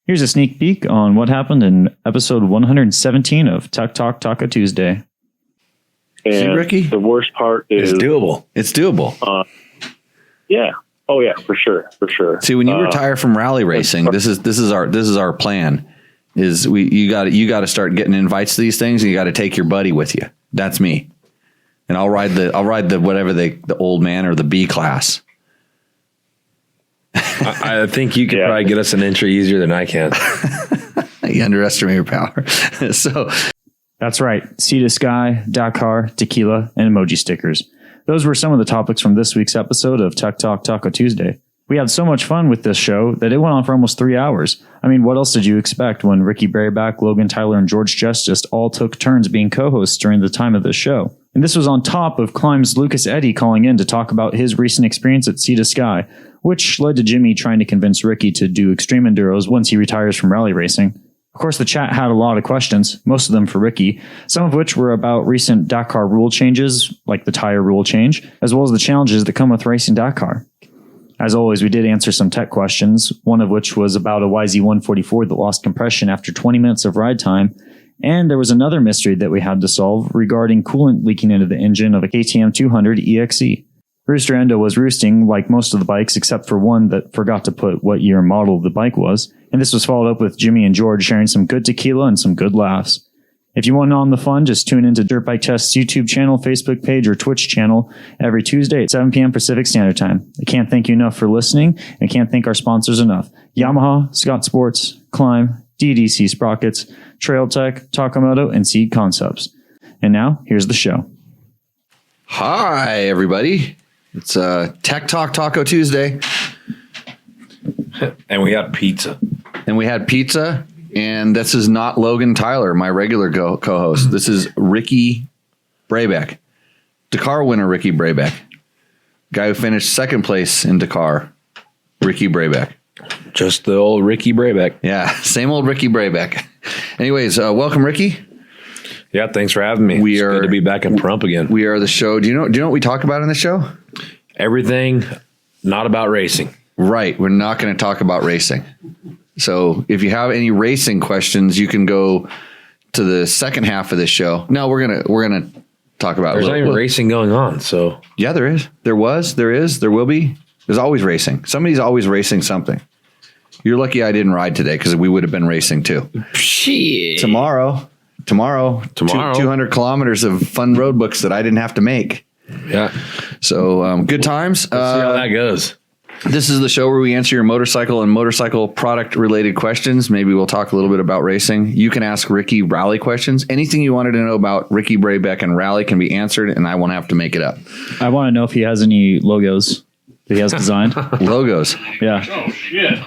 Here's a sneak peek on what happened in episode 117 of Tech Talk Taco Tuesday. And see, Ricky? The worst part is it's doable. It's doable. Yeah. Oh yeah, for sure. See, when you retire from rally racing, this is our plan. Is you got to start getting invites to these things, and you got to take your buddy with you. That's me, and I'll ride the whatever the old man or the B class. I think you could probably get us an entry easier than I can. You underestimate your power. So that's right. Sea to Sky, Dakar, tequila, and emoji stickers. Those were some of the topics from this week's episode of Tech Talk Taco Tuesday. We had so much fun with this show that it went on for almost 3 hours. I mean, what else did you expect when Ricky Brayback, Logan Tyler, and George Justice all took turns being co-hosts during the time of the show? And this was on top of Climb's Lucas Eddy calling in to talk about his recent experience at Sea to Sky, which led to Jimmy trying to convince Ricky to do extreme enduros once he retires from rally racing. Of course, the chat had a lot of questions, most of them for Ricky, some of which were about recent Dakar rule changes, like the tire rule change, as well as the challenges that come with racing Dakar. As always, we did answer some tech questions, one of which was about a YZ144 that lost compression after 20 minutes of ride time, and there was another mystery that we had to solve regarding coolant leaking into the engine of a KTM 200 EXE. Rooster Endo was roosting like most of the bikes except for one that forgot to put what year and model the bike was, and this was followed up with Jimmy and George sharing some good tequila and some good laughs. If you want in on the fun, just tune into Dirt Bike Test's YouTube channel, Facebook page, or Twitch channel every Tuesday at 7 p.m. Pacific Standard Time. I can't thank you enough for listening, and can't thank our sponsors enough. Yamaha, Scott Sports, Climb, DDC Sprockets, Trail Tech, Takamoto, and Seed Concepts. And now, here's the show. Hi, everybody. It's Tech Talk Taco Tuesday. And we had pizza. And this is not Logan Tyler, my regular co-host. This is Ricky Brayback. Dakar winner Ricky Brayback. Guy who finished second place in Dakar, Ricky Brayback. Just the old Ricky Brayback. Yeah, same old Ricky Brayback. Anyways, welcome, Ricky. Yeah, thanks for having me. It's good to be back in Prump again. We are the show. Do you know what we talk about in the show? Everything not about racing. Right. We're not going to talk about racing. So if you have any racing questions, you can go to the second half of this show. No, we're gonna talk about. There's not even racing going on. So yeah, there is. There was. There is. There will be. There's always racing. Somebody's always racing something. You're lucky I didn't ride today because we would have been racing too. Shit. Tomorrow. 200 kilometers of fun road books that I didn't have to make. Yeah. So good times. Let's see how that goes. This is the show where we answer your motorcycle and motorcycle product related questions. Maybe we'll talk a little bit about racing. You can ask Ricky rally questions. Anything you wanted to know about Ricky Brayback and rally can be answered, and I won't have to make it up. I want to know if he has any logos that he has designed. Logos. Yeah. Oh shit.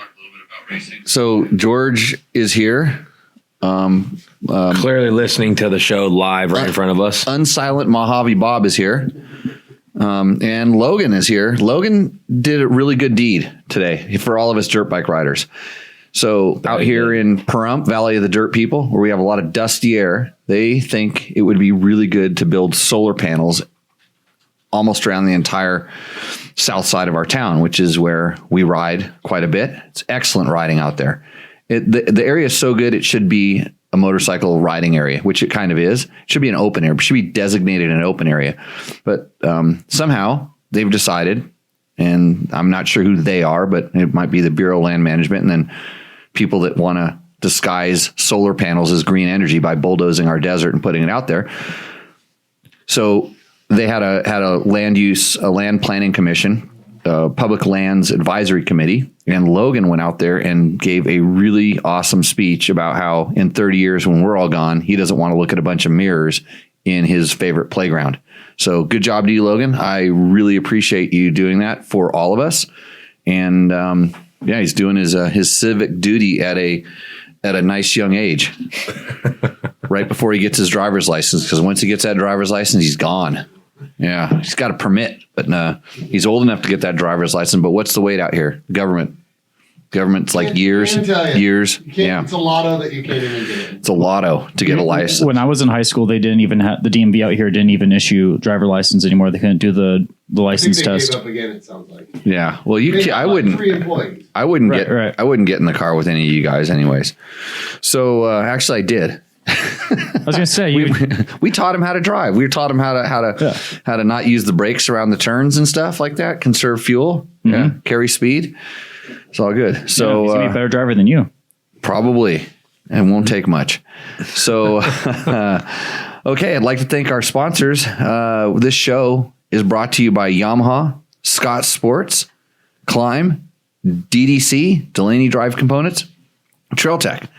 So George is here. Clearly listening to the show live right in front of us. Unsilent Mojave Bob is here. And Logan is here. Logan did a really good deed today for all of us dirt bike riders. So out here in Pahrump, Valley of the Dirt People, where we have a lot of dusty air, they think it would be really good to build solar panels almost around the entire south side of our town, which is where we ride quite a bit. It's excellent riding out there. The area is so good, it should be a motorcycle riding area, which it kind of is. It should be an open area. It should be designated an open area. But somehow they've decided, and I'm not sure who they are, but it might be the Bureau of Land Management, and then people that want to disguise solar panels as green energy by bulldozing our desert and putting it out there. So they had a land planning commission, public lands advisory committee, and Logan went out there and gave a really awesome speech about how in 30 years when we're all gone, he doesn't want to look at a bunch of mirrors in his favorite playground. So good job to you, Logan. I really appreciate you doing that for all of us. And yeah, he's doing his civic duty at a nice young age, right before he gets his driver's license. Because once he gets that driver's license, he's gone. Yeah, he's got a permit, but he's old enough to get that driver's license. But what's the wait out here? Government. Government's like years. Yeah. It's a lotto that you can't even get in. It's a lotto to get a license. When I was in high school, they didn't even have the DMV out here didn't even issue driver license anymore. They couldn't do the license test. Gave up again, it sounds like. Yeah. Well, I wouldn't. 3 employees. I wouldn't get in the car with any of you guys, anyways. So actually, I did. I was gonna say we taught him how to drive. We taught him how to not use the brakes around the turns and stuff like that. Conserve fuel. Mm-hmm. Yeah. Carry speed. It's all good. So he's gonna be a better driver than you. Probably. And won't take much. So, okay. I'd like to thank our sponsors. This show is brought to you by Yamaha, Scott Sports, Climb, DDC, Delaney Drive Components, Trail Tech.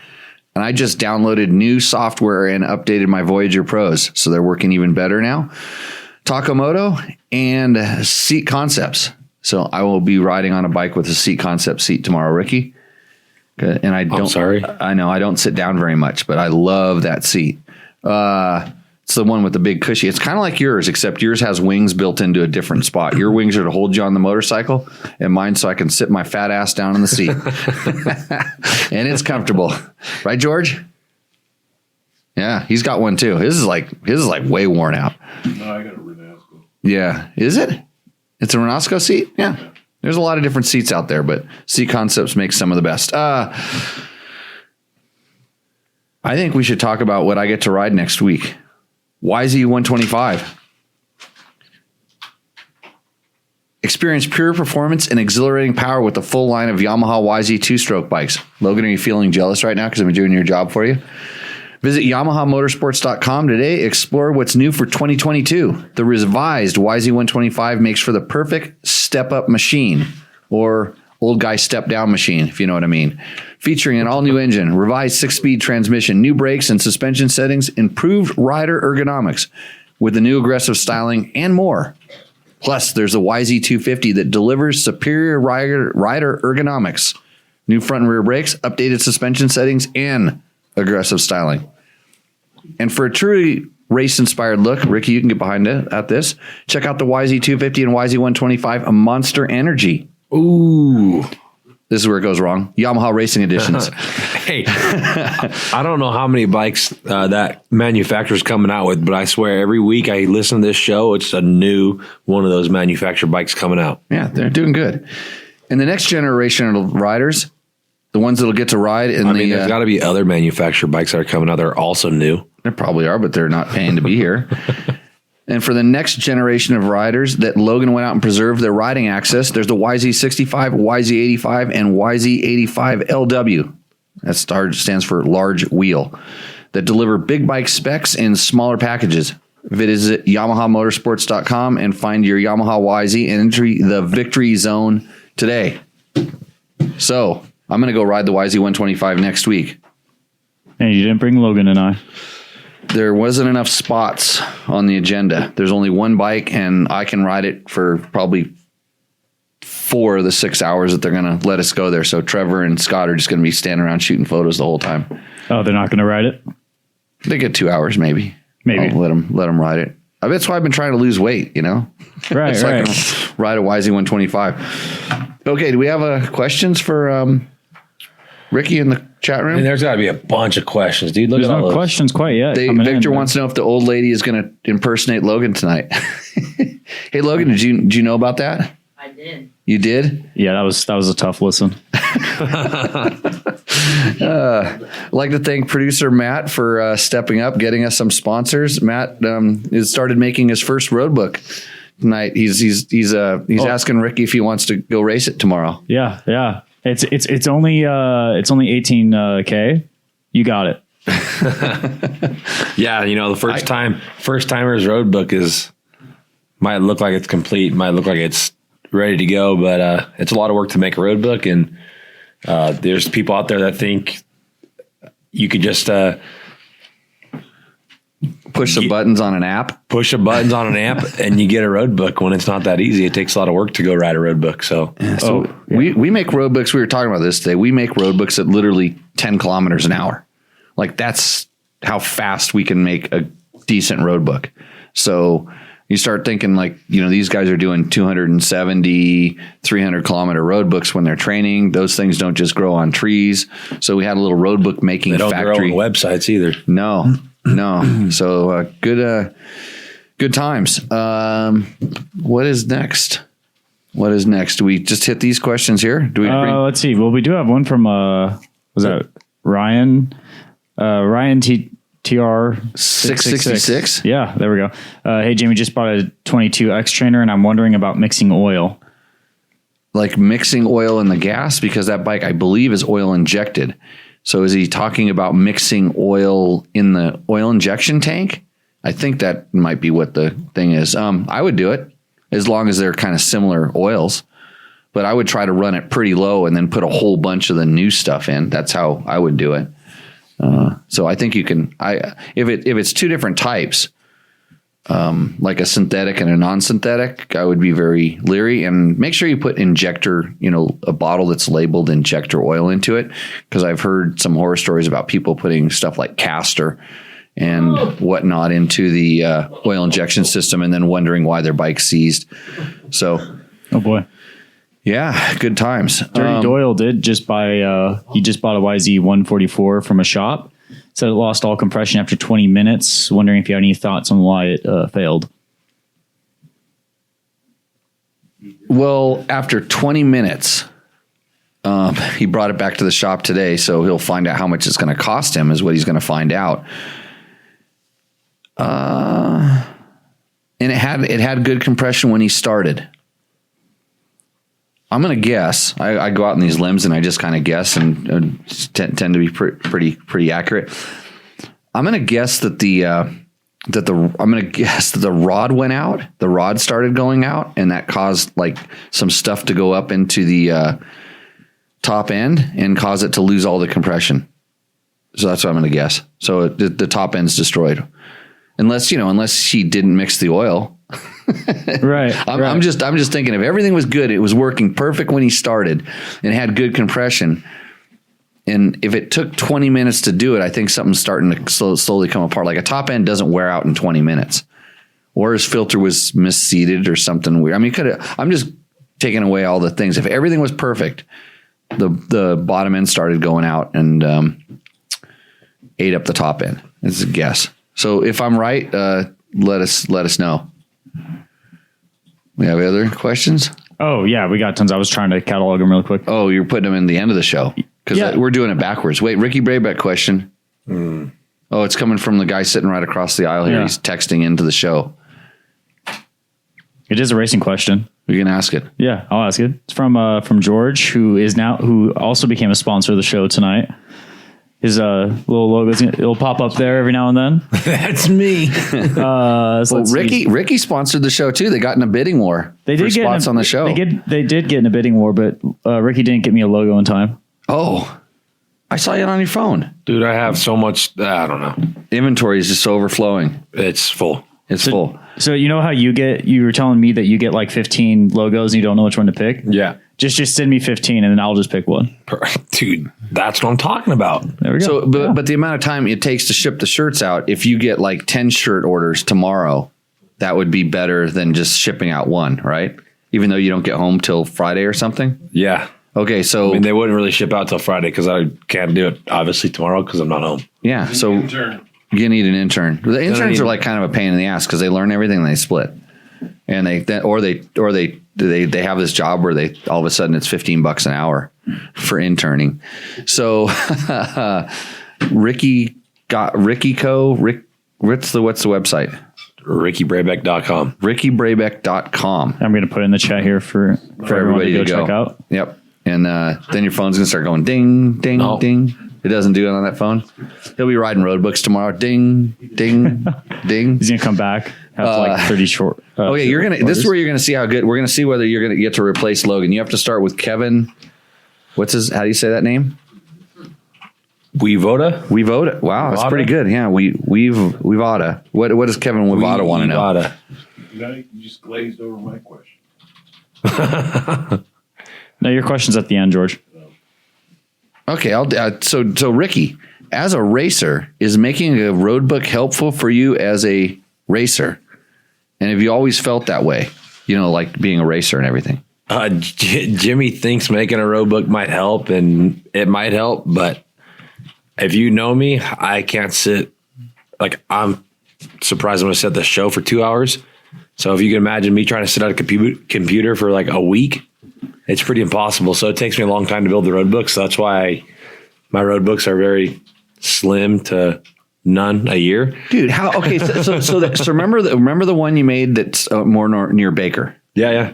And I just downloaded new software and updated my Voyager Pros. So they're working even better now. Moto and Seat Concepts. So I will be riding on a bike with a Seat Concept seat tomorrow, Ricky. And I know I don't sit down very much, but I love that seat. It's the one with the big cushy. It's kind of like yours, except yours has wings built into a different spot. Your wings are to hold you on the motorcycle, and mine so I can sit my fat ass down in the seat. And it's comfortable. Right, George? Yeah, he's got one too. His is like way worn out. No, I got a Renasco. Yeah. Is it? It's a Renasco seat? Yeah. There's a lot of different seats out there, but Seat Concepts makes some of the best. I think we should talk about what I get to ride next week. YZ125. Experience pure performance and exhilarating power with the full line of Yamaha YZ two-stroke bikes. Logan, are you feeling jealous right now because I've been doing your job for you? Visit YamahaMotorsports.com today. Explore what's new for 2022. The revised YZ125 makes for the perfect step-up machine, or old guy step-down machine, if you know what I mean. Featuring an all-new engine, revised 6-speed transmission, new brakes and suspension settings, improved rider ergonomics with the new aggressive styling, and more. Plus, there's a YZ250 that delivers superior rider ergonomics, new front and rear brakes, updated suspension settings, and aggressive styling. And for a truly race-inspired look, Ricky, you can get behind it at this. Check out the YZ250 and YZ125, a Monster Energy. Ooh. This is where it goes wrong. Yamaha Racing Editions. Hey, I don't know how many bikes that manufacturer's coming out with, but I swear every week I listen to this show, it's a new one of those manufactured bikes coming out. Yeah, they're doing good. And the next generation of riders, the ones that'll get to ride in there's got to be other manufactured bikes that are coming out that are also new. There probably are, but they're not paying to be here. And for the next generation of riders that Logan went out and preserved their riding access, there's the YZ65, YZ85, and YZ85LW. That stands for large wheel, that deliver big bike specs in smaller packages. Visit YamahaMotorsports.com and find your Yamaha YZ and enter the victory zone today. So I'm going to go ride the YZ125 next week. And you didn't bring Logan and I. There wasn't enough spots on the agenda. There's only one bike, and I can ride it for probably 4 of the 6 hours that they're going to let us go there. So Trevor and Scott are just going to be standing around shooting photos the whole time. Oh, they're not going to ride it? They get 2 hours, maybe. I'll let them ride it. That's why I've been trying to lose weight, you know? Right, so right. I can ride a YZ125. Okay, do we have questions for Ricky in the chat room? And there's got to be a bunch of questions, dude. There's no questions quite yet. Victor wants to know if the old lady is going to impersonate Logan tonight. Hey, Logan, did you know about that? I did. You did? Yeah, that was a tough listen. I'd like to thank producer Matt for stepping up, getting us some sponsors. Matt has started making his first road book tonight. He's asking Ricky if he wants to go race it tomorrow. Yeah. It's only 18K. You got it. Yeah, the first timer's road book might look like it's complete, might look like it's ready to go, but it's a lot of work to make a road book, and there's people out there that think you could just push the buttons on an app. Push the buttons on an app and you get a road book, when it's not that easy. It takes a lot of work to go ride a road book. So, we make road books. We were talking about this today. We make road books at literally 10 kilometers an hour. Like, that's how fast we can make a decent road book. So You start thinking like, these guys are doing 270, 300 kilometer road books when they're training. Those things don't just grow on trees. So we had a little road book making They don't factory. grow on websites either. No. So good times. What is next? Do we just hit these questions here? Do we bring? Let's see. Well, we do have one from was that Ryan? Ryan TR 666. Yeah, there we go. Hey Jamie, just bought a 22X trainer and I'm wondering about mixing oil. Like mixing oil in the gas, because that bike I believe is oil injected. So is he talking about mixing oil in the oil injection tank? I think that might be what the thing is. I would do it as long as they're kind of similar oils, but I would try to run it pretty low and then put a whole bunch of the new stuff in. That's how I would do it. So I think you can, if it's two different types, like a synthetic and a non-synthetic, I would be very leery, and make sure you put injector, a bottle that's labeled injector oil into it. Cause I've heard some horror stories about people putting stuff like castor and whatnot into the oil injection system and then wondering why their bike seized. So, Oh boy. yeah, good times. Dirty Doyle did just buy, he just bought a YZ 144 from a shop. Said it lost all compression after 20 minutes. Wondering if you had any thoughts on why it failed. Well, after 20 minutes, he brought it back to the shop today, so he'll find out how much it's going to cost him is what he's going to find out. And it had good compression when he started. I'm going to guess. I go out in these limbs and I just kind of guess and tend to be pretty accurate. I'm going to guess that the rod went out. The rod started going out, and that caused like some stuff to go up into the top end and cause it to lose all the compression. So that's what I'm going to guess. So the top end's destroyed, unless she didn't mix the oil. Right. I'm just thinking if everything was good, it was working perfect when he started and had good compression. And if it took 20 minutes to do it, I think something's starting to slowly come apart. Like a top end doesn't wear out in 20 minutes, or his filter was misseated or something weird. I mean, I'm just taking away all the things. If everything was perfect, the bottom end started going out and ate up the top end. It's a guess. So if I'm right, let us know. We have other questions? Oh yeah, we got tons. I was trying to catalog them real quick. Oh, you're putting them in the end of the show because we're doing it backwards. Wait, Ricky Braybeck question. Oh, it's coming from the guy sitting right across the aisle here. Yeah. He's texting into the show. It is a racing question. You can ask it. Yeah, I'll ask it. It's from George, who also became a sponsor of the show tonight. His little logo's it'll pop up there every now and then. That's me. Well, Ricky sponsored the show too. They got in a bidding war. They for did get spots on the show. They did get in a bidding war, but Ricky didn't get me a logo in time. Oh, I saw it on your phone. Dude, I have so much, I don't know. Inventory is just overflowing. It's full. It's full. So you know how you were telling me that you get like 15 logos and you don't know which one to pick? Yeah. Just send me 15 and then I'll just pick one. Dude, that's what I'm talking about. There we go. So, but the amount of time it takes to ship the shirts out, if you get like 10 shirt orders tomorrow, that would be better than just shipping out one, right? Even though you don't get home till Friday or something? Yeah. Okay, so... I mean, they wouldn't really ship out till Friday because I can't do it, obviously, tomorrow because I'm not home. yeah, so Intern. you need an intern. The interns are like kind of a pain in the ass because they learn everything and they split. And they have this job where they all of a sudden it's $15 an hour for interning. So what's the website? RickyBraybeck.com. RickyBraybeck.com. I'm going to put it in the chat here for everyone to go check out. Yep. And then your phone's going to start going ding, ding, ding. It doesn't do it on that phone. He'll be riding road books tomorrow. Ding, ding, ding. He's going to come back. Have like 30 short. Okay, this is where you're gonna see how good we're gonna see whether you're gonna get to replace Logan. You have to start with Kevin. How do you say that name? Wevoda? Wow, that's pretty good. Yeah, Wevoda. What does Kevin Wevoda want to know? You just glazed over my question. No, your question's at the end, George. Okay, so Ricky, as a racer, is making a road book helpful for you as a racer? And have you always felt that way? Like being a racer and everything. Jimmy thinks making a road book might help, and it might help, but if you know me, I can't sit. Like, I'm surprised I'm going to set the show for 2 hours. So if you can imagine me trying to sit at a computer for like a week, it's pretty impossible. So it takes me a long time to build the road books. So that's why my road books are very slim to none a year. Dude, how? Okay, so remember the one you made that's more near Baker? Yeah.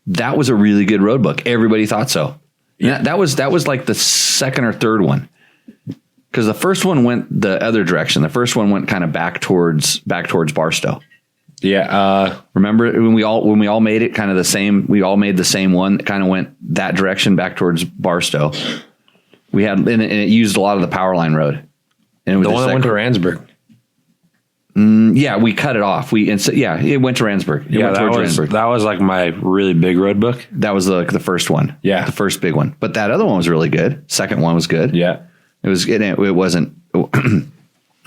That was a really good road book. Everybody thought so. Yeah, that was like the second or third one. Because the first one went the other direction. The first one went kind of back towards Barstow. Yeah. Remember when we all made it kind of the same? We all made the same one that kind of went that direction back towards Barstow. We had, and it used a lot of the power line road. And it was the one that went to Randsburg. Yeah, we cut it off. It went to Randsburg. That was like my really big road book. That was the first one. Yeah, the first big one. But that other one was really good. Second one was good. Yeah, it was. It wasn't. I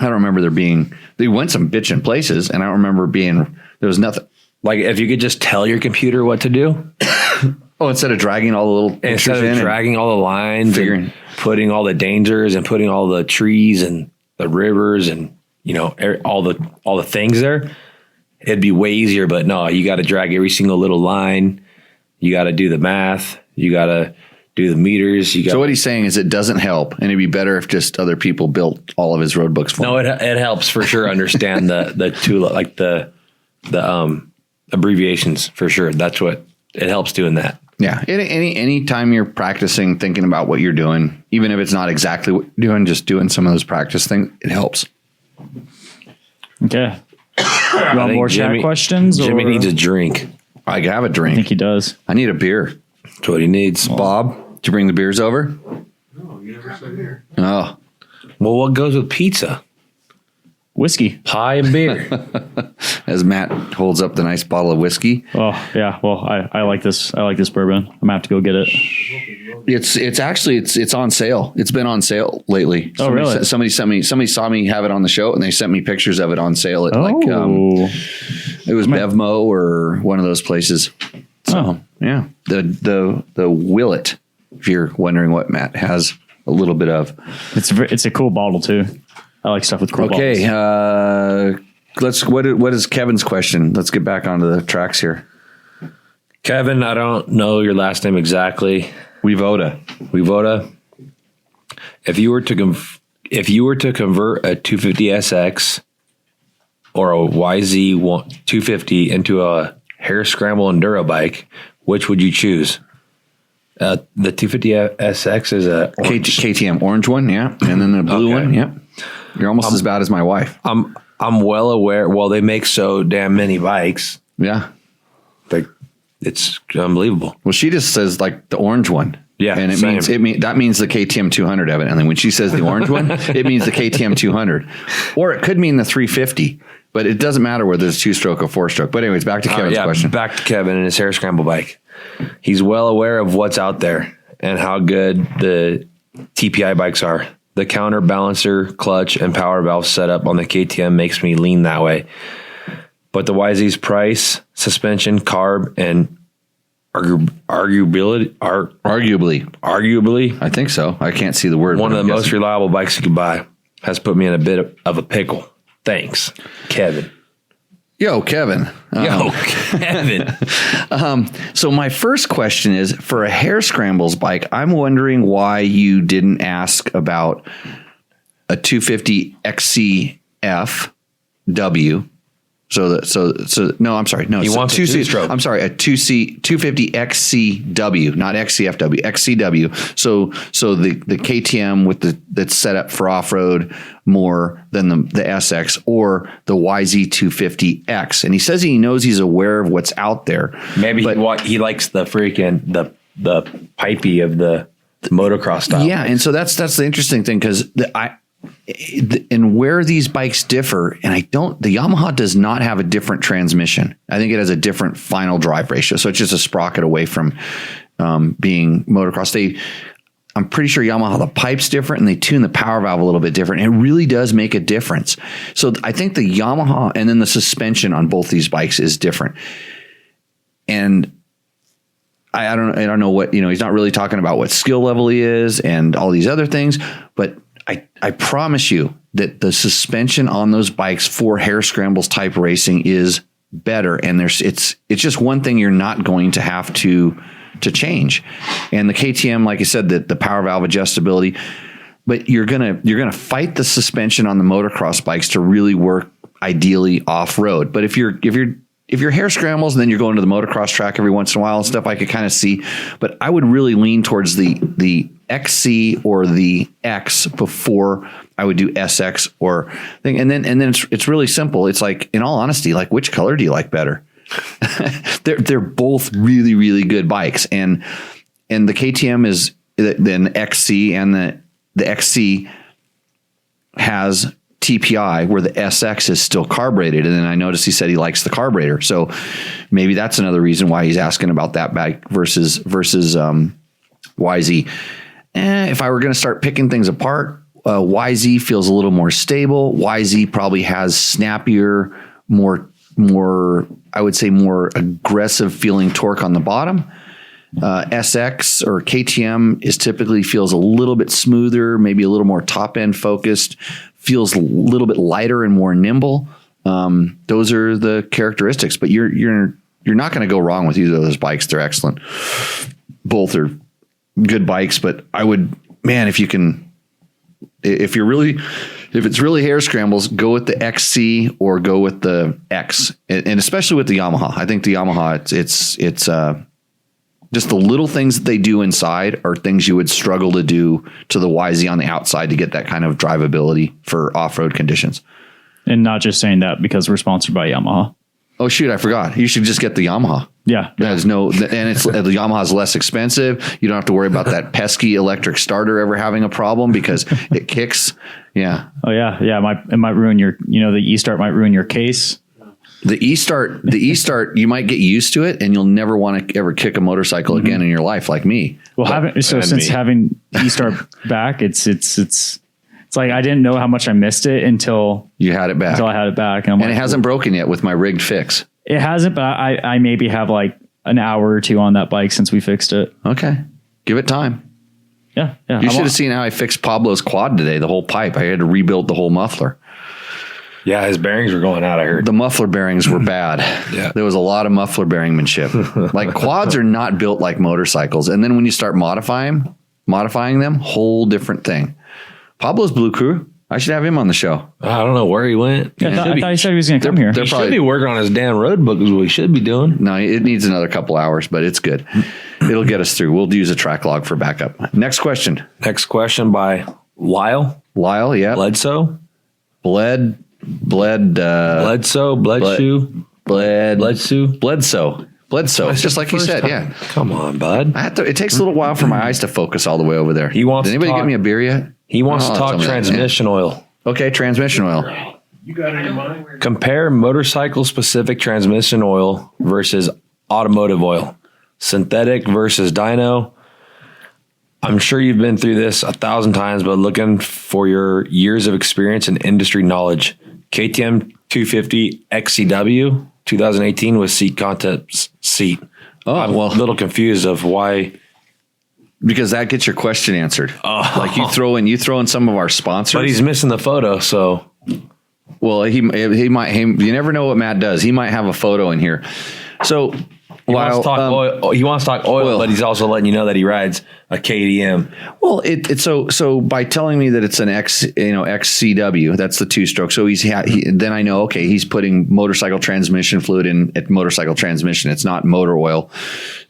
don't remember they went some bitchin' places, and I don't remember there was nothing. Like if you could just tell your computer what to do. Instead of dragging all the little pictures dragging all the lines, and putting all the dangers and putting all the trees and the rivers and all the things there, it'd be way easier. But no, you got to drag every single little line. You got to do the math. You got to do the meters. So what he's saying is it doesn't help, and it'd be better if just other people built all of his road books for him. No, it helps for sure. Understand the two, like the abbreviations for sure. That's what it helps doing that. Yeah. Any time you're practicing, thinking about what you're doing, even if it's not exactly what you're doing, just doing some of those practice things, it helps. Okay. You want more chat questions? Jimmy needs a drink. I have a drink. I think he does. I need a beer. That's what he needs. Bob, did you bring the beers over? No, you never said beer. Oh. Well, what goes with pizza? Whiskey. Pie and beer. As Matt holds up the nice bottle of whiskey. Oh yeah. Well, I like this. I like this bourbon. I'm gonna have to go get it. It's actually on sale. It's been on sale lately. Oh, really? Somebody saw me have it on the show, and they sent me pictures of it on sale at it was Bevmo or one of those places. So yeah, the Willet. If you're wondering what Matt has a little bit of, it's a cool bottle too. I like stuff with cool bottles. Okay, what is Kevin's question? Let's get back onto the tracks here. Kevin, I don't know your last name exactly. Wevoda. If you were to convert a 250SX or a YZ 250 into a hair scramble enduro bike, which would you choose? The 250SX is a KTM orange one, yeah, and then the blue one, yeah. You're almost as bad as my wife. I'm well aware. Well, they make so damn many bikes. Yeah, like it's unbelievable. Well, she just says like the orange one. Yeah, and that means the KTM 200 evidently. When she says the orange one, it means the KTM 200, or it could mean the 350. But it doesn't matter whether it's 2-stroke or 4-stroke. But anyways, back to Kevin's question. Back to Kevin and his hair scramble bike. He's well aware of what's out there and how good the TPI bikes are. The counterbalancer, clutch, and power valve setup on the KTM makes me lean that way. But the YZ's price, suspension, carb, and arguably, I think so. I can't see the word. One of the most reliable bikes you could buy has put me in a bit of a pickle. Thanks, Kevin. Yo, Kevin. So my first question is, for a hair scrambles bike, I'm wondering why you didn't ask about a 250 XCFW. No, I'm sorry. No, he wants a 2-stroke. I'm sorry, a 250 XCW, not XCFW, XCW. So the KTM that's set up for off road more than the SX, or the YZ250X. And he says he knows he's aware of what's out there. Maybe he likes the freaking the pipey of the motocross style. Yeah, and so that's the interesting thing, because and where these bikes differ, and the Yamaha does not have a different transmission. I think it has a different final drive ratio. So it's just a sprocket away from being motocross. I'm pretty sure Yamaha, the pipe's different and they tune the power valve a little bit different. It really does make a difference. So I think the Yamaha and then the suspension on both these bikes is different. And I don't know what, he's not really talking about what skill level he is and all these other things, but I promise you that the suspension on those bikes for hair scrambles type racing is better. And it's just one thing you're not going to have to change. And the KTM, like I said, the power valve adjustability, but you're gonna fight the suspension on the motocross bikes to really work ideally off road. But if your hair scrambles and then you're going to the motocross track every once in a while and stuff, I could kind of see. But I would really lean towards the XC or the X before I would do SX or thing. And then it's really simple. It's like, in all honesty, like, which color do you like better? They're both really, really good bikes. And the KTM is then XC, and the XC has TPI where the SX is still carbureted. And then I noticed he said he likes the carburetor. So maybe that's another reason why he's asking about that bike versus YZ. If I were going to start picking things apart, YZ feels a little more stable. YZ probably has snappier, more, I would say, more aggressive feeling torque on the bottom. SX or KTM typically feels a little bit smoother, maybe a little more top end focused, feels a little bit lighter and more nimble. Those are the characteristics, but you're not going to go wrong with either of those bikes. They're excellent. Both are good bikes, but I would, man, if it's really hair scrambles, go with the XC or go with the X, and especially with the Yamaha. I think the Yamaha, it's just the little things that they do inside are things you would struggle to do to the YZ on the outside to get that kind of drivability for off-road conditions. And not just saying that because we're sponsored by Yamaha. Oh shoot, I forgot. You should just get the Yamaha. Yeah. And the Yamaha's less expensive. You don't have to worry about that pesky electric starter ever having a problem because it kicks. Yeah. Oh yeah. Yeah. It might ruin the e-start might ruin your case. The e-start, you might get used to it and you'll never want to ever kick a motorcycle again in your life like me. Well, having e-start back, it's like I didn't know how much I missed it until you had it back. Until I had it back. And it hasn't broken yet with my rigged fix. It hasn't, but I maybe have like an hour or two on that bike since we fixed it. Okay. Give it time. Yeah. Yeah. You should have seen how I fixed Pablo's quad today, the whole pipe. I had to rebuild the whole muffler. Yeah, his bearings were going out, I heard. The muffler bearings were bad. Yeah. There was a lot of muffler bearingmanship. Like, quads are not built like motorcycles. And then when you start modifying them, whole different thing. Pablo's Blue Crew. I should have him on the show. I don't know where he went. Yeah, I thought he said he was going to come here. He should be working on his damn road book is what he should be doing. No, it needs another couple hours, but it's good. It'll get us through. We'll use a track log for backup. Next question. Next question by Lyle. Lyle, yeah. Bledsoe. Bledsoe. It's just like you said, time. yeah. Come on, bud. It takes a little while for my eyes to focus all the way over there. He wants. Did anybody get me a beer yet? He wants to talk transmission oil. Okay, transmission oil. You got it in mind? Compare motorcycle-specific transmission oil versus automotive oil. Synthetic versus dyno. I'm sure you've been through this 1,000 times, but looking for your years of experience and industry knowledge. KTM 250 XCW 2018 with seat concepts seat. Oh, I'm a little confused of why. Because that gets your question answered. Like you throw in some of our sponsors. But he's missing the photo, so. Well, he might. You never know what Matt does. He might have a photo in here. So he wants to talk oil, but he's also letting you know that he rides a KTM. Well, so by telling me that it's an XCW, that's the 2-stroke. So then I know, okay, he's putting motorcycle transmission fluid in at motorcycle transmission. It's not motor oil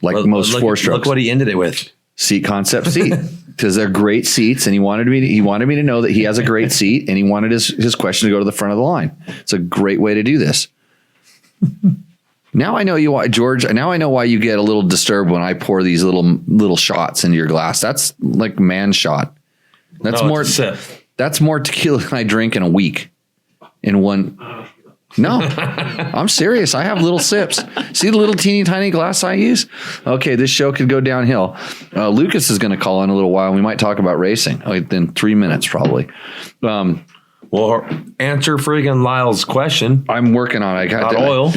like most 4-strokes. Look what he ended it with. Seat concept seat, because they're great seats, and he wanted me to know that he has a great seat, and he wanted his question to go to the front of the line. It's a great way to do this. Now I know George. Now I know why you get a little disturbed when I pour these little shots into your glass. That's like man shot. That's more tequila than I drink in a week. In one. No, I'm serious. I have little sips. See the little teeny tiny glass I use? Okay, this show could go downhill. Lucas is going to call in a little while. And we might talk about racing in 3 minutes probably. Well, answer friggin' Lyle's question. I'm working on it. I got oil.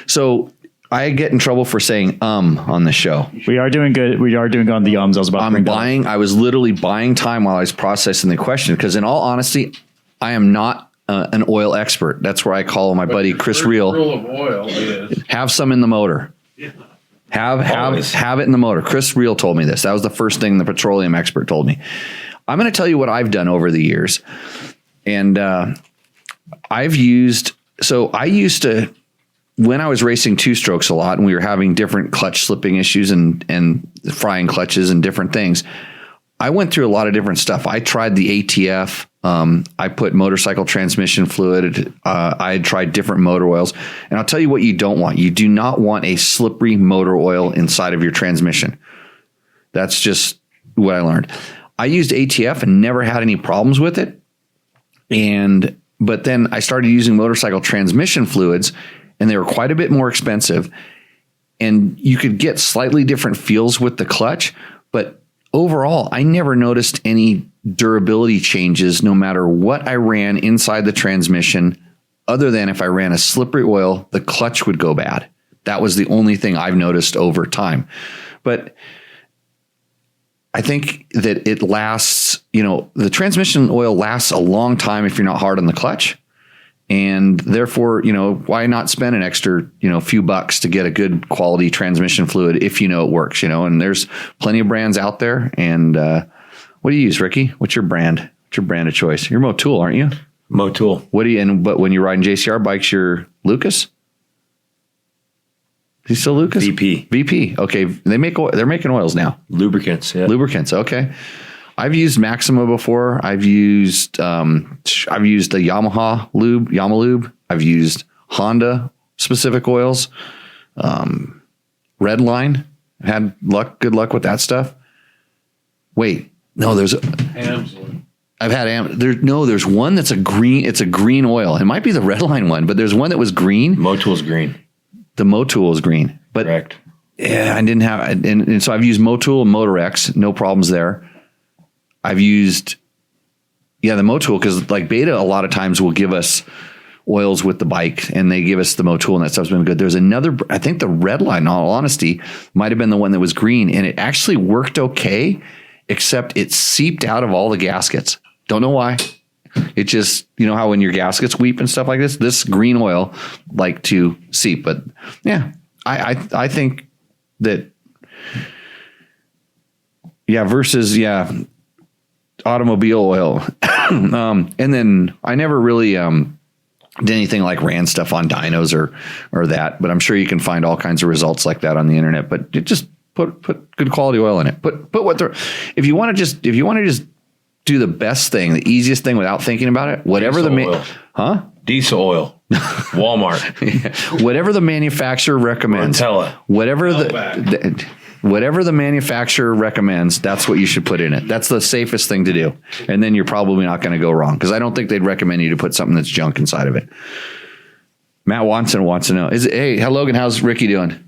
So I get in trouble for saying on the show. We are doing good. We are doing good on the ums. I was about to bring that up. I was literally buying time while I was processing the question because in all honesty, I am not an oil expert. That's where I call my buddy Chris Reel. The rule of oil is Have some in the motor. Have it in the motor. Chris Reel told me this. That was the first thing the petroleum expert told me. I'm going to tell you what I've done over the years. And I used to, when I was racing two strokes a lot and we were having different clutch slipping issues and frying clutches and different things, I went through a lot of different stuff. I tried the ATF. I put motorcycle transmission fluid. I had tried different motor oils. And I'll tell you what you don't want. You do not want a slippery motor oil inside of your transmission. That's just what I learned. I used ATF and never had any problems with it. But then I started using motorcycle transmission fluids and they were quite a bit more expensive and you could get slightly different feels with the clutch. But overall, I never noticed any durability changes no matter what I ran inside the transmission, other than if I ran a slippery oil, the clutch would go bad. That was the only thing I've noticed over time. But I think that it lasts, the transmission oil lasts a long time if you're not hard on the clutch. And therefore, why not spend an extra, few bucks to get a good quality transmission fluid if it works, and there's plenty of brands out there. And what do you use, Ricky? What's your brand? What's your brand of choice? You're Motul, aren't you? Motul. But when you're riding JCR bikes, you're Lucas? Is he still Lucas? VP. Okay. They're making oils now. Lubricants. Yeah. Lubricants. Okay. I've used Maxima before. I've used the Yamaha lube, Yamalube. I've used Honda specific oils. Redline. Had good luck with that stuff. Wait, no, there's Amsoil. I've had there's one that's a green. It's a green oil. It might be the Redline one, but there's one that was green. Motul's green. The Motul is green, but correct. Yeah, I didn't have, and so I've used Motul and Motorex, no problems there. I've used, the Motul, because like Beta a lot of times will give us oils with the bike and they give us the Motul and that stuff's been good. There's another, I think the Redline, in all honesty, might have been the one that was green and it actually worked okay, except it seeped out of all the gaskets. Don't know why. It just, how when your gaskets weep and stuff like this green oil like to seep. But yeah, I think that, versus, automobile oil. And then I never really did anything like ran stuff on dynos or that, but I'm sure you can find all kinds of results like that on the internet. But just put good quality oil in it. If you want to just do the best thing, the easiest thing without thinking about it, whatever diesel oil, Walmart, whatever the manufacturer recommends, whatever the manufacturer recommends, that's what you should put in it. That's the safest thing to do. And then you're probably not going to go wrong, because I don't think they'd recommend you to put something that's junk inside of it. Matt Watson wants to know, hey, Logan, how's Ricky doing?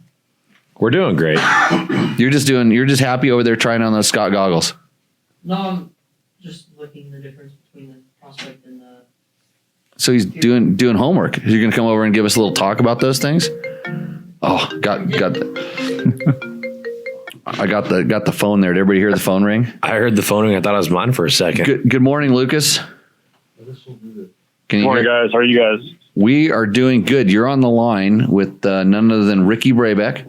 We're doing great. You're just happy over there trying on those Scott goggles. No, I'm just looking the difference between the Prospect and the... So he's doing homework. You're going to come over and give us a little talk about those things? Oh, I got the phone there. Did everybody hear the phone ring? I heard the phone ring. I thought it was mine for a second. Good morning, Lucas. Good morning, guys. How are you guys? We are doing good. You're on the line with none other than Ricky Brabeck.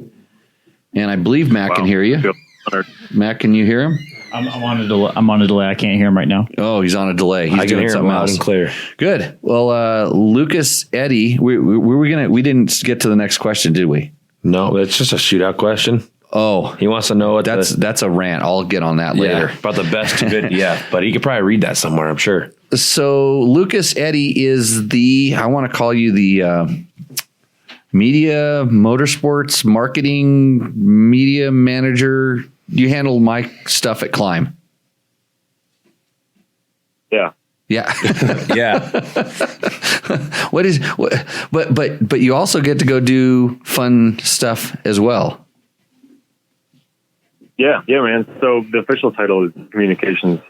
And I believe Matt can hear you. Matt, can you hear him? I'm on a delay. I can't hear him right now. Oh, he's on a delay. He's I can doing hear him something loud else. and clear. Good. Well, Lucas, Eddie, we didn't get to the next question, did we? No, it's just a shootout question. Oh, he wants to know what that's a rant. I'll get on that later. About the best good. Yeah, but he could probably read that somewhere, I'm sure. So Lucas Eddy is I want to call you the media, motorsports, marketing, media manager. You handle my stuff at Climb. Yeah. Yeah. Yeah. But you also get to go do fun stuff as well. Yeah, man. So the official title is communications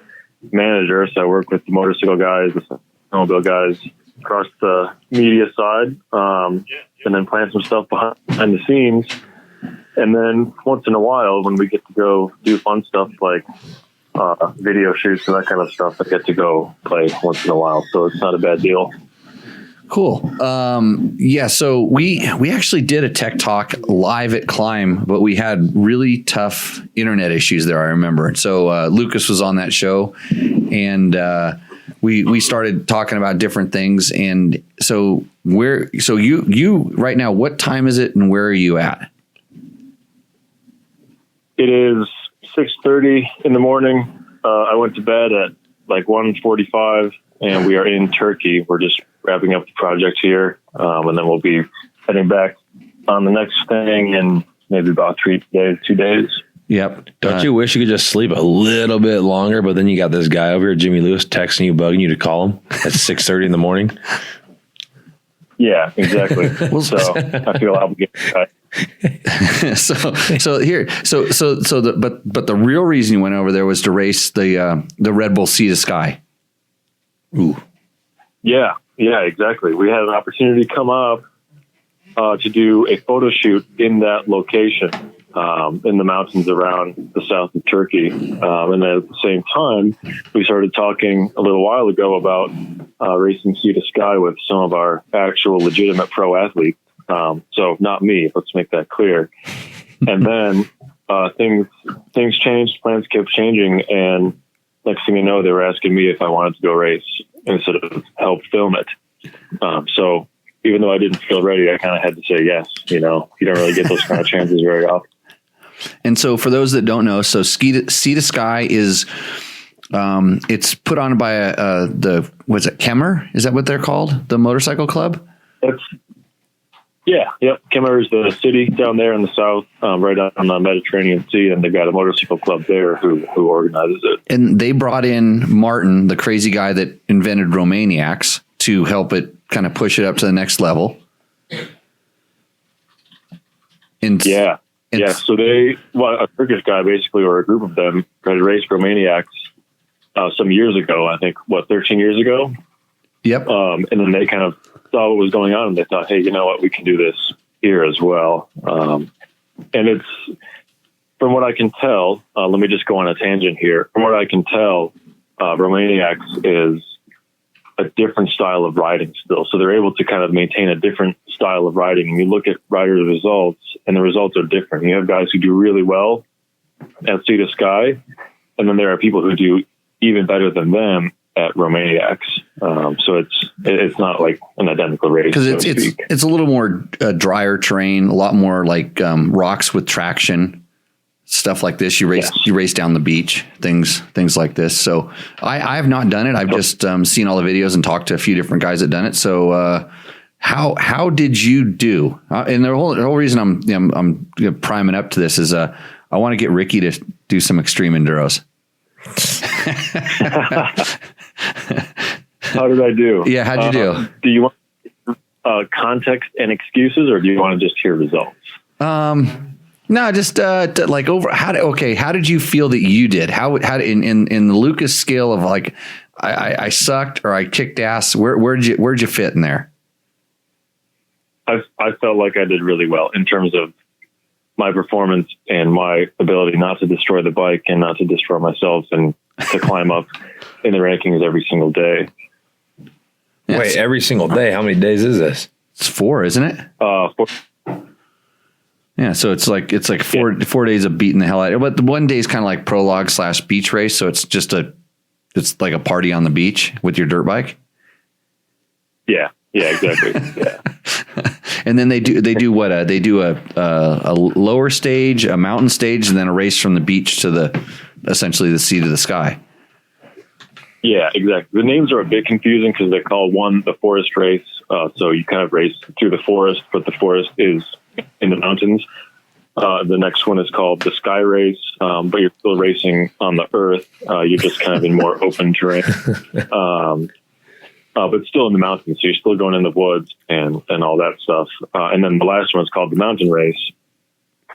manager. So I work with the motorcycle guys, the snowmobile guys across the media side, and then plan some stuff behind the scenes. And then once in a while, when we get to go do fun stuff like video shoots and that kind of stuff, I get to go play once in a while. So it's not a bad deal. Cool. So we actually did a tech talk live at Climb, but we had really tough internet issues there, I remember. So Lucas was on that show, and we started talking about different things. And so you right now, what time is it and where are you at? It is 6:30 in the morning. I went to bed at like 1:45, and we are in Turkey. We're just wrapping up the project here, and then we'll be heading back on the next thing in maybe about 2 days. Yep. Don't you wish you could just sleep a little bit longer? But then you got this guy over here, Jimmy Lewis, texting you, bugging you to call him at 6:30 in the morning. Yeah, exactly. So I feel obligated. But the real reason you went over there was to race the Red Bull Sea to Sky. Ooh. Yeah, exactly. We had an opportunity to come up to do a photo shoot in that location in the mountains around the south of Turkey. And then at the same time, we started talking a little while ago about racing Sea to Sky with some of our actual legitimate pro athletes. So not me, let's make that clear. And then things changed, plans kept changing, and next thing you know, they were asking me if I wanted to go race instead of help film it. So even though I didn't feel ready, I kind of had to say yes. You don't really get those kind of chances very often. And so for those that don't know, so Sea to Sky is it's put on by was it Kemmer? Is that what they're called? The motorcycle club? Kemmer is the city down there in the south, right on the Mediterranean Sea, and they've got a motorcycle club there who organizes it. And they brought in Martin, the crazy guy that invented Romaniacs, to help it kind of push it up to the next level. So a Turkish guy basically, or a group of them, tried to race Romaniacs some years ago. I think 13 years ago. Yep. And then they kind of saw what was going on, and they thought, hey, you know what, we can do this here as well. And it's, from what I can tell, let me just go on a tangent here. From what I can tell, Romaniacs is a different style of riding still. So they're able to kind of maintain a different style of riding. And you look at riders' results, and the results are different. You have guys who do really well at Sea to Sky, and then there are people who do even better than them at Romaniacs. So it's not like an identical race. Because it's a little more drier terrain, a lot more like rocks with traction, stuff like this. You race down the beach, things like this. So I have not done it. I've just seen all the videos and talked to a few different guys that done it. So how did you do? And the whole reason I'm priming up to this is I want to get Ricky to do some extreme enduros. How did I do? Yeah, how'd you do? Do you want context and excuses, or do you want to just hear results? No, just like over. How did you feel that you did? How in the Lucas scale of like I sucked or I kicked ass? Where'd you fit in there? I felt like I did really well in terms of my performance and my ability not to destroy the bike and not to destroy myself and to climb up in the rankings every single day. Yes. Wait, every single day? How many days is this? It's 4, isn't it? 4. Yeah, so it's like 4 days of beating the hell out of it. But the one day is kind of like prologue / beach race, so it's just it's like a party on the beach with your dirt bike. Yeah, exactly. Yeah. And then they do what? They do a lower stage, a mountain stage, and then a race from the beach to essentially the Sea to the Sky. Yeah, exactly. The names are a bit confusing because they call one the forest race. So you kind of race through the forest, but the forest is in the mountains. The next one is called the Sky Race, but you're still racing on the earth. You're just kind of in more open terrain. but still in the mountains. So you're still going in the woods and all that stuff. And then the last one is called the mountain race.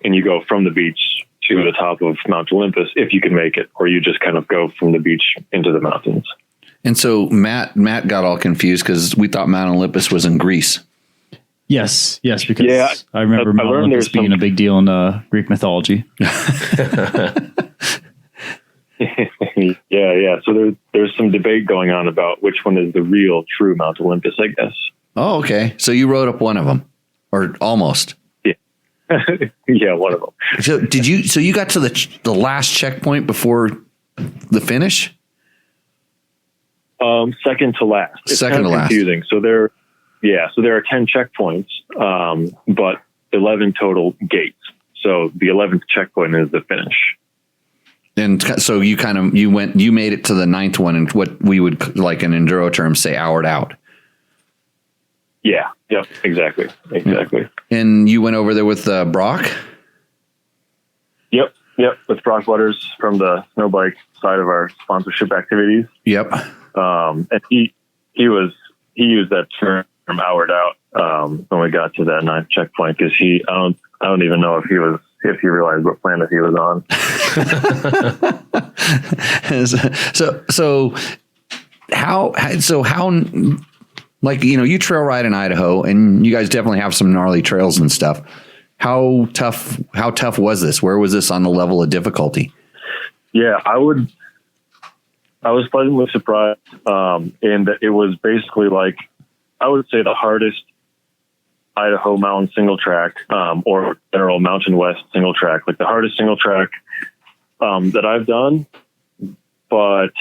And you go from the beach to the top of Mount Olympus if you can make it, or you just kind of go from the beach into the mountains. And so Matt got all confused because we thought Mount Olympus was in Greece. Yes, because I remember Mount Olympus being a big deal in Greek mythology. Yeah. So there's some debate going on about which one is the real true Mount Olympus, I guess. Oh, okay. So you rode up one of them, or almost. Yeah, yeah, one of them. So did you? So you got to the last checkpoint before the finish? Second to last. It's second kind of to last. Confusing. So there are 10 checkpoints, but 11 total gates. So the 11th checkpoint is the finish. And so you made it to the 9th one, and what we would, like in enduro terms, say houred out. Yeah. Yep. Exactly. And you went over there with Brock? Yep. With Brock Butters from the snow bike side of our sponsorship activities. Yep. And he used that term houred out when we got to that 9th checkpoint, because I don't even know if he realized what planet he was on. So how like, you trail ride in Idaho, and you guys definitely have some gnarly trails and stuff. How tough was this? Where was this on the level of difficulty? Yeah, I was pleasantly surprised in that it was basically like, I would say, the hardest Idaho mountain single track or general Mountain West single track, like the hardest single track that I've done, but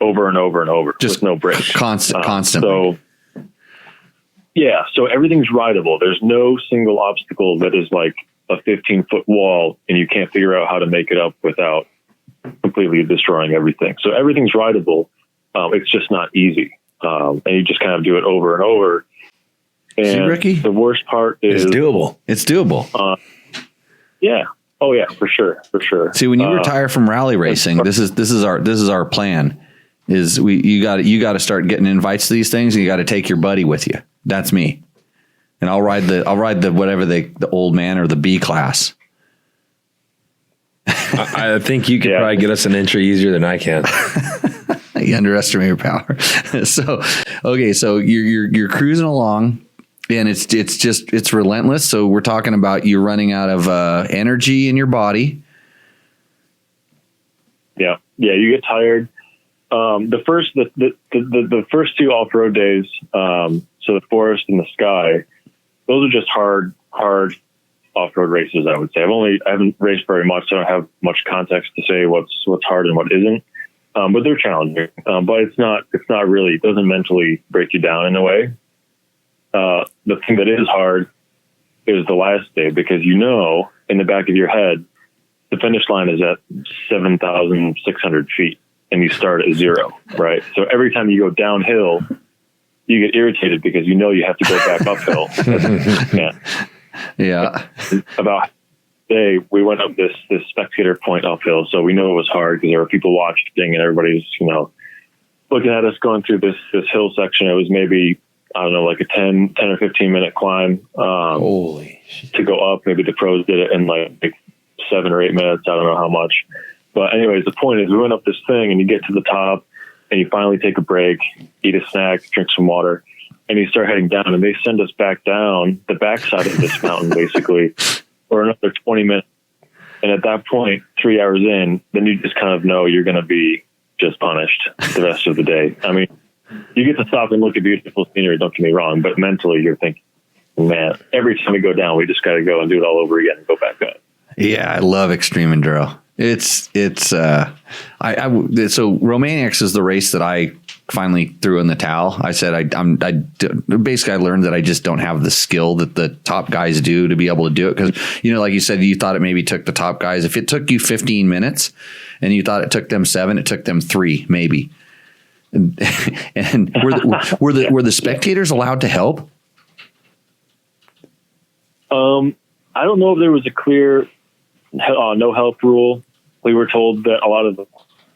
over and over and over, just with no break. Constantly. So everything's rideable. There's no single obstacle that is like a 15-foot wall and you can't figure out how to make it up without completely destroying everything. So everything's rideable. It's just not easy. And you just kind of do it over and over. And see, Ricky, the worst part is it's doable. It's doable. Yeah. Oh yeah, for sure. See, when you retire from rally racing, this is our plan. You got to start getting invites to these things, and you got to take your buddy with you. That's me, and I'll ride the whatever the old man or the B class. I think you could probably get us an entry easier than I can. You underestimate your power. So you're cruising along, and it's relentless. So we're talking about you running out of energy in your body. Yeah, you get tired. The first two off-road days, so the forest and the sky, those are just hard off-road races, I would say. I haven't raced very much, so I don't have much context to say what's hard and what isn't. But they're challenging. But it's not really, it doesn't mentally break you down in a way. The thing that is hard is the last day, because in the back of your head, the finish line is at 7,600 feet and you start at 0, right? So every time you go downhill, you get irritated because you have to go back uphill. Yeah. About day, we went up this spectator point uphill, so we know it was hard because there were people watching and everybody's looking at us going through this hill section. It was maybe, I don't know, like a 10 or 15 minute climb Holy shit. To go up. Maybe the pros did it in like 7 or 8 minutes. I don't know how much. But anyways, the point is we went up this thing and you get to the top and you finally take a break, eat a snack, drink some water, and you start heading down, and they send us back down the backside of this mountain basically for another 20 minutes. And at that point, 3 hours in, then you just kind of know you're going to be just punished the rest of the day. I mean, you get to stop and look at beautiful scenery, don't get me wrong, but mentally you're thinking, man, every time we go down, we just got to go and do it all over again and go back up. Yeah, I love extreme enduro. So Romaniacs is the race that I finally threw in the towel. I said, I learned that I just don't have the skill that the top guys do to be able to do it. Cause like you said, you thought it maybe took the top guys. If it took you 15 minutes and you thought it took them 7, it took them 3, maybe. And were the spectators allowed to help? I don't know if there was a clear no help rule. We were told that a lot of the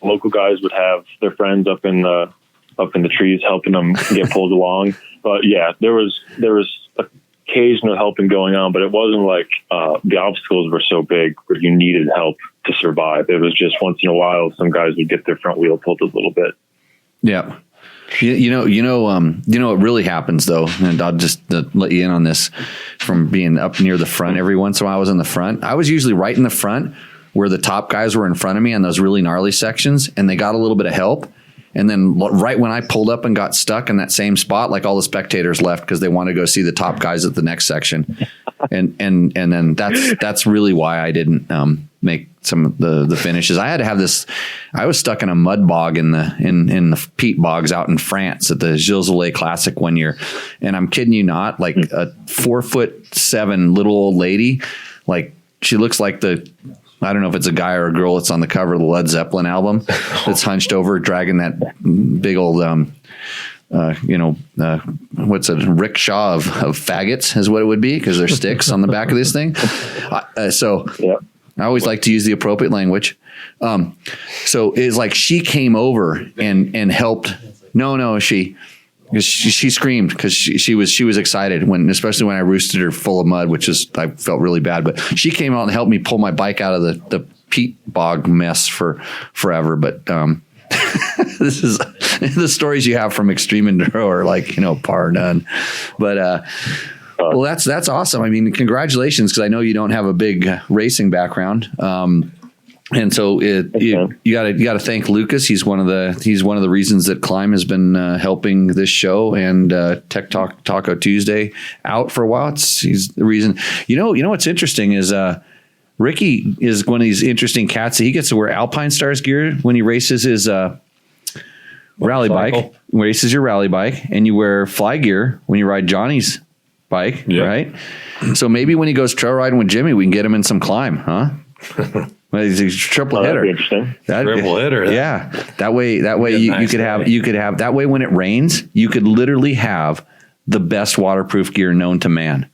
local guys would have their friends up in the up in the trees helping them get pulled along. But yeah, there was occasional helping going on, but it wasn't like the obstacles were so big where you needed help to survive. It was just once in a while some guys would get their front wheel pulled a little bit. Yeah. You know what really happens though, and I'll just let you in on this from being up near the front. Every once in a while I was in the front. I was usually right in the front where the top guys were in front of me on those really gnarly sections, and they got a little bit of help. And then right when I pulled up and got stuck in that same spot, like all the spectators left because they wanted to go see the top guys at the next section. And then that's really why I didn't make some of the finishes. I had to have this. I was stuck in a mud bog in the peat bogs out in France at the Gilles Zollet Classic one year. And I'm kidding you not, like a 4'7" little old lady, like she looks like I don't know if it's a guy or a girl that's on the cover of the Led Zeppelin album that's hunched over dragging that big old, what's a rickshaw of faggots is what it would be because they're sticks on the back of this thing. So Yep. I always like to use the appropriate language. So it's like she came over and helped. No, she screamed because she was excited especially when I roosted her full of mud, I felt really bad, but she came out and helped me pull my bike out of the peat bog mess for forever. But, this is the stories you have from extreme enduro are like, par none, but, well, that's awesome. I mean, congratulations. Cause I know you don't have a big racing background. And so you gotta thank Lucas. He's one of the reasons that Climb has been helping this show and Tech Talk Taco Tuesday out for a while. He's the reason. You know what's interesting is Ricky is one of these interesting cats. He gets to wear Alpine Stars gear when he races his rally bike. Races your rally bike, and you wear fly gear when you ride Johnny's bike, right? So maybe when he goes trail riding with Jimmy, we can get him in some Climb, huh? Well, he's a triple hitter. That'd be interesting. Triple hitter. Yeah. That way you could have that way when it rains, you could literally have the best waterproof gear known to man.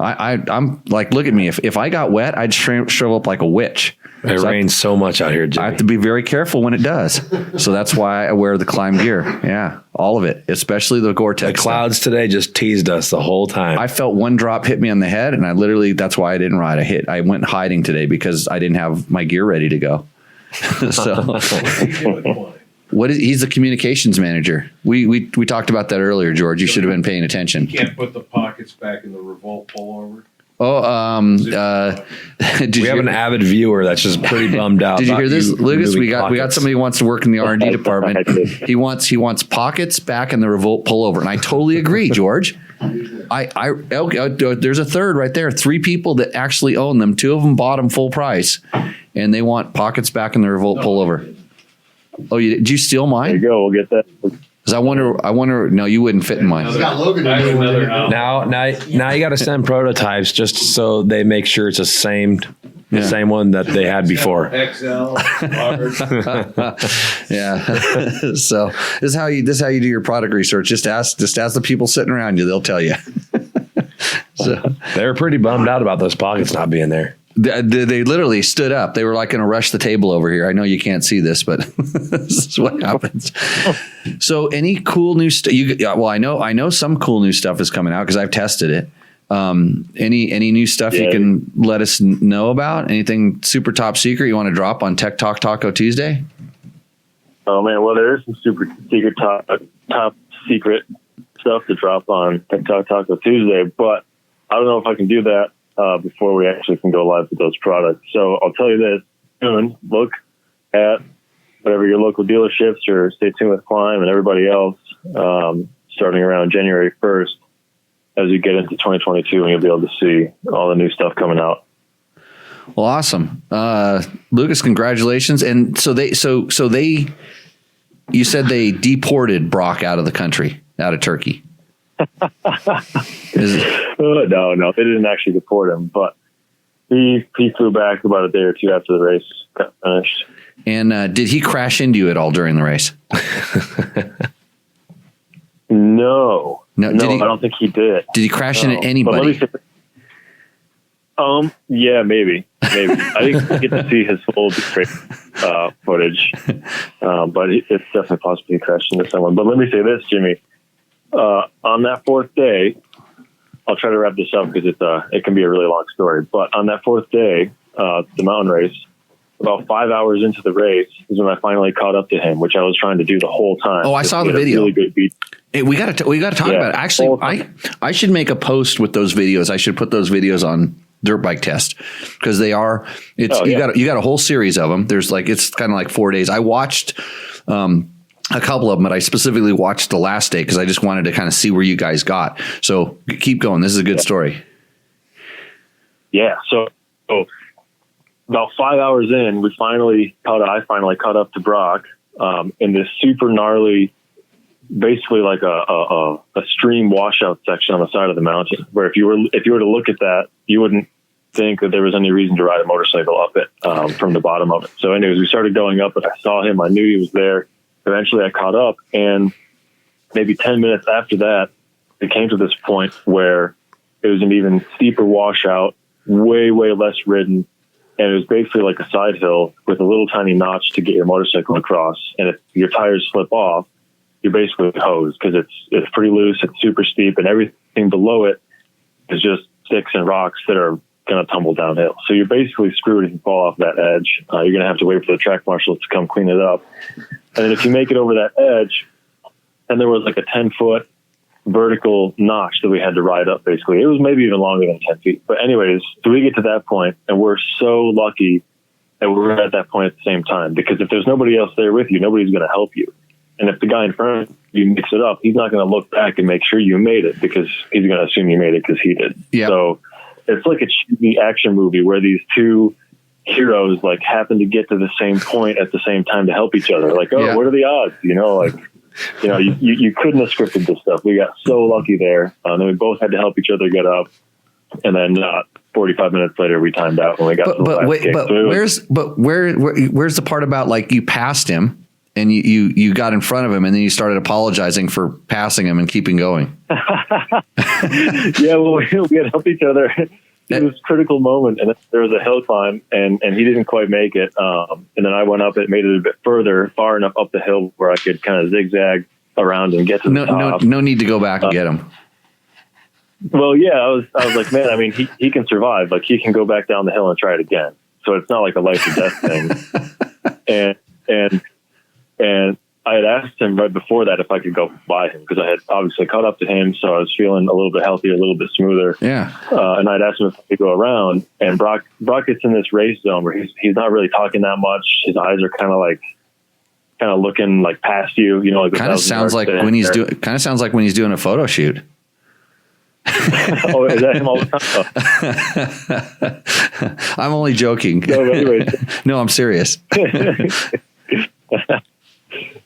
I'm like, look at me. If I got wet, I'd shrivel up like a witch. It rains so much out here, Jimmy. I have to be very careful when it does. So that's why I wear the Climb gear. Yeah, all of it, especially the Gore-Tex. The clouds today just teased us the whole time. I felt one drop hit me on the head, and that's why I didn't ride. I went hiding today because I didn't have my gear ready to go. So he's the communications manager. We talked about that earlier, George. You should have been paying attention. You can't put the pockets back in the revolt pullover. Oh, we have an avid viewer that's just pretty bummed out. Did you hear this, Lucas? We got somebody who wants to work in the R&D department. He wants pockets back in the revolt pullover, and I totally agree, George. There's a third right there. 3 people that actually own them. 2 of them bought them full price, and they want pockets back in the revolt pullover. Oh, did you steal mine? There you go. We'll get that. Because I wonder. No, you wouldn't fit in mine. Now you got to send prototypes just so they make sure it's the same one that they had before. XL, large. Yeah. So this is how you do your product research. Just ask the people sitting around you. They'll tell you. So they were pretty bummed out about those pockets not being there. They literally stood up. They were like going to rush the table over here. I know you can't see this, but this is what happens. So any cool new stuff? I know some cool new stuff is coming out because I've tested it. Any new stuff you can let us know about? Anything super top secret you want to drop on Tech Talk Taco Tuesday? Oh man, well there is some super secret top secret stuff to drop on Tech Talk Taco Tuesday, but I don't know if I can do that before we actually can go live with those products. So I'll tell you this soon. Look at whatever your local dealerships or stay tuned with Climb and everybody else starting around January 1st as you get into 2022, and you'll be able to see all the new stuff coming out. Well, awesome. Lucas, congratulations. And so you said they deported Brock out of the country, out of Turkey. No, they didn't actually deport him, but he flew back about a day or two after the race got finished. And did he crash into you at all during the race? No, I don't think he did. Did he crash into anybody? Yeah, maybe. I didn't get to see his full race. footage. But it's definitely possible he crashed into someone. But let me say this, Jimmy. On that fourth day, I'll try to wrap this up because it can be a really long story. But on that fourth day, the mountain race, about 5 hours into the race is when I finally caught up to him, which I was trying to do the whole time. Oh, I saw the video. Really good beat. Hey, we got to talk about it. Actually, I should make a post with those videos. I should put those videos on Dirt Bike Test because you got a whole series of them. There's it's kind of like 4 days. I watched a couple of them, but I specifically watched the last day because I just wanted to kind of see where you guys got. So keep going. This is a good story. Yeah. So about 5 hours in, I finally caught up to Brock in this super gnarly, basically like a stream washout section on the side of the mountain, where if you were to look at that, you wouldn't think that there was any reason to ride a motorcycle up it from the bottom of it. So anyways, we started going up, and I saw him. I knew he was there. Eventually I caught up, and maybe 10 minutes after that, it came to this point where it was an even steeper washout, way, way less ridden. And it was basically like a side hill with a little tiny notch to get your motorcycle across. And if your tires slip off, you're basically hosed because it's pretty loose. It's super steep, and everything below it is just sticks and rocks that are going to tumble downhill. So you're basically screwed if you fall off that edge. You're going to have to wait for the track marshals to come clean it up. And then if you make it over that edge, and there was like a 10-foot vertical notch that we had to ride up, basically. It was maybe even longer than 10 feet. But anyways, so we get to that point, and we're so lucky that we're at that point at the same time, because if there's nobody else there with you, nobody's going to help you. And if the guy in front of you mix it up, he's not going to look back and make sure you made it, because he's going to assume you made it because he did. Yep. So it's like a cheesy action movie where these two heroes happen to get to the same point at the same time to help each other. What are the odds? You couldn't have scripted this stuff. We got so lucky there. And we both had to help each other get up. And then 45 minutes later, we timed out when we got to the last kick. Where's the part about you passed him and you got in front of him and then you started apologizing for passing him and keeping going? Yeah, well, we had to help each other. It was a critical moment, and there was a hill climb, and he didn't quite make it. And then I went up it, made it a bit far enough up the hill where I could kind of zigzag around and get to the top. No need to go back and get him. Well, yeah, I was like, man, I mean, he can survive. He can go back down the hill and try it again. So it's not like a life or death thing. And I had asked him right before that if I could go by him, because I had obviously caught up to him, so I was feeling a little bit healthier, a little bit smoother. Yeah. And I'd asked him if I could go around, and Brock gets in this race zone where he's not really talking that much. His eyes are kind of looking past you. Kind of sounds like when he's doing a photo shoot. Oh, is that him all the time? I'm only joking. No, anyways. No, I'm serious.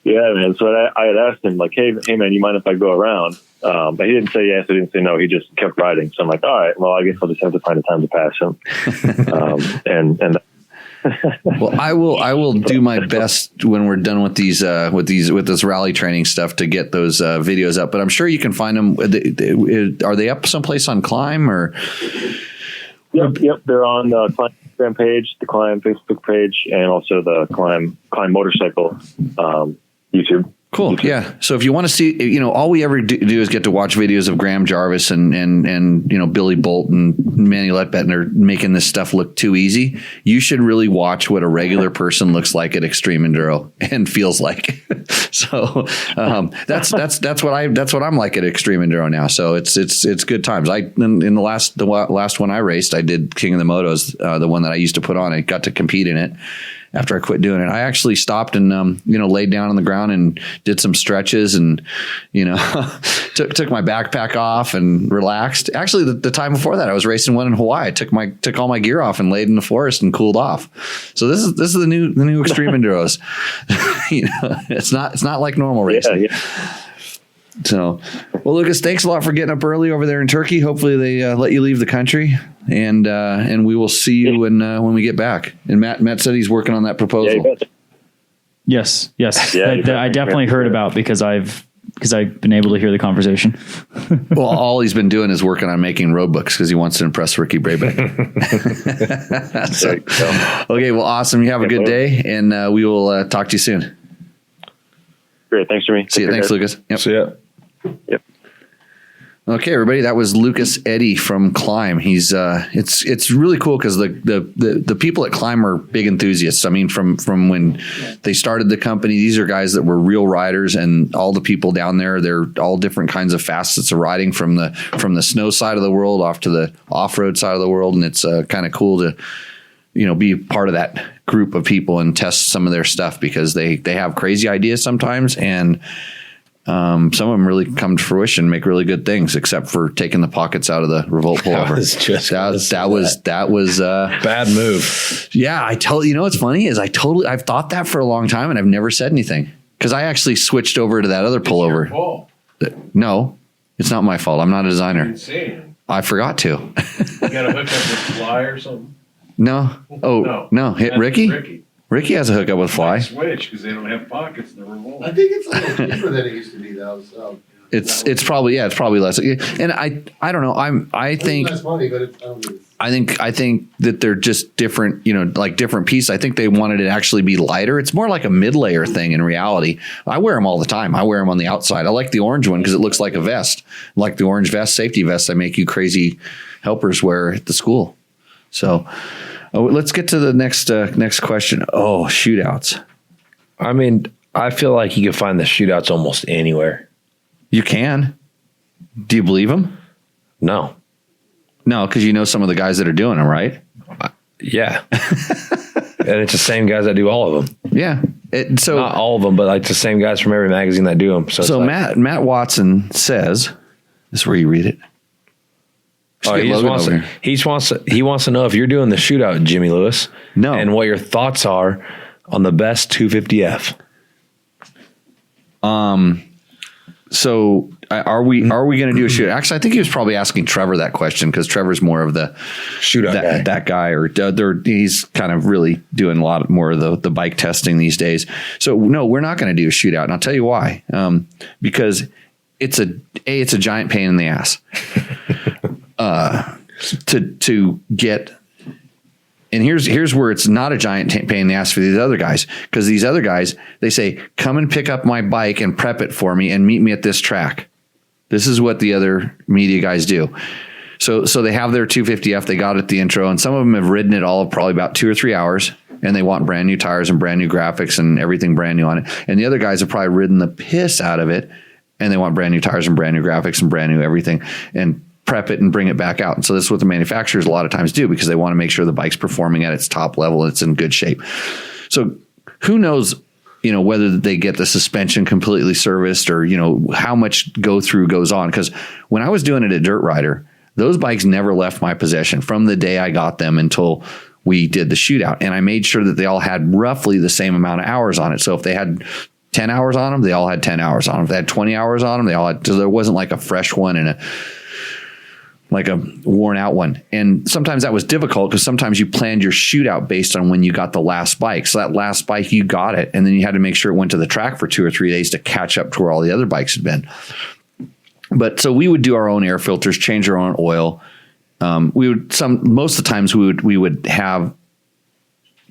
Yeah, man. So I had asked him, hey, man, you mind if I go around? But he didn't say yes. He didn't say no. He just kept riding. So I'm like, all right, well, I guess I'll just have to find a time to pass him. And well, I will do my best when we're done with with this rally training stuff to get those videos up. But I'm sure you can find them. Are they up someplace on Climb or? Yep. They're on the Climb Instagram page, the Climb Facebook page, and also the Climb Motorcycle YouTube. Cool. Yeah. So if you want to see, all we ever do is get to watch videos of Graham Jarvis and Billy Bolt and Manny Letbettner making this stuff look too easy. You should really watch what a regular person looks like at Extreme Enduro and feels like. So that's what I'm like at Extreme Enduro now. So it's good times. In the last one I raced, I did King of the Motos, the one that I used to put on. I got to compete in it. After I quit doing it, I actually stopped and, laid down on the ground and did some stretches and, took my backpack off and relaxed. Actually, the time before that, I was racing one in Hawaii. I took all my gear off and laid in the forest and cooled off. So this is the new Extreme Enduros. It's not like normal racing. Yeah. So, well, Lucas, thanks a lot for getting up early over there in Turkey. Hopefully they let you leave the country, and we will see you when we get back. And Matt said he's working on that proposal. Yes. Yeah, I definitely heard about, because I've because I've been able to hear the conversation. Well, all he's been doing is working on making road books because he wants to impress Ricky Brayback. Okay, well, awesome. You have a good day, and we will talk to you soon. Great. Thanks, Jimmy. See you. Thanks, Lucas. Yep. So yeah. Yep. Okay, everybody, that was Lucas Eddy from Climb. He's it's really cool because the people at Climb are big enthusiasts. I mean, from when they started the company, these are guys that were real riders, and all the people down there, they're all different kinds of facets of riding, from the snow side of the world off to the off-road side of the world, and it's kind of cool to be part of that group of people and test some of their stuff, because they have crazy ideas sometimes, and some of them really come to fruition, make really good things, except for taking the pockets out of the Revolt pullover. That was bad move. Yeah, what's funny is I've thought that for a long time, and I've never said anything, because I actually switched over to that other pullover. Oh, No, it's not my fault. I'm not a designer. insane. I forgot to. You got to hook up with Fly or something? No. Oh no. Hit That's Ricky. Ricky has a hookup with Fly. Switch, because they don't have pockets in the remote. I think it's a little cheaper than it used to be, though. So It's probably less. And I don't know. I think less money, but I think that they're just different, like different pieces. I think they wanted it to actually be lighter. It's more like a mid-layer thing in reality. I wear them all the time. I wear them on the outside. I like the orange one because it looks like a vest, like the orange vest, safety vest I make you crazy helpers wear at the school. So let's get to the next question. Oh, shootouts. I mean, I feel like you can find the shootouts almost anywhere. You can. Do you believe them? No. No, because you know some of the guys that are doing them, right? Yeah. And it's the same guys that do all of them. Yeah. Not all of them, but like the same guys from every magazine that do them. So Matt Watson says, this is where you read it. He wants to know if you're doing the shootout, Jimmy Lewis. No. And what your thoughts are on the best 250F. So are we going to do a shootout? Actually, I think he was probably asking Trevor that question, because Trevor's more of the shootout guy. That guy, or he's kind of really doing a lot more of the bike testing these days. So no, we're not going to do a shootout, and I'll tell you why. Because it's a giant pain in the ass to get. And here's where it's not a giant pain in the ass for these other guys, because these other guys, they say, come and pick up my bike and prep it for me and meet me at this track. This is what the other media guys do. So they have their 250F, they got it at the intro, and some of them have ridden it all probably about 2 or 3 hours, and they want brand new tires and brand new graphics and everything brand new on it. And the other guys have probably ridden the piss out of it, and they want brand new tires and brand new graphics and brand new everything, and prep it and bring it back out. And so this is what the manufacturers a lot of times do, because they want to make sure the bike's performing at its top level and it's in good shape. So who knows, whether they get the suspension completely serviced, or, how much goes on. Because when I was doing it at Dirt Rider, those bikes never left my possession from the day I got them until we did the shootout. And I made sure that they all had roughly the same amount of hours on it. So if they had 10 hours on them, they all had 10 hours on them. If they had 20 hours on them, they all had, so there wasn't like a fresh one and like a worn out one. And sometimes that was difficult, because sometimes you planned your shootout based on when you got the last bike. So that last bike, you got it, and then you had to make sure it went to the track for 2 or 3 days to catch up to where all the other bikes had been. But so we would do our own air filters, change our own oil. Most of the times we would have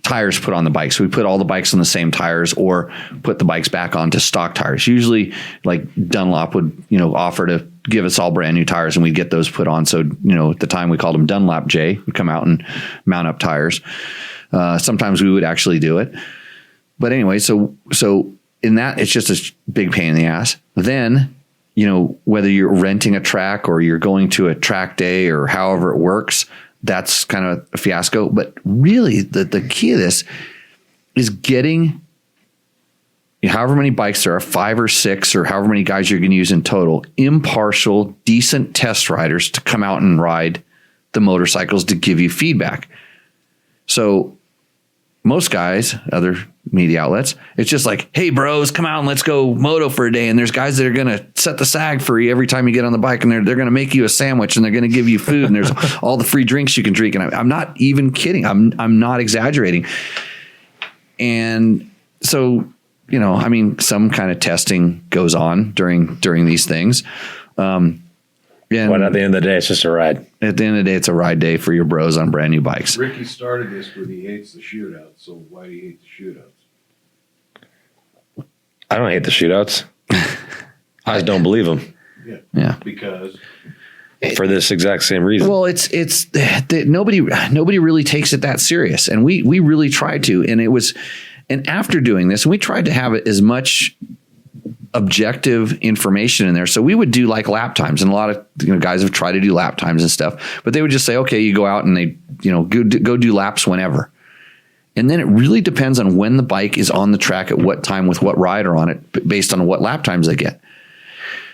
tires put on the bike. So we put all the bikes on the same tires, or put the bikes back onto stock tires. Usually like Dunlop would, offer to give us all brand new tires, and we'd get those put on. So, at the time we called them Dunlop J. We'd come out and mount up tires. Sometimes we would actually do it. But anyway, so in that, it's just a big pain in the ass. Then, whether you're renting a track or you're going to a track day or however it works, that's kind of a fiasco. But really, the key of this is getting however many bikes there are, 5 or 6, or however many guys you're going to use in total, impartial, decent test riders to come out and ride the motorcycles to give you feedback. So most guys, other media outlets, it's just like, hey bros, come out and let's go moto for a day. And there's guys that are going to set the sag for you every time you get on the bike, and they're going to make you a sandwich, and they're going to give you food, and there's all the free drinks you can drink. And I'm not even kidding. I'm not exaggerating. And so I mean, some kind of testing goes on during these things. But at the end of the day, it's just a ride. At the end of the day, it's a ride day for your bros on brand new bikes. Ricky started this, but he hates the shootouts. So why do you hate the shootouts? I don't hate the shootouts. I just don't believe them Yeah. Because for this exact same reason. Well, it's nobody really takes it that serious, and we really tried to, and after doing this, we tried to have it as much objective information in there. So we would do like lap times, and a lot of guys have tried to do lap times and stuff, but they would just say, okay, you go out and they go do laps whenever. And then it really depends on when the bike is on the track at what time with what rider on it, based on what lap times they get.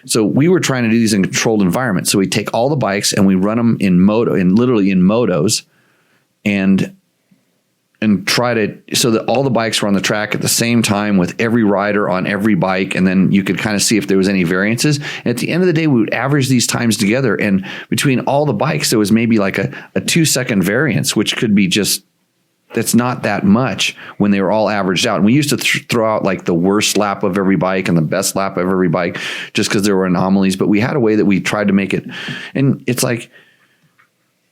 So we were trying to do these in controlled environments. So we take all the bikes and we run them literally in motos, and try to, so that all the bikes were on the track at the same time with every rider on every bike. And then you could kind of see if there was any variances. And at the end of the day, we would average these times together. And between all the bikes, there was maybe like a 2-second variance, which could be just, that's not that much when they were all averaged out. And we used to throw out like the worst lap of every bike and the best lap of every bike just because there were anomalies. But we had a way that we tried to make it. And it's like,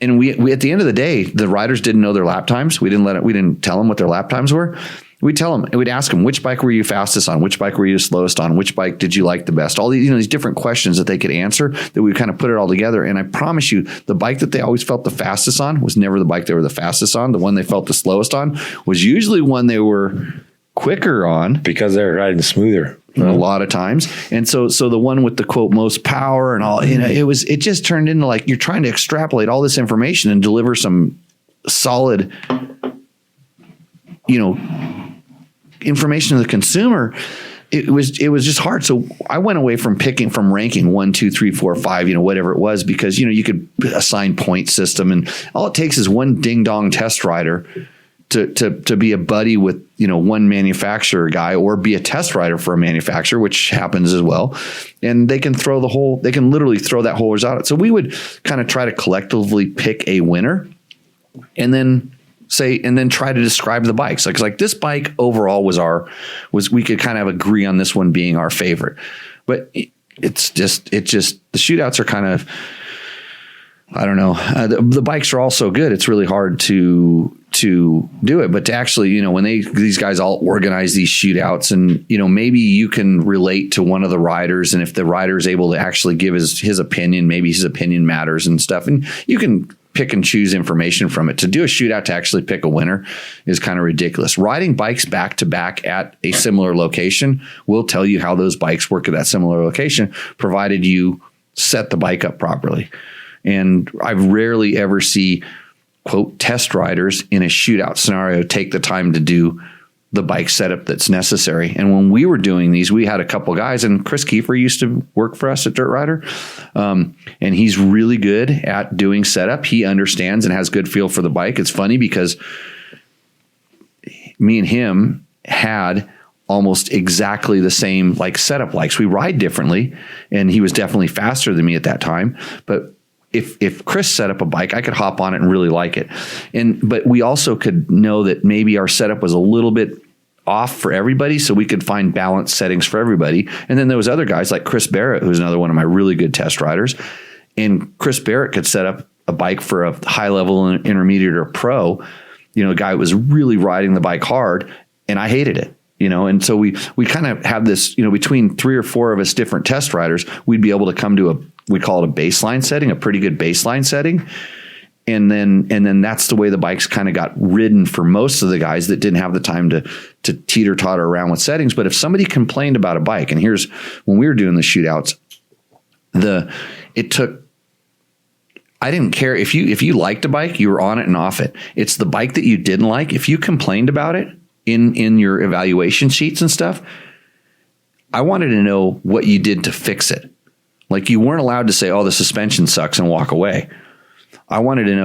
and we at the end of the day, the riders didn't know their lap times. We didn't tell them what their lap times were. We'd tell them, and we'd ask them, which bike were you fastest on? Which bike were you slowest on? Which bike did you like the best? All these, these different questions that they could answer, that we kind of put it all together. And I promise you, the bike that they always felt the fastest on was never the bike they were the fastest on. The one they felt the slowest on was usually one they were quicker on, because they're riding smoother a lot of times. And so the one with the quote most power and all, it just turned into like you're trying to extrapolate all this information and deliver some solid, information to the consumer. It was just hard. So I went away from ranking 1, 2, 3, 4, 5, whatever it was, because, you could assign point system, and all it takes is one ding dong test rider to be a buddy with, one manufacturer guy, or be a test rider for a manufacturer, which happens as well. And they can literally throw that whole result out. So we would kind of try to collectively pick a winner, and then try to describe the bikes. Like this bike overall was we could kind of agree on this one being our favorite, but it's just the shootouts are kind of, I don't know. The bikes are all so good. It's really hard to do it, but to actually, when these guys all organize these shootouts, and, maybe you can relate to one of the riders, and if the rider is able to actually give his opinion, maybe his opinion matters and stuff, and you can pick and choose information from it. To do a shootout to actually pick a winner is kind of ridiculous. Riding bikes back to back at a similar location will tell you how those bikes work at that similar location, provided you set the bike up properly. And I've rarely ever see, quote, test riders in a shootout scenario take the time to do the bike setup that's necessary. And when we were doing these, we had a couple guys, and Chris Kiefer used to work for us at Dirt Rider. And he's really good at doing setup. He understands and has good feel for the bike. It's funny because me and him had almost exactly the same like setup likes. We ride differently, and he was definitely faster than me at that time. But if Chris set up a bike, I could hop on it and really like it. But we also could know that maybe our setup was a little bit off for everybody, so we could find balanced settings for everybody. And then there was other guys like Chris Barrett, who's another one of my really good test riders. And Chris Barrett could set up a bike for a high level, intermediate, or pro, a guy who was really riding the bike hard, and I hated it. And so we kind of have this, between 3 or 4 of us different test riders, we'd be able to come to we call it a baseline setting, a pretty good baseline setting. And then that's the way the bikes kind of got ridden for most of the guys that didn't have the time to teeter totter around with settings. But if somebody complained about a bike, and here's when we were doing the shootouts, I didn't care if you liked a bike, you were on it and off it. It's the bike that you didn't like. If you complained about it in your evaluation sheets and stuff, I wanted to know what you did to fix it. Like, you weren't allowed to say, "Oh, the suspension sucks," and walk away. I wanted to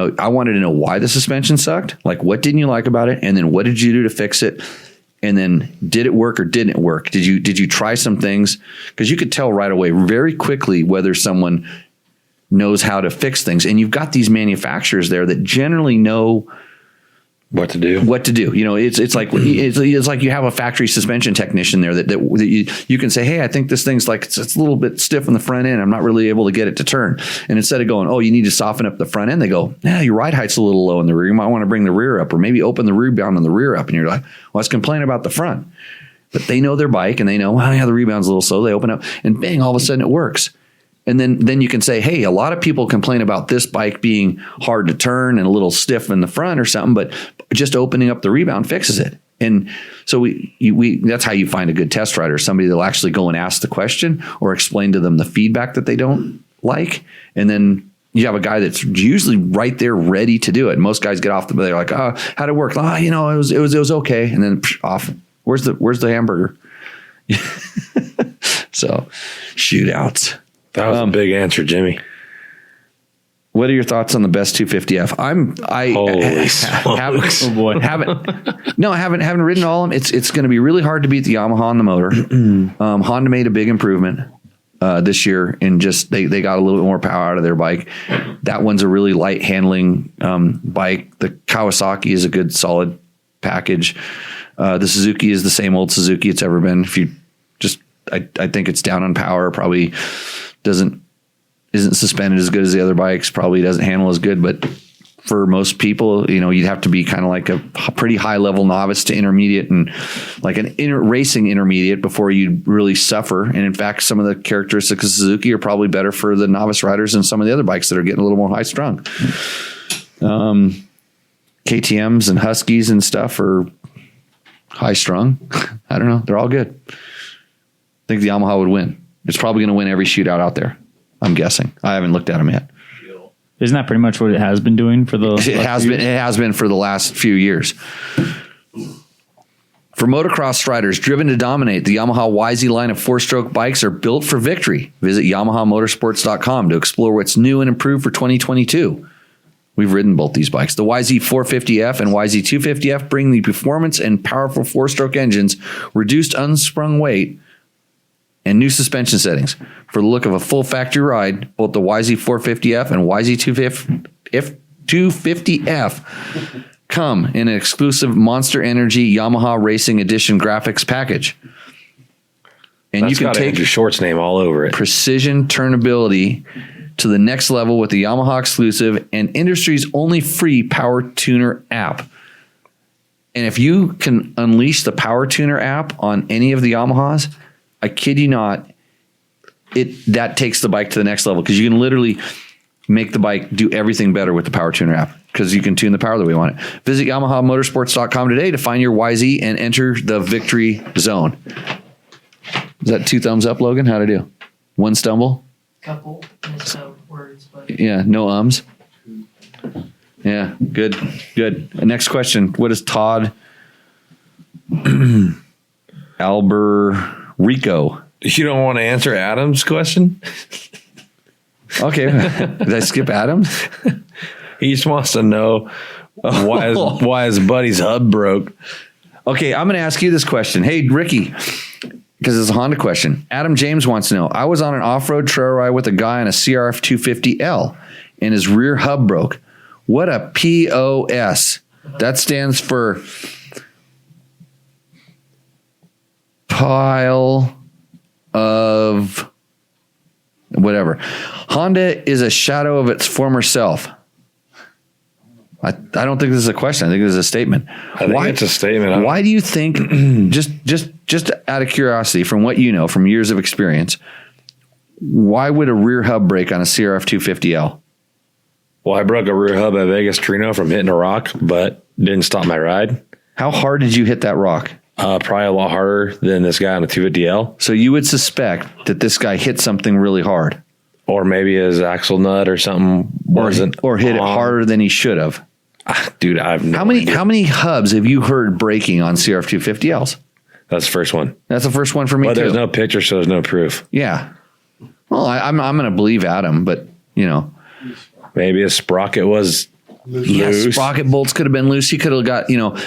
know why the suspension sucked. Like, what didn't you like about it? And then what did you do to fix it? And then did it work or didn't it work? Did you try some things? Because you could tell right away very quickly whether someone knows how to fix things. And you've got these manufacturers there that generally know what to do. You know, it's like you have a factory suspension technician there that you can say, hey, I think this thing's like it's a little bit stiff in the front end. I'm not really able to get it to turn. And instead of going, oh, you need to soften up the front end, they go, yeah, your ride height's a little low in the rear. You might want to bring the rear up, or maybe open the rebound on the rear up. And you're like, well, let's complain about the front. But they know their bike and they know, well, yeah, the rebound's a little slow. They open up and bang, all of a sudden it works. And then you can say, hey, a lot of people complain about this bike being hard to turn and a little stiff in the front or something, but just opening up the rebound fixes it. And so we that's how you find a good test rider, somebody that'll actually go and ask the question or explain to them the feedback that they don't like. And then you have a guy that's usually right there ready to do it. Most guys get off they're like, oh, how'd it work? Oh, you know, it was okay. And then off. Where's the hamburger? So shootouts. That was a big answer, Jimmy. What are your thoughts on the best 250F? Holy smokes. Oh boy. I haven't ridden all of them. It's going to be really hard to beat the Yamaha on the motor. Honda made a big improvement this year, and just they got a little bit more power out of their bike. That one's a really light handling bike. The Kawasaki is a good solid package. The Suzuki is the same old Suzuki it's ever been. If you just, I think it's down on power. Probably isn't suspended as good as the other bikes. Probably doesn't handle as good. But for most people, you know, you'd have to be kind of like a pretty high level novice to intermediate, and like an racing intermediate before you really suffer. And in fact, some of the characteristics of Suzuki are probably better for the novice riders than some of the other bikes that are getting a little more high strung. KTMs and Huskies and stuff are high strung. I don't know. They're all good. I think the Yamaha would win. It's probably going to win every shootout out there, I'm guessing. I haven't looked at them yet. Isn't that pretty much what it has been doing for the? It has been for the last few years. For motocross riders driven to dominate, the Yamaha YZ line of 4-stroke bikes are built for victory. Visit YamahaMotorsports.com to explore what's new and improved for 2022. We've ridden both these bikes. The YZ 450F and YZ 250F bring the performance and powerful 4-stroke engines, reduced unsprung weight, and new suspension settings. For the look of a full factory ride, both the YZ 450F and YZ 250F come in an exclusive Monster Energy Yamaha Racing Edition graphics package. And That's you can got take Andrew Short's name all over it. precision turnability to the next level with the Yamaha exclusive and industry's only free Power Tuner app. And if you can unleash the Power Tuner app on any of the Yamahas, I kid you not, that takes the bike to the next level, because you can literally make the bike do everything better with the Power Tuner app, because you can tune the power the way you want it. Visit YamahaMotorsports.com today to find your YZ and enter the victory zone. Is that 2 thumbs up, Logan? How'd I do? 1 stumble? Couple misspelled words, but Yeah, no ums. Yeah, good. Next question. What is Todd Alberico? You don't want to answer Adam's question? Okay. Did I skip Adam? He just wants to know why his buddy's hub broke. Okay, I'm going to ask you this question. Hey, Ricky, because it's a Honda question. Adam James wants to know, I was on an off-road trail ride with a guy on a CRF 250L and his rear hub broke. What a POS. That stands for pile of whatever. Honda is a shadow of its former self. I don't think this is a question. I think this is a statement. I think it's a statement. Why do you think, just out of curiosity, from what you know, from years of experience, why would a rear hub break on a CRF 250L? Well, I broke a rear hub at Vegas Trino from hitting a rock, but didn't stop my ride. How hard did you hit that rock? Probably a lot harder than this guy on a 250L. So you would suspect that this guy hit something really hard. Or maybe his axle nut or something wasn't or hit it harder than he should have. Dude, I've no How many idea. how many hubs have you heard breaking on CRF 250Ls? That's the first one. That's the first one for me But too. there's no picture, so there's no proof. Yeah. Well, I'm going to believe Adam, but you know, Maybe a sprocket was loose. sprocket bolts could have been loose. He could have got, you know,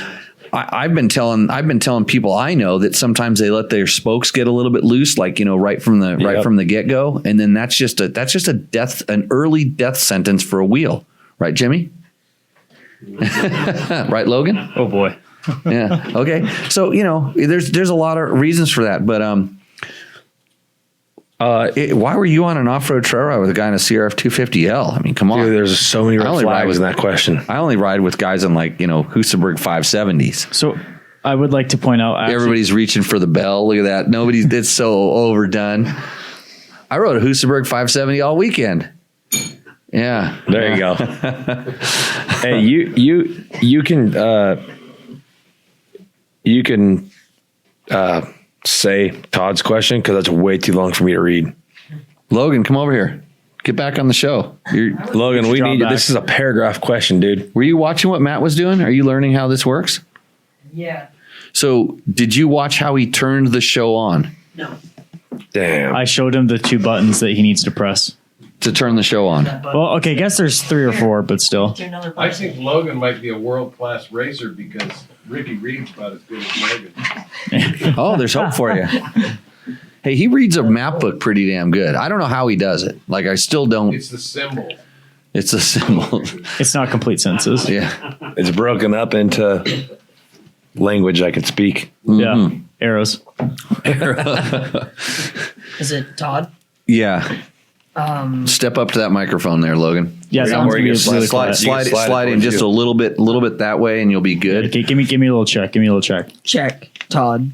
I've been telling people I know that sometimes they let their spokes get a little bit loose, like, you know, right from the get go, and then that's just an early death sentence for a wheel, right, Jimmy? Right, Logan? Oh boy. Yeah. Okay. So, there's a lot of reasons for that, but why were you on an off-road trail ride with a guy in a CRF 250L? I mean, come on. Dude, there's so many red flags in that question. I only ride with guys on Husaberg 570s. So I would like to point out, Everybody's reaching for the bell. Look at that. It's so overdone. I rode a Husaberg 570 all weekend. Yeah. There you go. Hey, you can say Todd's question because that's way too long for me to read. Logan, come over here. Get back on the show. Logan, we need you. This is a paragraph question, dude. Were you watching what Matt was doing? Are you learning how this works? Yeah. So did you watch how he turned the show on No. Damn. I showed him the 2 buttons that he needs to press. to turn the show on? Well, okay, guess there's 3 or 4, but still. I think Logan might be a world-class racer because Ricky Reed's about as good as Logan. Oh, there's hope for you. Hey, he reads a map book pretty damn good. I don't know how he does it. Like, I still don't. It's the symbol. It's a symbol. It's not complete sentences. Yeah. It's broken up into language I can speak. Yeah. Arrows. Is it Todd? Yeah. Step up to that microphone there, Logan. Yeah, Yeah, sounds where you really slide- quiet. Slide in just a little bit that way, and you'll be good. Okay, give me a little check. Give me a little check. Check. Todd.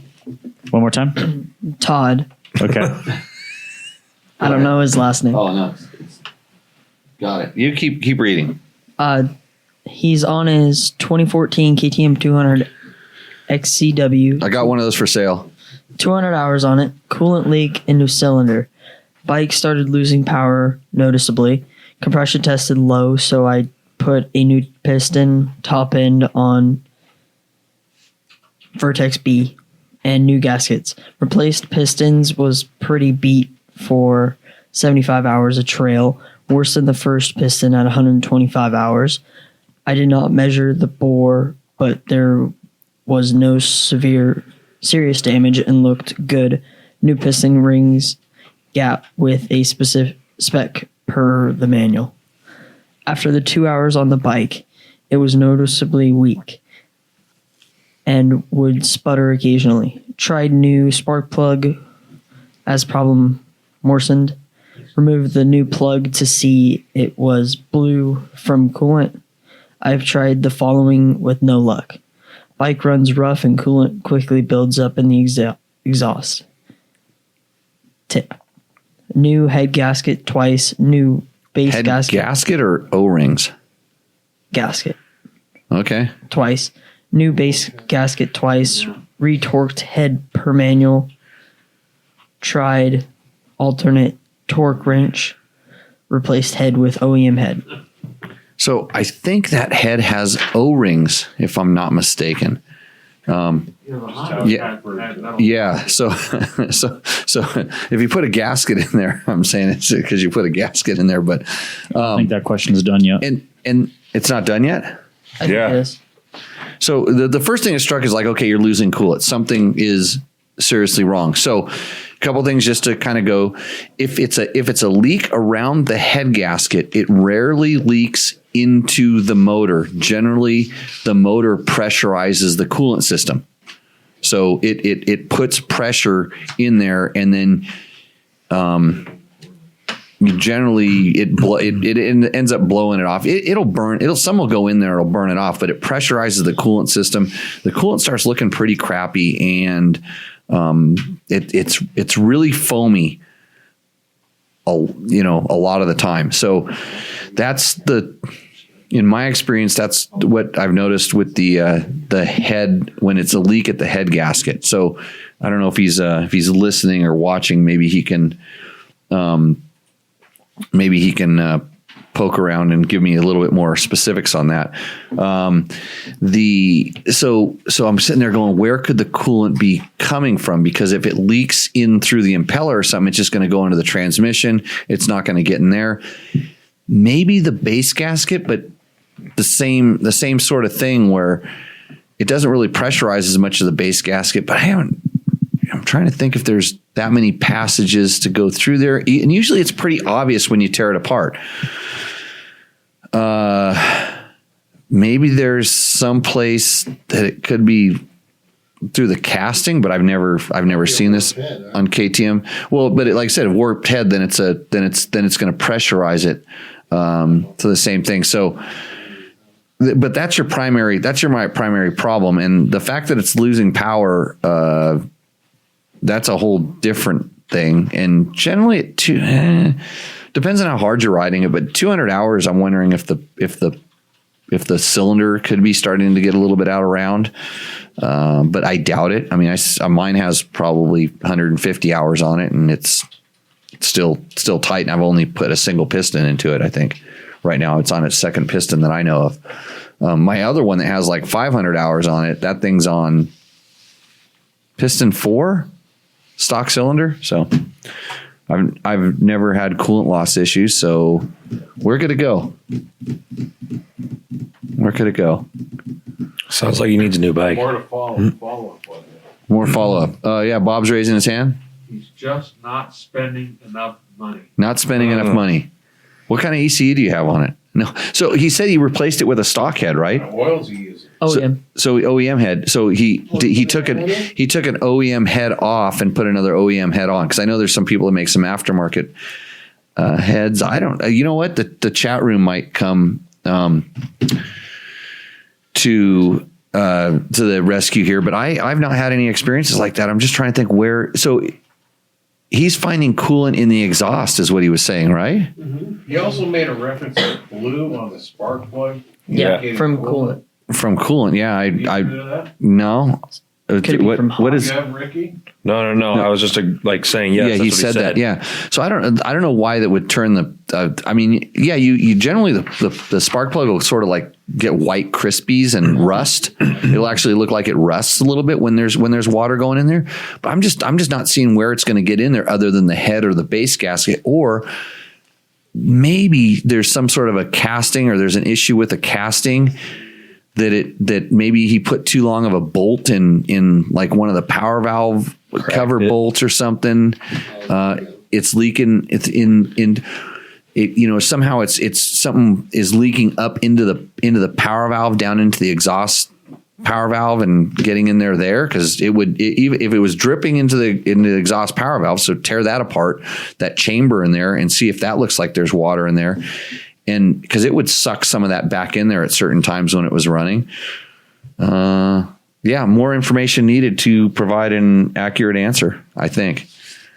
One more time. Todd. Okay. I don't know his last name. Oh no. Got it. You keep reading. He's on his 2014 KTM 200 XCW. I got one of those for sale. 200 hours on it. Coolant leak into cylinder. Bike started losing power noticeably. Compression tested low, so I put a new piston top end on Vertex B and new gaskets. Replaced pistons was pretty beat for 75 hours of trail, worse than the first piston at 125 hours. I did not measure the bore, but there was no serious damage and looked good. New piston rings gap with a specific spec per the manual. After the 2 hours on the bike, it was noticeably weak and would sputter occasionally. Tried new spark plug as problem worsened. Removed the new plug to see it was blue from coolant. I've tried the following with no luck. Bike runs rough and coolant quickly builds up in the exhaust. Tip. New head gasket twice. New base Head gasket. gasket or O-rings? Gasket Okay. twice. New base gasket twice. Retorqued head per manual. Tried alternate torque wrench. Replaced head with OEM head. So I think that head has O-rings, if I'm not mistaken. Yeah. Yeah. So if you put a gasket in there, I'm saying it's because you put a gasket in there, but I don't think that question is done yet. and it's not done yet. I think Yeah. it is. So the first thing that struck is like, okay, you're losing coolant. Something is seriously wrong. So a couple things just to kind of go. If it's a leak around the head gasket, it rarely leaks into the motor. Generally, the motor pressurizes the coolant system. So it puts pressure in there, and then generally it ends up blowing it off. It'll burn. Some will go in there. It'll burn it off, but it pressurizes the coolant system. The coolant starts looking pretty crappy, and it's really foamy. A lot of the time. So in my experience, that's what I've noticed with the head when it's a leak at the head gasket. So I don't know if he's listening or watching. Maybe he can poke around and give me a little bit more specifics on that. So I'm sitting there going, where could the coolant be coming from? Because if it leaks in through the impeller or something, it's just going to go into the transmission. It's not going to get in there. Maybe the base gasket, but the same sort of thing where it doesn't really pressurize as much as the base gasket. But I'm trying to think if there's that many passages to go through there. And usually it's pretty obvious when you tear it apart. maybe there's some place that it could be through the casting, but I've never seen this on KTM. Well, but like I said, a warped head, then it's going to pressurize it to the same thing. So, but that's your primary problem, and the fact that it's losing power, that's a whole different thing. And generally, it depends on how hard you're riding it. But 200 hours, I'm wondering if the cylinder could be starting to get a little bit out of round. But I doubt it. I mean, mine has probably 150 hours on it, and it's still tight. And I've only put a single piston into it. I think right now it's on its second piston that I know of. My other one that has like 500 hours on it, that thing's on piston 4, stock cylinder. So I've never had coolant loss issues. So we're good to go. Where could it go? Sounds like he needs a new bike. More to follow up on that. More follow up. Yeah, Bob's raising his hand. He's just not spending enough money. Not spending enough money. What kind of ECU do you have on it? No. So he said he replaced it with a stock head, right? What oils he using? OEM. So OEM head. So he took an OEM head off and put another OEM head on, because I know there's some people that make some aftermarket heads. I don't. You know what? The chat room might come to the rescue here, but I've not had any experiences like that. I'm just trying to think where. So he's finding coolant in the exhaust, is what he was saying, right? Mm-hmm. He also made a reference to blue on the spark plug. Yeah, from coolant. From coolant, yeah. You know that? No. Could it be from what is? You have Ricky? No. I was just saying yes. Yeah, that's he what said that. Yeah. So I don't know why that would turn the. I mean, yeah, you generally the spark plug will sort of like get white crispies and rust. It'll actually look like it rusts a little bit when there's water going in there. But I'm just not seeing where it's going to get in there other than the head or the base gasket, or maybe there's some sort of a casting, or there's an issue with the casting. That maybe he put too long of a bolt in like one of the power valve cover bolts or something. It's leaking. It's in it. You know, somehow it's something is leaking up into the power valve, down into the exhaust power valve, and getting in there because even if it was dripping into the exhaust power valve. So tear that apart, that chamber in there, and see if that looks like there's water in there. And because it would suck some of that back in there at certain times when it was running. Yeah, more information needed to provide an accurate answer, I think.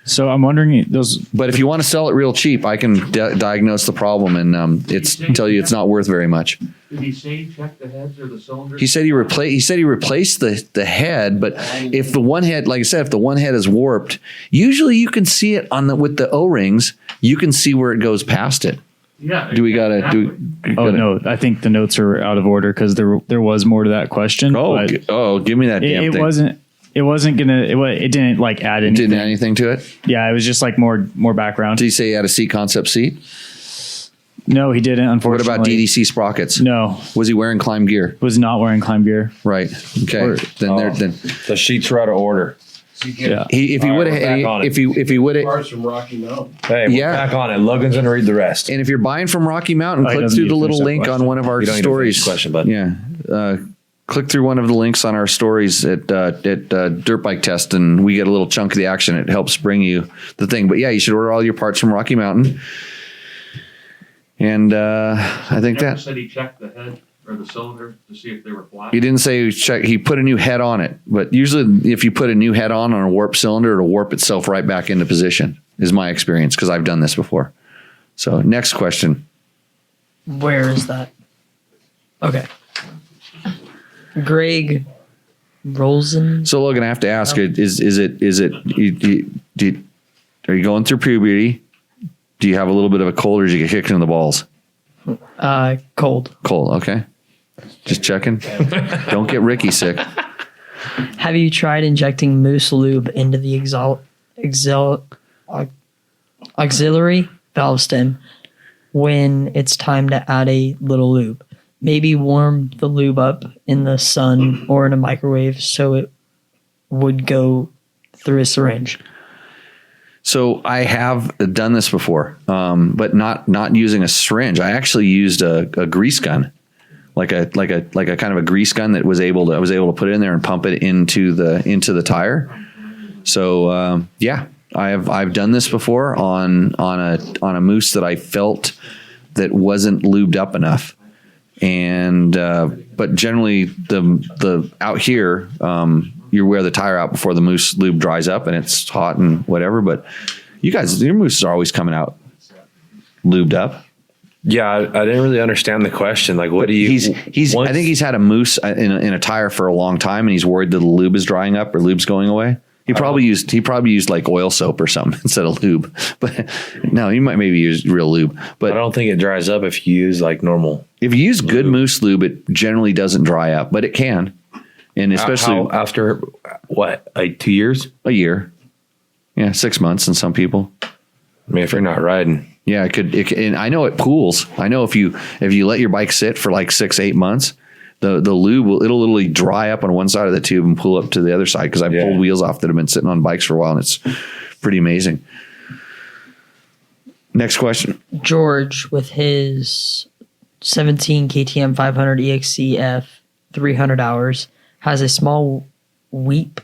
So I'm wondering But if you want to sell it real cheap, I can diagnose the problem and tell you it's not worth very much. Did he say check the heads or the cylinders? He said he replaced the head, but if the one head, like I said, if the one head is warped, usually you can see it with the O-rings. You can see where it goes past it. Yeah. Do we gotta exactly. no, I think the notes are out of order because there was more to that question. Give me that damn thing. It didn't like add anything. Didn't add anything to it? Yeah, it was just like more background. Did he say he had a C concept seat? No, he didn't, What unfortunately. about DDC sprockets? No. Was he wearing climb gear? Was not wearing climb gear. Right. Okay. Then The sheets are out of order. Yeah. if he would have if he would have Parts from Rocky Mountain. Hey, we're back on it. Logan's going to read the rest. and if you're buying from Rocky Mountain, he click doesn't through need the to little finish that link on question. one of our You don't need to finish stories. the question, bud. Yeah. Click through one of the links on our stories at Dirt Bike Test, and we get a little chunk of the action. It helps bring you the thing. But yeah, you should order all your parts from Rocky Mountain. And I think Never that said he checked the head or the cylinder to see if they were flat. he didn't say he put a new head on it. But usually, if you put a new head on a warp cylinder, it'll warp itself right back into position. Is my experience because I've done this before. So next question. Where is that? Okay. Greg Rosen. So Logan, I have to ask: are you going through puberty? Do you have a little bit of a cold, or did you get kicked in the balls? Cold. Cold. Okay. Just checking. Don't get Ricky sick. Have you tried injecting moose lube into the auxiliary valve stem when it's time to add a little lube? Maybe warm the lube up in the sun or in a microwave so it would go through a syringe. So I have done this before, but not using a syringe. I actually used a grease gun like a kind of a grease gun that I was able to put it in there and pump it into the tire. So I've done this before on a moose that I felt that wasn't lubed up enough. And but generally the out here you wear the tire out before the moose lube dries up and it's hot and whatever. But your mooses are always coming out lubed up. Yeah, I didn't really understand the question. Like, what do you? I think he's had a moose in a tire for a long time, and he's worried that the lube is drying up or lube's going away. He probably used like oil soap or something instead of lube. But no, he might maybe use real lube. But I don't think it dries up if you use like normal. If you use good moose lube, it generally doesn't dry up, but it can. And especially after what, like 2 years, a year, 6 months, in some people. I mean, if you're not riding. Yeah, it could, and I know it pools. I know if you let your bike sit for like 6-8 months, the lube it'll literally dry up on one side of the tube and pull up to the other side, because I've pulled wheels off that have been sitting on bikes for a while, and it's pretty amazing. Next question. George, with his 17 KTM 500 EXCF 300 hours, has a small weep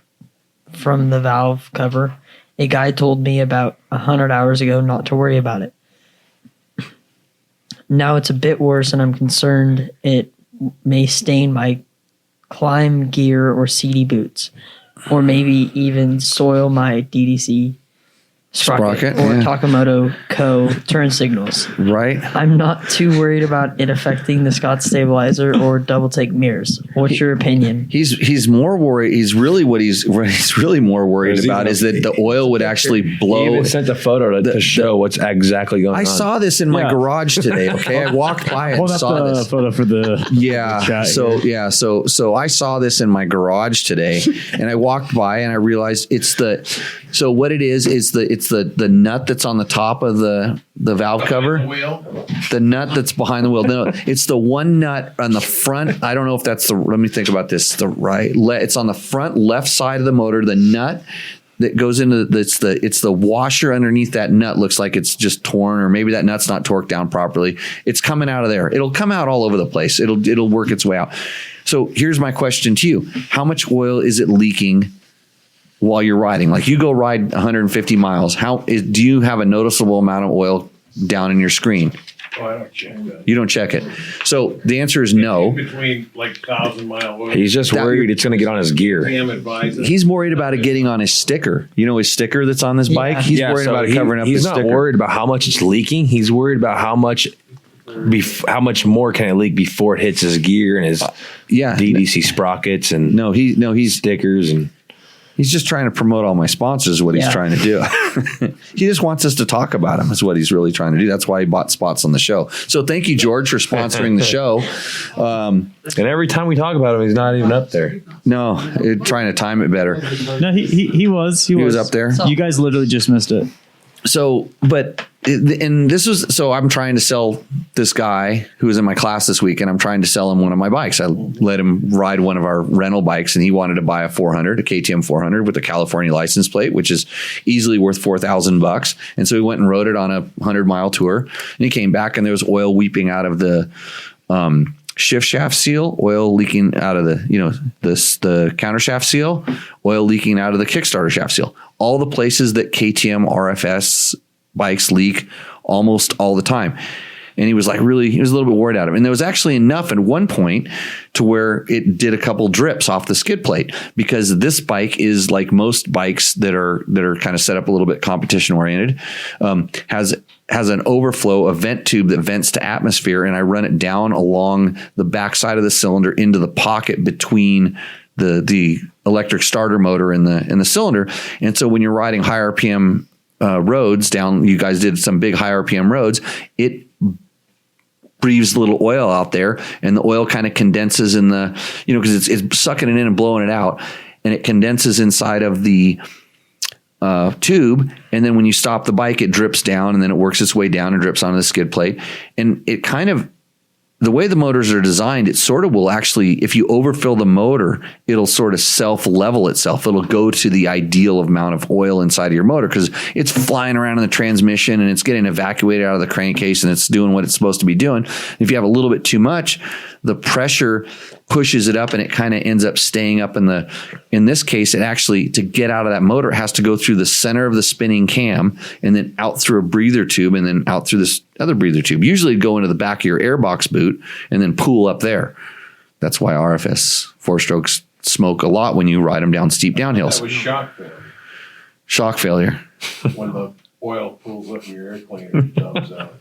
from the valve cover. A guy told me about 100 hours ago not to worry about it. Now it's a bit worse, and I'm concerned it may stain my climb gear or CD boots, or maybe even soil my DDC sprocket or Takamoto Co. turn signals. Right. I'm not too worried about it affecting the Scott stabilizer or double take mirrors. What's your opinion? He's more worried. He's really more worried about is that the oil would actually blow. He even sent a photo to show what's exactly going on. I saw this in my garage today. Okay, I walked by and saw this photo for the chat here. So I saw this in my garage today, and I walked by and I realized what it is the nut that's on the top of the valve cover. The nut that's behind the wheel. No, it's the one nut on the front. I don't know if that's let me think about this. It's on the front left side of the motor. The nut that goes into it's the washer underneath that nut looks like it's just torn, or maybe that nut's not torqued down properly. It's coming out of there. It'll come out all over the place. It'll work its way out. So here's my question to you. How much oil is it leaking while you're riding? Like, you go ride 150 miles. Do you have a noticeable amount of oil down in your screen? Oh, I don't check that. You don't check it. So the answer is no. Between like 1,000-mile oil. He's just worried it's going to get on his gear. He's worried about it getting on his sticker. You know his sticker that's on this bike? He's worried about it covering up his sticker. He's not worried about how much it's leaking. He's worried about how much more can it leak before it hits his gear and his DDC sprockets and he's stickers, and he's just trying to promote all my sponsors is what he's trying to do. He just wants us to talk about him is what he's really trying to do. That's why he bought spots on the show. So thank you, George, for sponsoring the show. And every time we talk about him, he's not even up there. No, trying to time it better. No, he was up there. You guys literally just missed it. So, I'm trying to sell this guy who was in my class this week, and I'm trying to sell him one of my bikes. I let him ride one of our rental bikes, and he wanted to buy a KTM 400 with a California license plate, which is easily worth $4,000. And so he went and rode it on a 100-mile tour, and he came back, and there was oil weeping out of the shift shaft seal, oil leaking out of the counter shaft seal, oil leaking out of the Kickstarter shaft seal. All the places that KTM RFS bikes leak almost all the time. And he was a little bit worried out of it. And there was actually enough at one point to where it did a couple drips off the skid plate, because this bike is like most bikes that are kind of set up a little bit competition oriented, has an overflow, a vent tube that vents to atmosphere. And I run it down along the backside of the cylinder into the pocket between the electric starter motor and the cylinder. And so when you're riding high RPM roads down, you guys did some big high RPM roads, it breathes a little oil out there, and the oil kind of condenses in because it's sucking it in and blowing it out, and it condenses inside of the tube. And then when you stop the bike, it drips down, and then it works its way down and drips onto the skid plate. And it kind of the way the motors are designed, it sort of will actually, if you overfill the motor, it'll sort of self-level itself. It'll go to the ideal amount of oil inside of your motor because it's flying around in the transmission and it's getting evacuated out of the crankcase and it's doing what it's supposed to be doing. If you have a little bit too much, the pressure pushes it up and it kind of ends up staying up in this case, it actually, to get out of that motor, it has to go through the center of the spinning cam and then out through a breather tube and then out through this other breather tube. Usually go into the back of your airbox boot and then pool up there. That's why RFS 4-strokes smoke a lot when you ride them down steep downhills. That was shock failure. Shock failure. When the oil pulls up in your air cleaner and jumps out.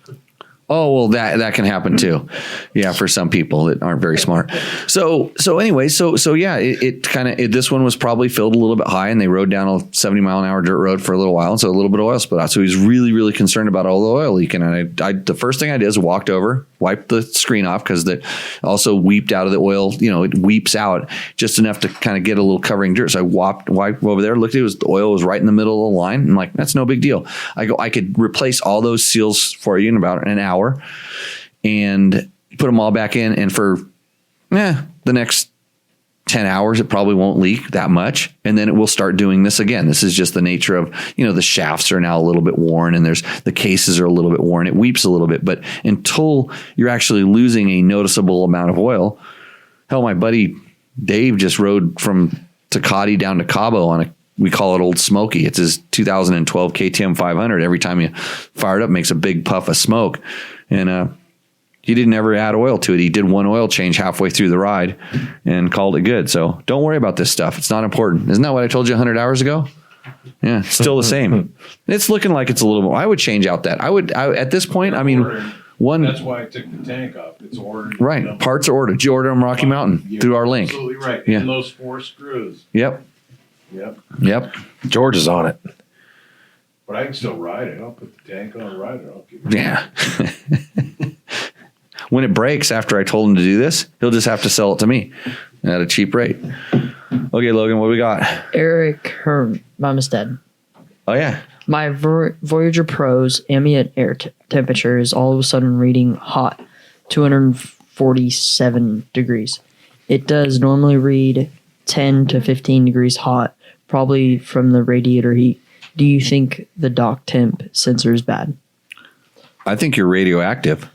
Oh, well, that can happen too. Yeah, for some people that aren't very smart. So anyway, yeah, it kind of, this one was probably filled a little bit high and they rode down a 70-mile-an-hour dirt road for a little while. And so a little bit of oil spilled out. So he was really, really concerned about all the oil leaking. And I the first thing I did is walked over, wiped the screen off because that also weeped out of the oil. You know, it weeps out just enough to kind of get a little covering dirt. So I wiped over there, looked at it, the oil was right in the middle of the line. I'm like, that's no big deal. I could replace all those seals for you in about an hour and put them all back in. And for the next 10 hours, it probably won't leak that much. And then it will start doing this again. This is just the nature of, the shafts are now a little bit worn and the cases are a little bit worn. It weeps a little bit, but until you're actually losing a noticeable amount of oil, hell, my buddy Dave just rode from Tecate down to Cabo on we call it Old Smoky. It's his 2012 KTM 500. Every time you fire it up, makes a big puff of smoke. And he didn't ever add oil to it. He did one oil change halfway through the ride and called it good. So don't worry about this stuff. It's not important. Isn't that what I told you 100 hours ago? Yeah, it's still the same. It's looking like it's a little more. I would change out that. I at this point, I mean, That's why I took the tank off. It's ordered. Right. Parts are ordered. Did you order them Rocky Mountain through our link? Absolutely right. Yeah. And those 4 screws. Yep. Yep. George is on it. But I can still ride it. I'll put the tank on and ride it. I'll keep it. Yeah. When it breaks after I told him to do this, he'll just have to sell it to me at a cheap rate. Okay, Logan, what do we got? Eric Hearn, Mama's dead. Oh, yeah. My Voyager Pro's ambient air temperature is all of a sudden reading hot, 247 degrees. It does normally read 10 to 15 degrees hot, probably from the radiator heat. Do you think the dock temp sensor is bad? I think you're radioactive.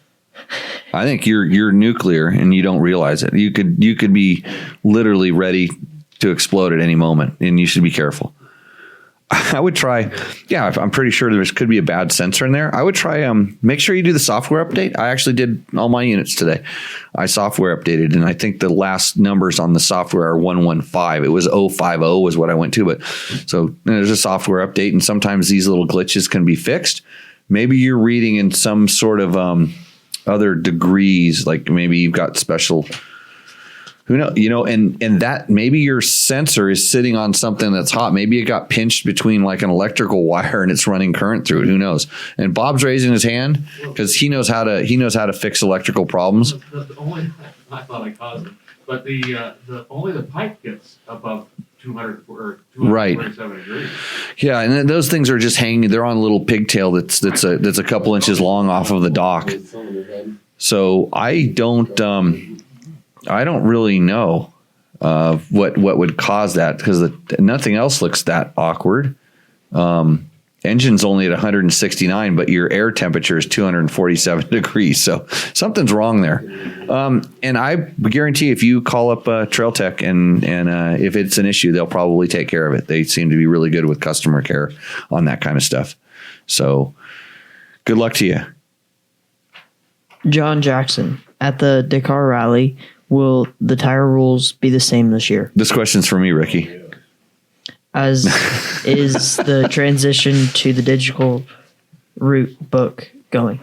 I think you're nuclear and you don't realize it. You could be literally ready to explode at any moment, and you should be careful. I would try. Yeah, I'm pretty sure there could be a bad sensor in there. I would try. Make sure you do the software update. I actually did all my units today. I software updated, and I think the last numbers on the software are 115. It was 050 was what I went to, but so there's a software update, and sometimes these little glitches can be fixed. Maybe you're reading in some sort of other degrees, like maybe you've got special. Who knows? And that maybe your sensor is sitting on something that's hot. Maybe it got pinched between like an electrical wire and it's running current through it. Who knows? And Bob's raising his hand because he knows how to fix electrical problems. The only, I thought I caused it, but the only the pipe gets above 200 or 247 degrees. Yeah, and then those things are just hanging. They're on a little pigtail that's a couple inches long off of the dock. So I don't really know what would cause that because nothing else looks that awkward. Engine's only at 169, but your air temperature is 247 degrees. So something's wrong there. And I guarantee if you call up Trail Tech and if it's an issue, they'll probably take care of it. They seem to be really good with customer care on that kind of stuff. So good luck to you. John Jackson, at the Dakar Rally, will the tire rules be the same this year? This question's for me, Ricky. As is the transition to the digital route book going?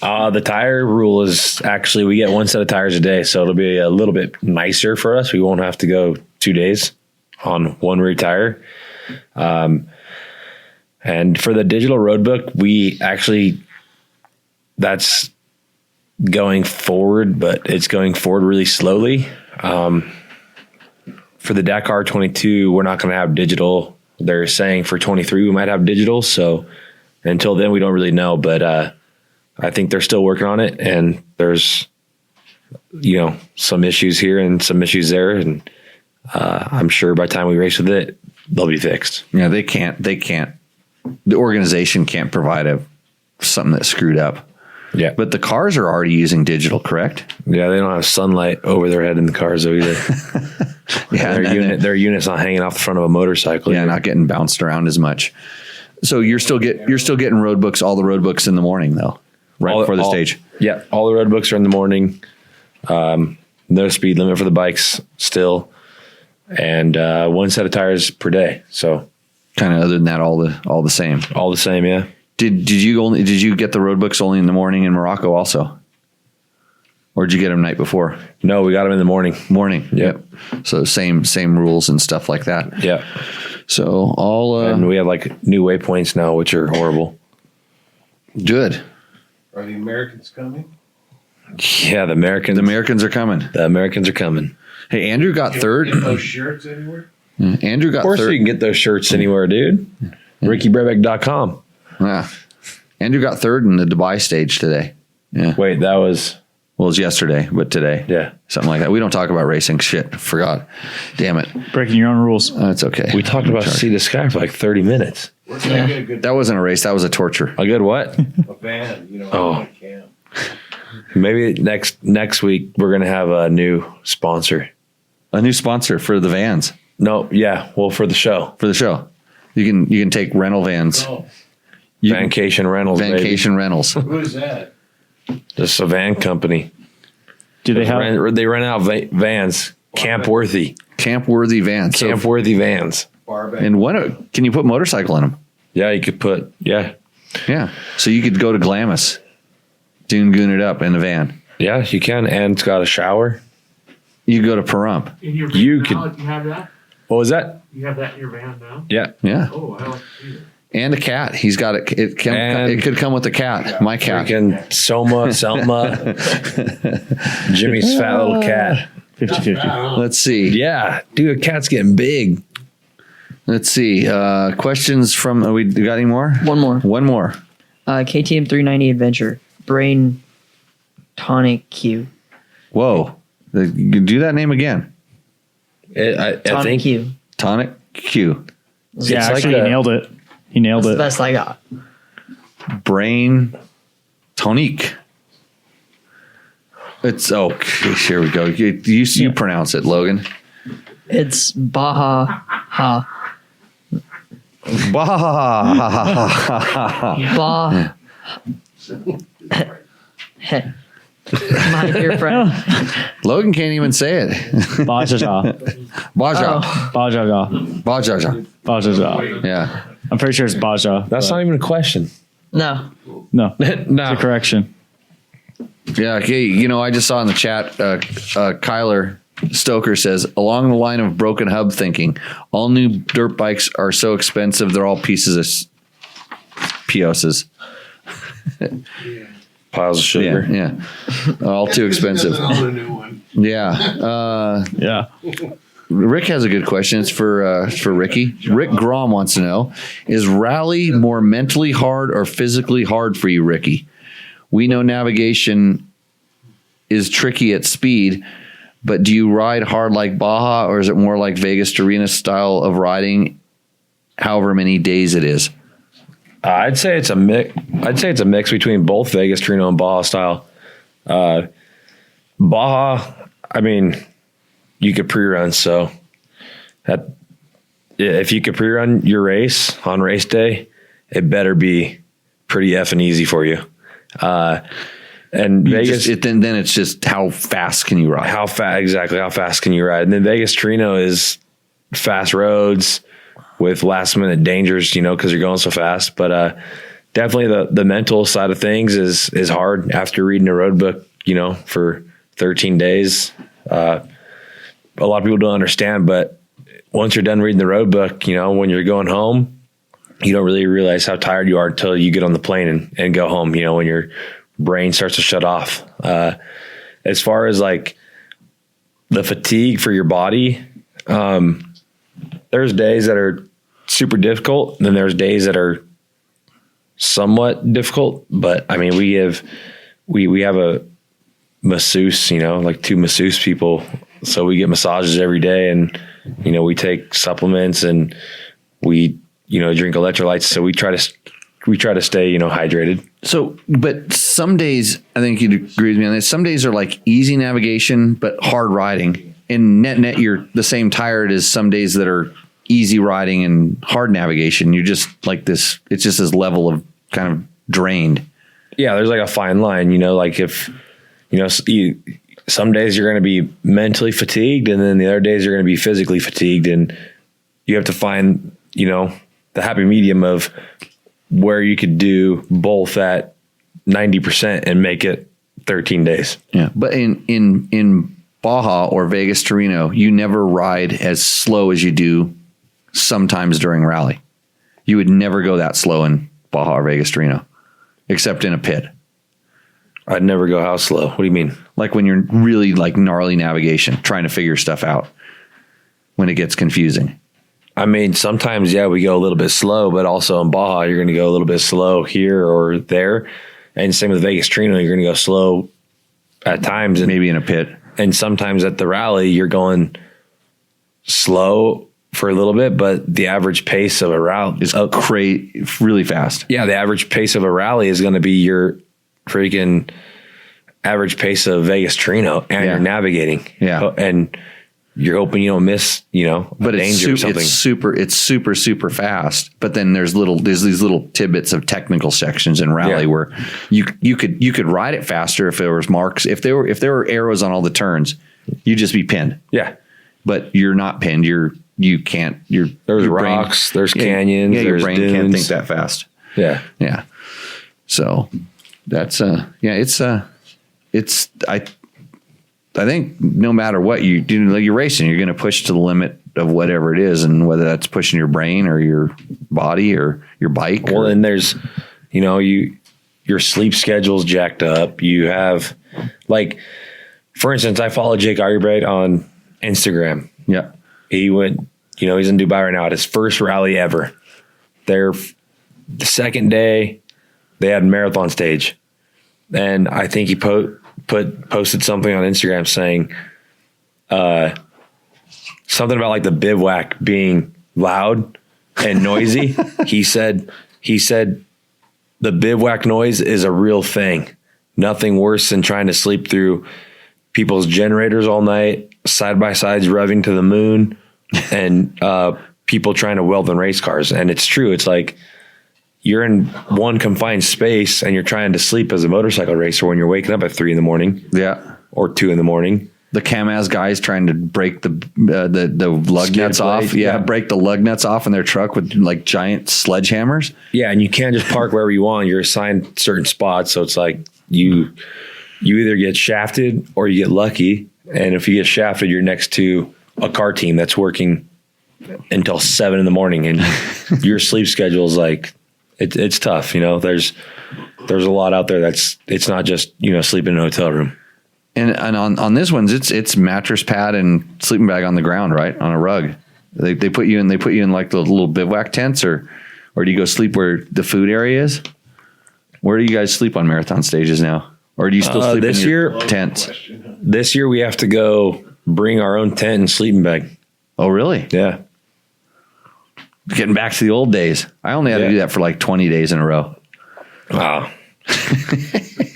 The tire rule is actually we get one set of tires a day, so it'll be a little bit nicer for us. We won't have to go 2 days on one rear tire. And for the digital road book, that's going forward, but it's going forward really slowly. For the Dakar 22, we're not going to have digital. They're saying for 23, we might have digital. So until then, we don't really know. But I think they're still working on it. And there's some issues here and some issues there. And I'm sure by the time we race with it, they'll be fixed. Yeah, they can't. The organization can't provide something that's screwed up. Yeah. But the cars are already using digital, correct? Yeah, they don't have sunlight over their head in the cars though either. Yeah, their unit's not hanging off the front of a motorcycle. Yeah, either. not getting bounced around as much. So you're still getting road books, all the road books in the morning though, right before the stage. Yeah, all the road books are in the morning. No speed limit for the bikes still, and one set of tires per day. So kind of other than that, all the same. All the same, yeah. Did you get the road books only in the morning in Morocco also? Or did you get them night before? No, we got them in the morning. Morning. Yep. So same rules and stuff like that. Yeah. So and we have like new waypoints now, which are horrible. Good. Are the Americans coming? Yeah, the Americans are coming. The Americans are coming. Hey, Andrew got third. Get those shirts anywhere? Andrew got of course third. you can get those shirts anywhere, dude. RickyBrebeck.com. Yeah. Andrew got third in the Dubai stage today. Yeah. Wait, that was... Well, it was yesterday, but today. Yeah. Something like that. We don't talk about racing. Shit. Forgot. Damn it. Breaking your own rules. That's okay. We talked about Sea to Sky for like 30 minutes. Where can I get a good That wasn't a race. That was a torture. A good what? a van? Oh. I can't. Maybe next week we're going to have a new sponsor. A new sponsor for the vans. No, yeah. Well, for the show. For the show. You can take rental vans. Oh, Vacation Rentals. Vacation rentals. who is that? Just a van company. Do they have? They rent out vans. Camp Worthy. Camp worthy vans. Camp Worthy vans. Barback. And can you put motorcycle in them? Yeah, you could put. Yeah. Yeah. So you could go to Glamis, goon it up in the van. Yeah, you can. And it's got a shower. You could go to Pahrump. In your You van now, could- you have that? What was that? You have that in your van now? Yeah. Yeah. Oh, I like to see that. And a cat. He's got it. It And- could come with a cat. My cat. Freaking Selma. Jimmy's fat little cat. 50-50. Let's see. Yeah. Dude, a cat's getting big. Let's see. Questions from. We got any more? One more. One more. KTM 390 Adventure. Brain Tonic Q. Whoa. You do that name again. I Tonic think Q. Tonic Q. Yeah, It's like actually, a- he nailed it. He nailed That's it. the best I got. Brain Tonique. It's here we go. You pronounce it, Logan. It's Baja Ha. Bah. My dear friend. Logan can't even say it. Bajaja. Baja. Oh, Bajaja. Baja. Bajaja. Yeah. I'm pretty sure it's Baja. that's not even a question. no. No. It's No. a correction. Yeah. Okay. I just saw in the chat, Kyler Stoker says, along the line of broken hub thinking, all new dirt bikes are so expensive. They're all pieces of POSs. Piles of sugar. Yeah. All too expensive. Own a new one. Yeah. Yeah. Rick has a good question. It's for Ricky. Rick Grom wants to know, is rally more mentally hard or physically hard for you, Ricky? We know navigation is tricky at speed, but do you ride hard like Baja, or is it more like Vegas to Arena style of riding, however many days it is? I'd say it's a mix. I'd say it's a mix between both Vegas, Torino, and Baja style. Baja, I mean, you could pre-run, so if you could pre-run your race on race day, it better be pretty effing easy for you. And Vegas, Then it's just how fast can you ride? how fast can you ride? And then Vegas, Torino is fast roads with last minute dangers, because you're going so fast. But definitely the mental side of things is hard after reading a road book, for 13 days. A lot of people don't understand, but once you're done reading the road book, when you're going home, you don't really realize how tired you are until you get on the plane and go home, when your brain starts to shut off. As far as like the fatigue for your body, there's days that are super difficult, and then there's days that are somewhat difficult. But I mean, we have masseuse, like 2 masseuse people. So we get massages every day, and, we take supplements, and we, drink electrolytes. So we try to stay, hydrated. So, but some days, I think you'd agree with me on this. Some days are like easy navigation, but hard riding. And net, you're the same tired as some days that are easy riding and hard navigation. You're just like this. It's just this level of kind of drained. Yeah, there's like a fine line, like if, some days you're going to be mentally fatigued, and then the other days you're going to be physically fatigued, and you have to find, the happy medium of where you could do both at 90% and make it 13 days. Yeah. But in Baja or Vegas to Reno, you never ride as slow as you do sometimes during rally. You would never go that slow in Baja or Vegas to Reno, except in a pit. I'd never go how slow. What do you mean? Like when you're really like gnarly navigation, trying to figure stuff out when it gets confusing. I mean, sometimes, yeah, we go a little bit slow, but also in Baja, you're going to go a little bit slow here or there. And same with Vegas Trino, you're going to go slow at times. And maybe in a pit. And sometimes at the rally, you're going slow for a little bit, but the average pace of a rally is really fast. Yeah, the average pace of a rally is going to be your freaking average pace of Vegas Trino, and you're navigating. Yeah. And you're hoping you don't miss, but danger or something. It's super fast. But then there's these little tidbits of technical sections in rally where you could ride it faster if there was marks. If there were arrows on all the turns, you'd just be pinned. Yeah. But you're not pinned. There's rocks, there's canyons. Yeah, your brain dunes. can't think that fast. Yeah. Yeah. So that's I think no matter what you do, like you're racing, you're going to push to the limit of whatever it is, and whether that's pushing your brain or your body or your bike. Well, and there's, your sleep schedule's jacked up. You have, like, for instance, I follow Jake Argybright on Instagram. Yeah. He went, he's in Dubai right now at his first rally ever. The second day, they had marathon stage. And I think he posted something on Instagram saying something about like the bivouac being loud and noisy. He said the bivouac noise is a real thing. Nothing worse than trying to sleep through people's generators all night, side by sides revving to the moon, and people trying to weld in race cars. And it's true. It's like you're in one confined space and you're trying to sleep as a motorcycle racer when you're waking up at 3 a.m. Yeah. Or 2 a.m. The Kamaz guys trying to break the lug nuts off. Yeah, break the lug nuts off in their truck with like giant sledgehammers. Yeah, and you can't just park wherever you want. You're assigned certain spots, so it's like you either get shafted or you get lucky. And if you get shafted, you're next to a car team that's working until 7 a.m. and your sleep schedule is like it's tough. There's a lot out there it's not just sleeping in a hotel room. And on this one's it's mattress pad and sleeping bag on the ground, right, on a rug. They put you in like the little bivouac tents, or do you go sleep where the food area is? Where do you guys sleep on marathon stages now, or do you still sleep in your tents? This year we have to go bring our own tent and sleeping bag. Oh, really? Yeah. Getting back to the old days. I only had to do that for like 20 days in a row. Wow.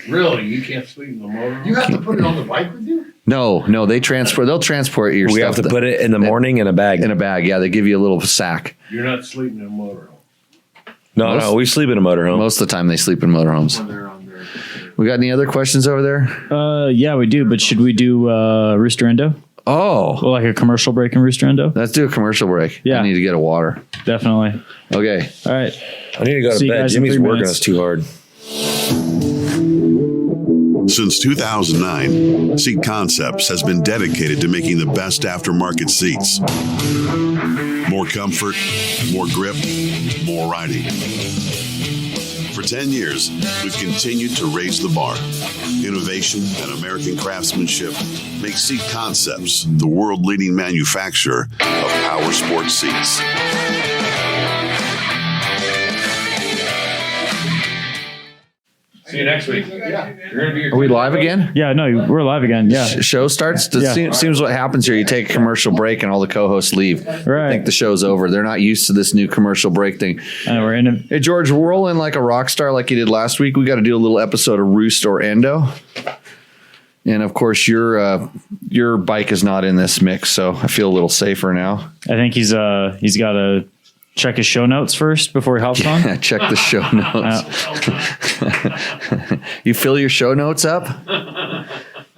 Really? You can't sleep in the motor? You have to put it on the bike with you? No, they'll transport your We stuff. have to put it in the morning in a bag. In a bag, yeah. They give you a little sack. You're not sleeping in a motorhome. No, we sleep in a motorhome. Most of the time they sleep in motorhomes. When they're on their We got any other questions over there? Yeah, we do. But should we do Rooster Endo? Oh, Well, like a commercial break in Rooster Endo? let's do a commercial break. Yeah. I need to get a water. Definitely. Okay. All right. I need to go See to you bed. guys in Jimmy's 3 working minutes. us too hard. Since 2009, Seat Concepts has been dedicated to making the best aftermarket seats. More comfort, more grip, more riding. For 10 years, we've continued to raise the bar. Innovation and American craftsmanship make Seat Concepts the world-leading manufacturer of power sports seats. See you next week. You're gonna be Are we live again? Yeah, no, we're live again. Yeah. Show starts. Yeah. Seems what happens here. You take a commercial break and all the co-hosts leave. Right. I think the show's over. They're not used to this new commercial break thing. And we're in Hey, George, we're rolling like a rock star like you did last week. We got to do a little episode of Roost or Endo. And, of course, your bike is not in this mix, so I feel a little safer now. I think he's got to check his show notes first before he hops on. Check the show notes. You fill your show notes up?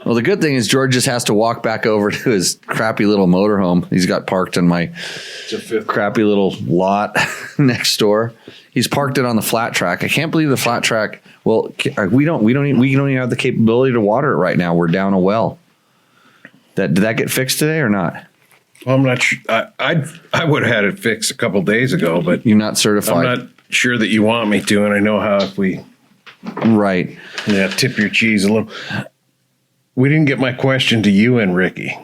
Well, the good thing is George just has to walk back over to his crappy little motorhome. He's got parked in my crappy little lot next door. He's parked it on the flat track. I can't believe the flat track. Well, we don't even have the capability to water it right now. We're down a well. Did that get fixed today or not? Well, I'm not sure. I would have had it fixed a couple days ago, but You're not certified. I'm not sure that you want me to, and I know how if we Right. tip your cheese a little. We didn't get my question to you and Ricky.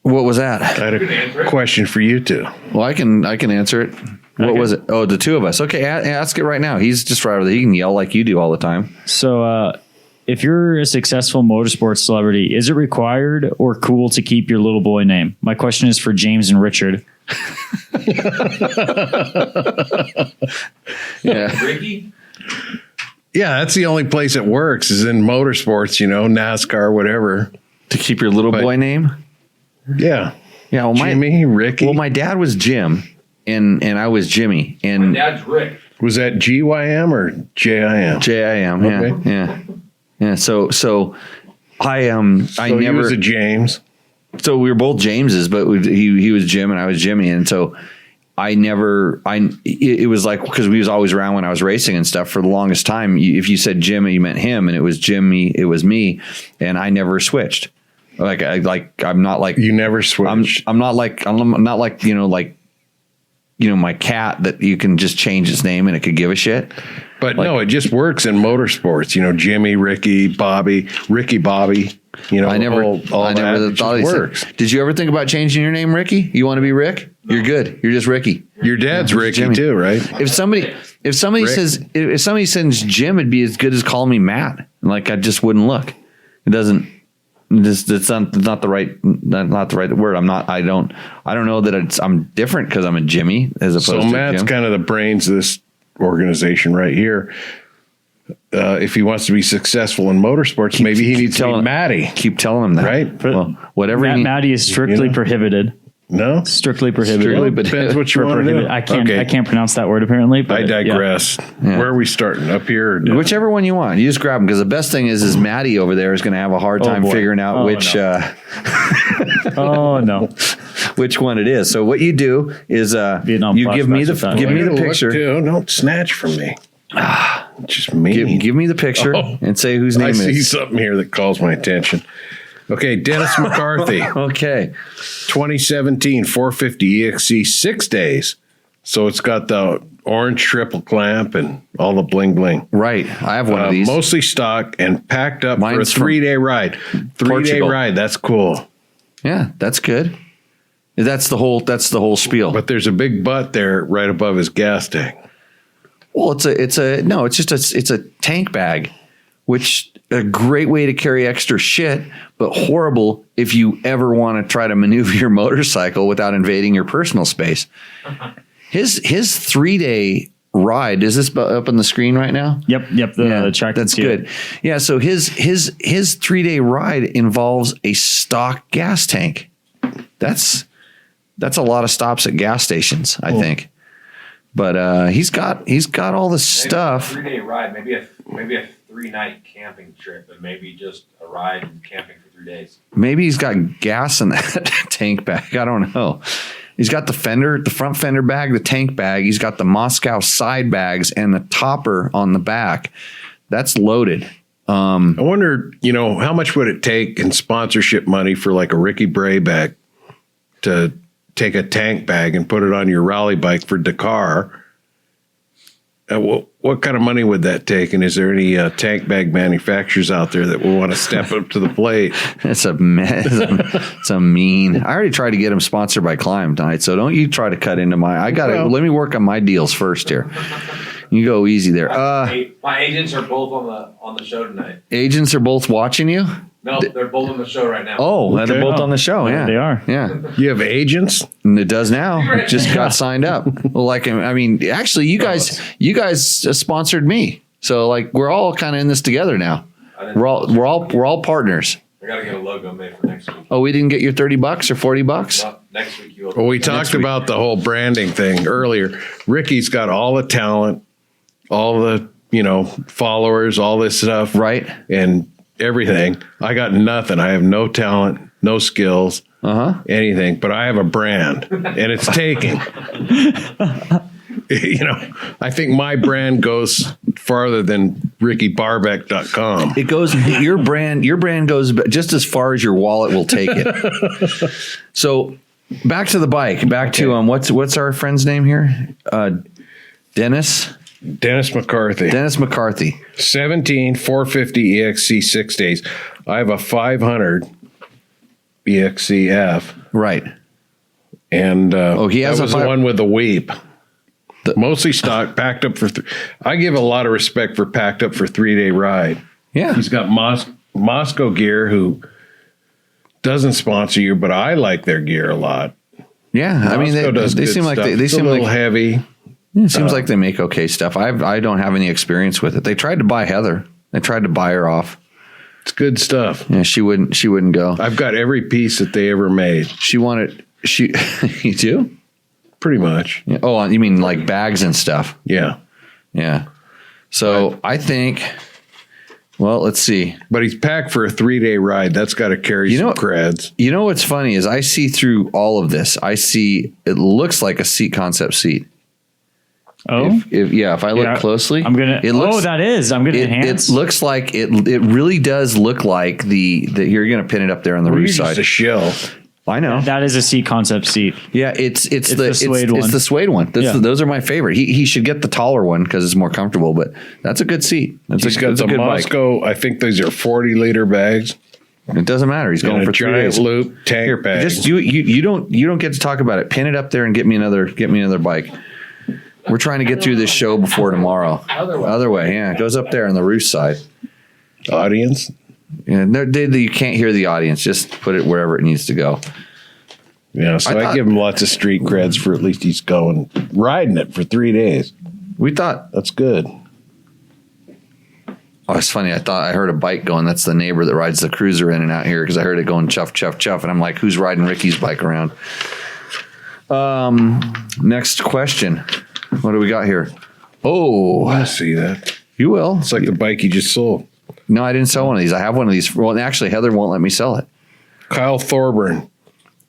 What was that? I had a question for you two. Well, I can answer it. What was it? Oh, the two of us. Okay, ask it right now. He's just right over there. He can yell like you do all the time. So, if you're a successful motorsports celebrity, is it required or cool to keep your little boy name? My question is for James and Richard. Yeah. Ricky? Yeah, that's the only place it works is in motorsports, NASCAR, whatever. To keep your little boy name? Yeah. Yeah. Well, Jimmy, Ricky. Well, my dad was Jim, and I was Jimmy, and Dad's Rick. Was that GYM or JIM? JIM. Yeah. Okay. Yeah. So I So I he never. was a James. So we were both Jameses, but he was Jim and I was Jimmy, and so it was like, because we was always around when I was racing and stuff for the longest time. If you said Jim, you meant him, and it was Jimmy, it was me, and I never switched. I'm not like You never switched. I'm not like my cat that you can just change its name and it could give a shit. But no, it just works in motorsports. Jimmy, Ricky, Bobby, Ricky, Bobby. I never that thought it works. Did you ever think about changing your name, Ricky? You want to be Rick? You're good. You're just Ricky. Your dad's Ricky Jimmy. too, right? If somebody sends Jim, it'd be as good as calling me Matt. Like I just wouldn't look. It doesn't. It's not the right word. I don't know that I'm different because I'm a Jimmy as opposed to Matt's Jim. kind of the brains of this organization right here. If he wants to be successful in motorsports, maybe he needs to be Matty. Keep telling him that. Right? Well, whatever. Matty is strictly prohibited. No? Strictly prohibited. Well, depends what you want to do. I can't pronounce that word apparently. But I digress. Yeah. Where are we starting? Up here? Or down? Whichever one you want. You just grab them, because the best thing is Matty over there is going to have a hard time figuring out which which one it is. So what you do is Vietnam you give me the Look, picture. too. Don't snatch from me. Just me. Give me the picture and say whose name I it see is. something here that calls my attention. Okay, Dennis McCarthy, Okay. 2017 450 EXC, 6 days. So it's got the orange triple clamp and all the bling bling. Right. I have one of these. Mostly stock and packed up Mine's for a 3-day ride. 3-day Portugal. ride. That's cool. Yeah, that's good. That's the whole spiel. But there's a big butt there right above his gas tank. Well, it's a tank bag, which a great way to carry extra shit, but horrible if you ever want to try to maneuver your motorcycle without invading your personal space. His 3-day ride, is this up on the screen right now? Yep. The track. That's good. Yeah. So his 3-day ride involves a stock gas tank. That's a lot of stops at gas stations, I think. But he's got all the stuff. 3-day ride, maybe a 3-night camping trip, and maybe just a ride and camping for 3 days. Maybe he's got gas in that tank bag. I don't know. He's got the front fender bag, the tank bag. He's got the Moscow side bags and the topper on the back. That's loaded. I wonder, how much would it take in sponsorship money for like a Ricky Bray bag to take a tank bag and put it on your rally bike for Dakar? What kind of money would that take? And is there any tank bag manufacturers out there that will want to step up to the plate? It's a mess. It's a mean. I already tried to get him sponsored by Climb tonight, so don't you try to cut into my. Let me work on my deals first here. You go easy there. My agents are both on the show tonight. Agents are both watching you? No, they're both on the show right now. Oh, Okay. they're both on the show. Yeah, they are. Yeah. You have agents? And it does now. It just got signed up. Well, like, I mean, actually, you guys sponsored me, so like we're all kind of in this together now. We're all partners. I gotta get a logo made for next week. Oh, we didn't get your $30 or $40? Well, next week you will. Well, we talked about the whole branding thing earlier. Ricky's got all the talent, all the, followers, all this stuff. Right. And everything. I got nothing. I have no talent, no skills, anything, but I have a brand and it's taking. I think my brand goes farther than rickybarbeck.com. It goes, your brand goes just as far as your wallet will take it. So back to the bike, to, what's our friend's name here? Dennis McCarthy. 17 450 EXC 6 days. I have a 500 EXC-F. Right. And he has that was the one with the weep. Mostly stock, packed up for. I give a lot of respect for packed up for 3-day ride. Yeah, he's got Moscow Gear, who doesn't sponsor you, but I like their gear a lot. Yeah, I mean they seem like they seem a little like heavy. It seems like they make okay stuff. I don't have any experience with it. They tried to buy Heather. They tried to buy her off. It's good stuff. Yeah, she wouldn't go. I've got every piece that they ever made. You do? Pretty much. Yeah. Oh, you mean like bags and stuff? Yeah. Yeah. So I think, well, let's see. But he's packed for a 3-day ride. That's got to carry some creds. You know what's funny is I see through all of this. I see it looks like a seat concept seat. Oh, if I look closely, I'm gonna. That is. I'm gonna enhance. It looks like it. It really does look like the you're gonna pin it up there on the roof side. Just a shill. I know that is a seat concept seat. Yeah, it's the suede one. It's the suede one. Those are my favorite. He should get the taller one because it's more comfortable. But that's a good seat. He's got the Moscow. Bike. I think these are 40-liter bags. It doesn't matter. He's going for 3 days. Loop tank bag. Just you don't get to talk about it. Pin it up there and get me another bike. We're trying to get through this show before tomorrow. Other way, yeah. It goes up there on the roof side. Audience? Yeah, you can't hear the audience. Just put it wherever it needs to go. Yeah, so I give him lots of street creds for at least he's riding it for 3 days. We thought. That's good. Oh, it's funny. I heard a bike going. That's the neighbor that rides the cruiser in and out here because I heard it going chuff, chuff, chuff. And I'm like, who's riding Ricky's bike around? Next question. What do we got here? Oh, I see that. You will. It's like the bike you just sold. No, I didn't sell one of these. I have one of these. Well, actually, Heather won't let me sell it. Kyle Thorburn,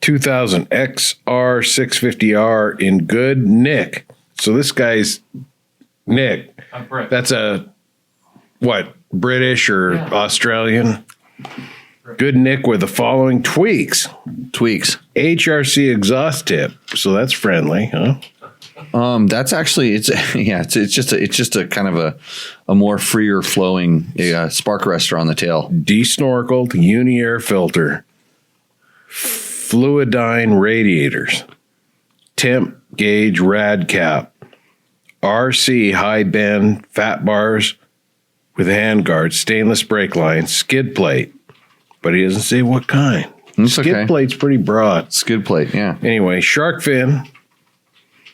2000 XR 650R in good nick. So this guy's Nick. I'm Brett. That's British or Australian? Good nick with the following tweaks. HRC exhaust tip. So that's friendly, huh? That's actually it's just a kind of a more freer flowing spark arrestor on the tail. Desnorkeled uni-air filter, fluidine radiators, temp gauge rad cap, RC high bend fat bars with handguards, stainless brake line, skid plate, but he doesn't say what kind. Skid plate's pretty broad. Skid plate, yeah. Anyway, shark fin.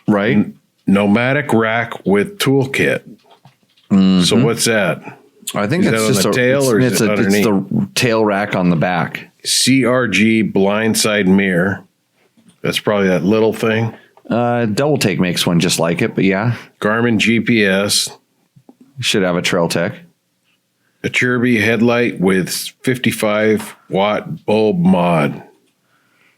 Right. Nomadic rack with toolkit. Mm-hmm. So what's that? I think that's just on the tail or is it underneath? It's the tail rack on the back. CRG blindside mirror. That's probably that little thing. Double Take makes one just like it, but yeah. Garmin GPS. Should have a Trail Tech. A Cherby headlight with 55 watt bulb mod.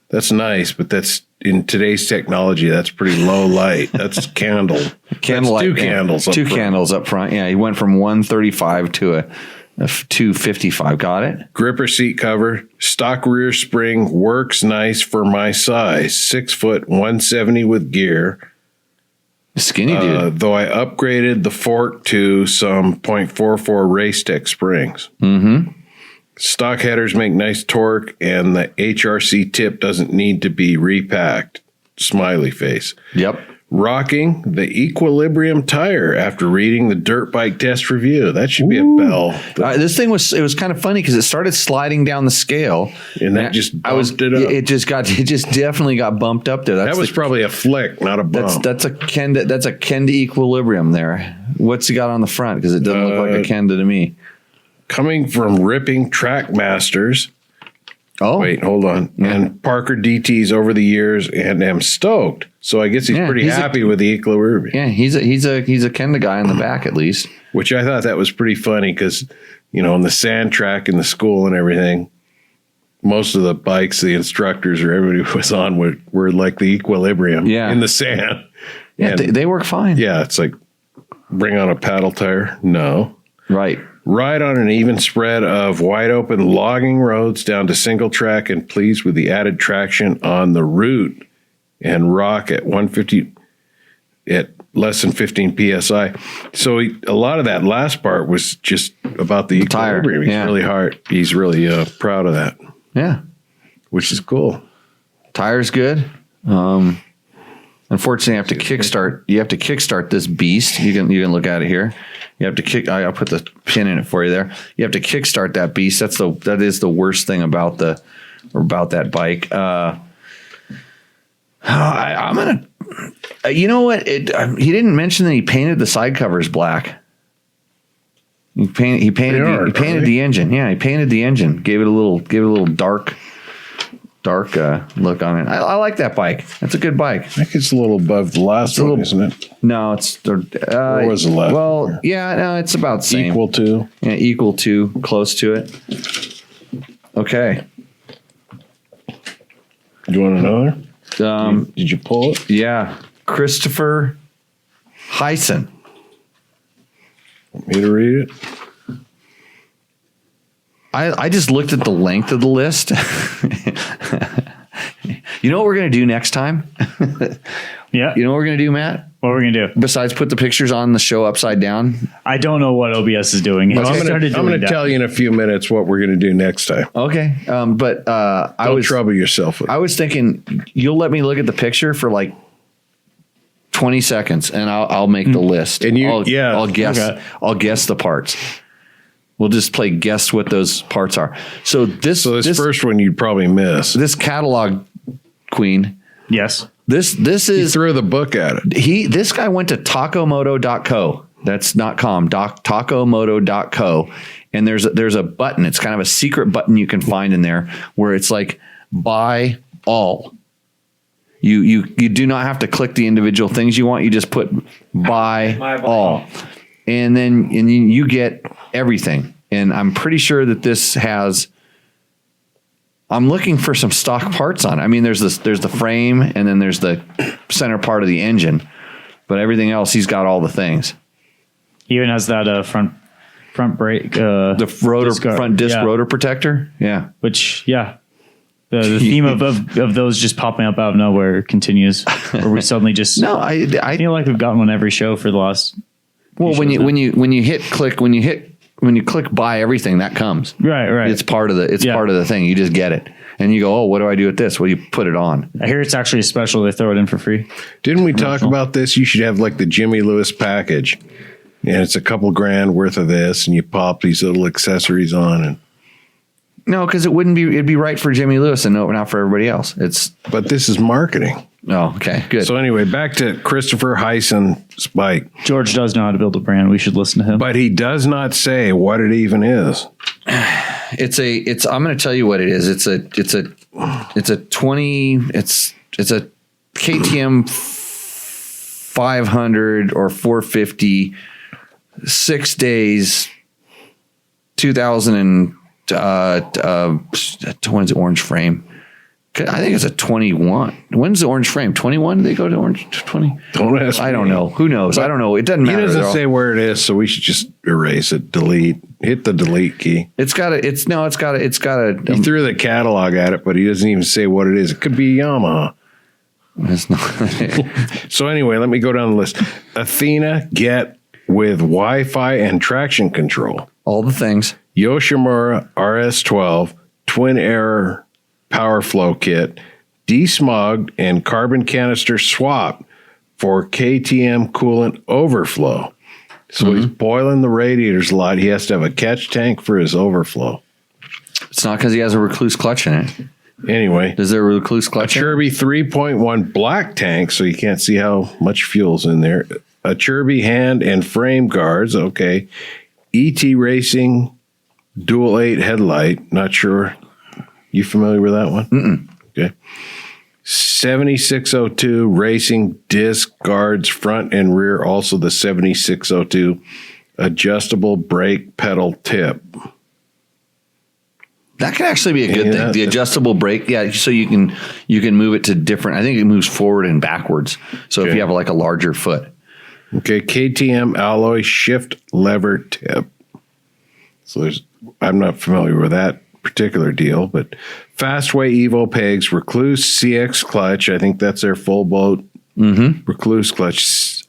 That's nice, but that's in today's technology. That's pretty low light. That's candlelight. Two candles. Two candles up front. Yeah, he went from 135 to a 255. Got it. Gripper seat cover. Stock rear spring works nice for my size. 6 foot 170 with gear. Skinny dude. Though I upgraded the fork to some .44 Race Tech springs. Mm-hmm. Stock headers make nice torque, and the HRC tip doesn't need to be repacked. Smiley face. Yep. rocking the Equilibrium tire after reading the dirt bike test review. That should be a bell. This thing was kind of funny because it started sliding down the scale, And that just bumped it up. It just definitely got bumped up there. That was probably a flick, not a bump. That's a Kenda Equilibrium there. What's he got on the front? Because it doesn't look like a Kenda to me. Coming from ripping Trackmasters. Oh, Wait, hold on. Yeah. And Parker DTs over the years, and am stoked. So I guess he's pretty happy with the Equilibrium. Yeah, he's a Kenda guy in the back at least. Which I thought that was pretty funny because, on the sand track in the school and everything, most of the bikes, the instructors or everybody who was on were like the Equilibrium in the sand. Yeah, they work fine. Yeah, it's like bring on a paddle tire. No. Right. Ride on an even spread of wide open logging roads down to single track and pleased with the added traction on the route and rock at 150 at less than 15 psi. So a lot of that last part was just about the Equilibrium. He's really hard. He's really proud of that. Yeah, which is cool. Tire's good. Unfortunately, you have to kickstart this beast. You can look at it here. You have to I'll put the pin in it for you there. You have to kickstart that beast. That is the worst thing about that bike. I'm gonna. You know what? He didn't mention that he painted the side covers black. He painted the engine. Yeah, he painted the engine. Gave it a little dark look on it. I like that bike. That's a good bike. I think it's a little above the last one, isn't it? No, it's what was the last? Well, one? yeah, no, it's about the same. Equal to, close to it. Okay. You want another? Did you pull it? Yeah, Christopher Hyson. Want me to read it? I just looked at the length of the list. You know what we're going to do next time? Yeah. You know what we're going to do, Matt? What are we going to do? Besides put the pictures on the show upside down? I don't know what OBS is doing. I'm going to tell you in a few minutes what we're going to do next time. Okay. But don't trouble yourself with it. I was thinking you'll let me look at the picture for like 20 seconds and I'll make the list. And I'll guess. Okay. I'll guess the parts. We'll just play guess what those parts are. So this first one you'd probably miss. This catalog queen. Yes. This is. He threw the book at it. This guy went to tacomoto.co. That's .com. Tacomoto.co. And there's a button. It's kind of a secret button you can find in there where it's like buy all. You do not have to click the individual things you want. You just put buy all. And then you get everything. And I'm pretty sure that this has. I'm looking for some stock parts on it. I mean, there's the frame, and then there's the center part of the engine, but everything else, he's got all the things. He even has that front brake, the rotor front disc rotor protector. Yeah, which the theme of those just popping up out of nowhere continues. Or we suddenly just I feel like we've gotten one every show for the last. Well, when you click buy everything, that comes. Right. It's part of the thing. You just get it. And you go, oh, what do I do with this? Well, you put it on. I hear it's actually a special. They throw it in for free. Didn't we talk about this? You should have like the Jimmy Lewis package. And it's a couple grand worth of this, and you pop these little accessories on. And no, because it'd be right for Jimmy Lewis and not for everybody else. But this is marketing. Oh, okay, good. So anyway, back to Christopher Hyson's bike. George does know how to build a brand. We should listen to him. But he does not say what it even is. I'm going to tell you what it is. It's a KTM 500 or 450, 6 days, 2000 and when's the orange frame? I think it's a 21. When's the orange frame? 21? Do they go to orange 20? Don't ask me. I don't know. Who knows? I don't know. It doesn't matter. He doesn't say where it is, so we should just erase it. Delete. Hit the delete key. It's got a. He threw the catalog at it, but he doesn't even say what it is. It could be Yamaha. It's not. So anyway, let me go down the list. Athena Get with Wi-Fi and traction control. All the things. Yoshimura RS12 Twin Air Power Flow Kit, desmogged and carbon canister swap for KTM coolant overflow. So he's boiling the radiators a lot. He has to have a catch tank for his overflow. It's not because he has a recluse clutch in it. Anyway, Does there a recluse clutch in it? Chirby 3.1 black tank, so you can't see how much fuel's in there. A Chirby hand and frame guards. Okay. ET Racing dual 8 headlight. Not sure. You familiar with that one? Mm-mm. Okay. 7602 racing disc guards front and rear. Also the 7602 adjustable brake pedal tip. That could actually be a good Yeah, thing. The adjustable brake, so you can move it to different. I think it moves forward and backwards. So if you have like a larger foot. Okay, KTM alloy shift lever tip. So I'm not familiar with that particular deal, but Fastway Evo pegs, Recluse CX clutch. I think that's their full boat Recluse clutch.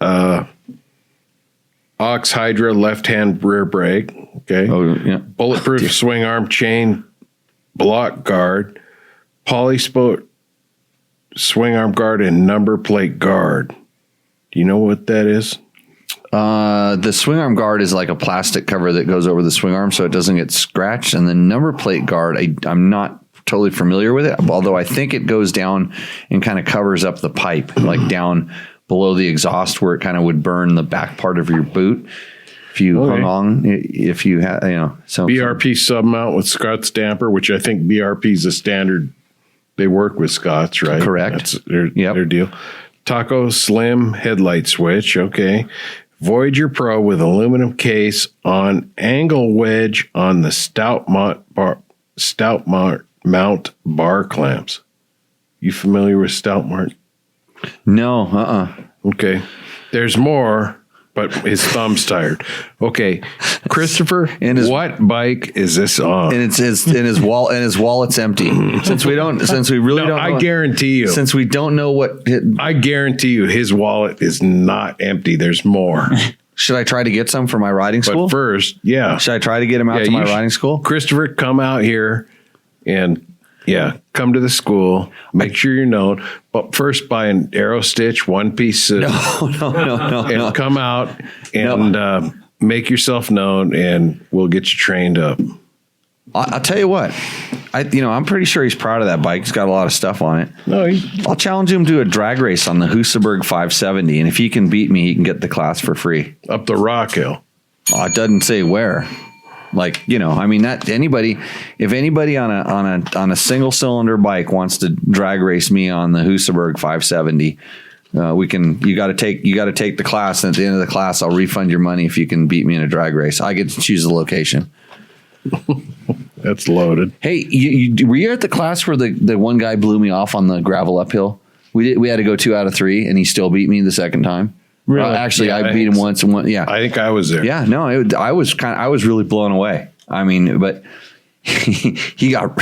Ox Hydra left hand rear brake. Okay. Oh yeah. Bulletproof swing arm chain block guard, Polysport swing arm guard, and number plate guard. Do you know what that is? The swing arm guard is like a plastic cover that goes over the swing arm so it doesn't get scratched. And the number plate guard, I'm not totally familiar with it, although I think it goes down and kind of covers up the pipe, like down below the exhaust where it kind of would burn the back part of your boot. If you hung on, if you had, so BRP sub mount with Scott's damper, which I think BRP is a standard. They work with Scott's, right? Correct. That's their deal. Taco Slim headlight switch. Okay. Voyager Pro with aluminum case on angle wedge on the stout mount bar clamps. You familiar with stout mount? No. Okay. There's more. But his thumb's tired. Okay, Christopher, what bike is this on? And his wallet's empty. Since we really don't. I guarantee you. Since we don't know what. I guarantee you, his wallet is not empty. There's more. Should I try to get some for my riding school? But first, should I try to get him out to my riding school? Christopher, come out here and. Yeah, come to the school. Make sure you're known. But first, buy an Aero Stitch one-piece suit. No. And come out and make yourself known, and we'll get you trained up. I'll tell you what. I'm pretty sure he's proud of that bike. He's got a lot of stuff on it. No, I'll challenge him to a drag race on the Husaberg 570, and if he can beat me, he can get the class for free. Up the Rock Hill. Oh, it doesn't say where. If anybody on a single cylinder bike wants to drag race me on the Husaberg 570, you got to take the class. And at the end of the class, I'll refund your money if you can beat me in a drag race. I get to choose the location. That's loaded. Hey, were you at the class where the one guy blew me off on the gravel uphill? We had to go 2 out of 3 and he still beat me the second time. Really? I beat him once and one. Yeah, I think I was there. Yeah, no, I was really blown away. I mean, but he got.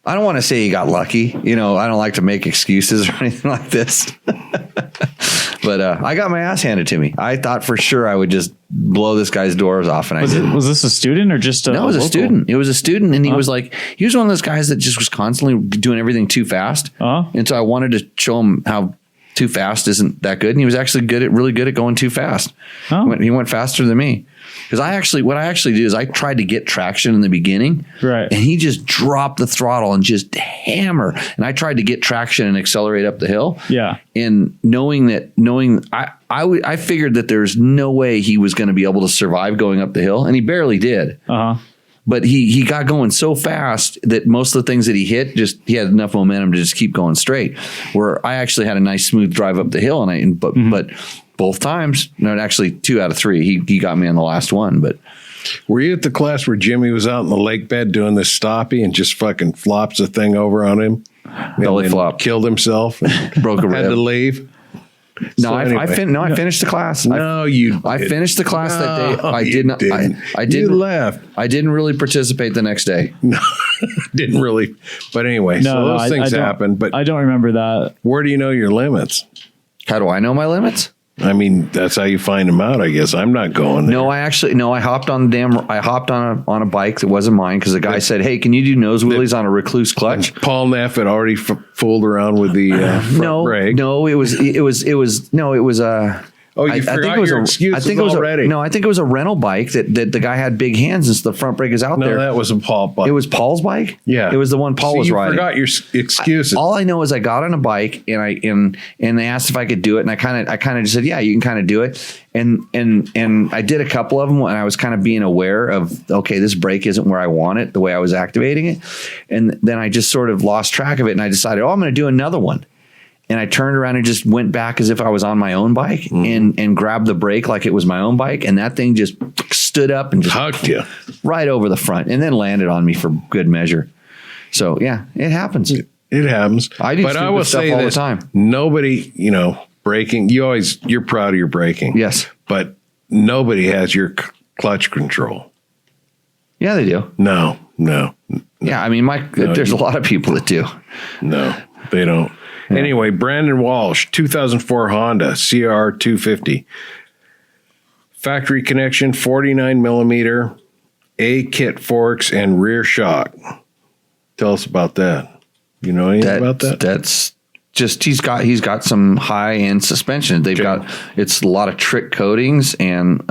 I don't want to say he got lucky. I don't like to make excuses or anything like this. But I got my ass handed to me. I thought for sure I would just blow this guy's doors off, and I didn't. Was this a student or just a? No, it was a student. It was a student, and he was one of those guys that just was constantly doing everything too fast. And so I wanted to show him how. Too fast isn't that good, and he was actually really good at going too fast. He went faster than me because what I actually do is I tried to get traction in the beginning, right? And he just dropped the throttle and just hammer. And I tried to get traction and accelerate up the hill. Yeah, and knowing I figured that there's no way he was going to be able to survive going up the hill, and he barely did. But he got going so fast that most of the things that he hit, he had enough momentum to just keep going straight. Where I actually had a nice smooth drive up the hill, but both times, actually 2 out of 3, he got me on the last one. But were you at the class where Jimmy was out in the lake bed doing this stoppie and just fucking flops the thing over on him? Belly flop, killed himself, broke a rib, had to leave. No, I finished the class. I finished the class that day. I did not. I didn't. You left. I didn't really participate the next day. No, didn't really. But anyway, so those things happen. But I don't remember that. Where do you know your limits? How do I know my limits? I mean, that's how you find them out, I guess. I'm not going there. No, I hopped on a bike that wasn't mine because the guy said, "Hey, can you do nose wheelies on a recluse clutch?" Paul Neff had already fooled around with the front brake. No, it was Oh, you forgot your excuses already. I think it was a rental bike that the guy had big hands and the front brake is out there. No, that was a Paul bike. It was Paul's bike? Yeah. It was the one Paul was riding. You forgot your excuses. All I know is I got on a bike and they asked if I could do it, and I kind of just said, yeah, you can kind of do it. And I did a couple of them, and I was kind of being aware of, okay, this brake isn't where I want it, the way I was activating it. And then I just sort of lost track of it, and I decided, I'm going to do another one. And I turned around and just went back as if I was on my own bike and grabbed the brake like it was my own bike. And that thing just stood up and just hugged you right over the front and then landed on me for good measure. So, yeah, it happens. It happens. I do but I will stuff say all this, the time. Nobody, braking, you're proud of your braking. Yes. But nobody has your clutch control. Yeah, they do. No. Yeah, I mean, there's a lot of people that do. No, they don't. Yeah. Anyway, Brandon Walsh, 2004 Honda CR 250. Factory connection, 49 millimeter, A-kit forks, and rear shock. Tell us about that. You know anything about that? That's just he's got some high-end suspension. It's a lot of trick coatings, and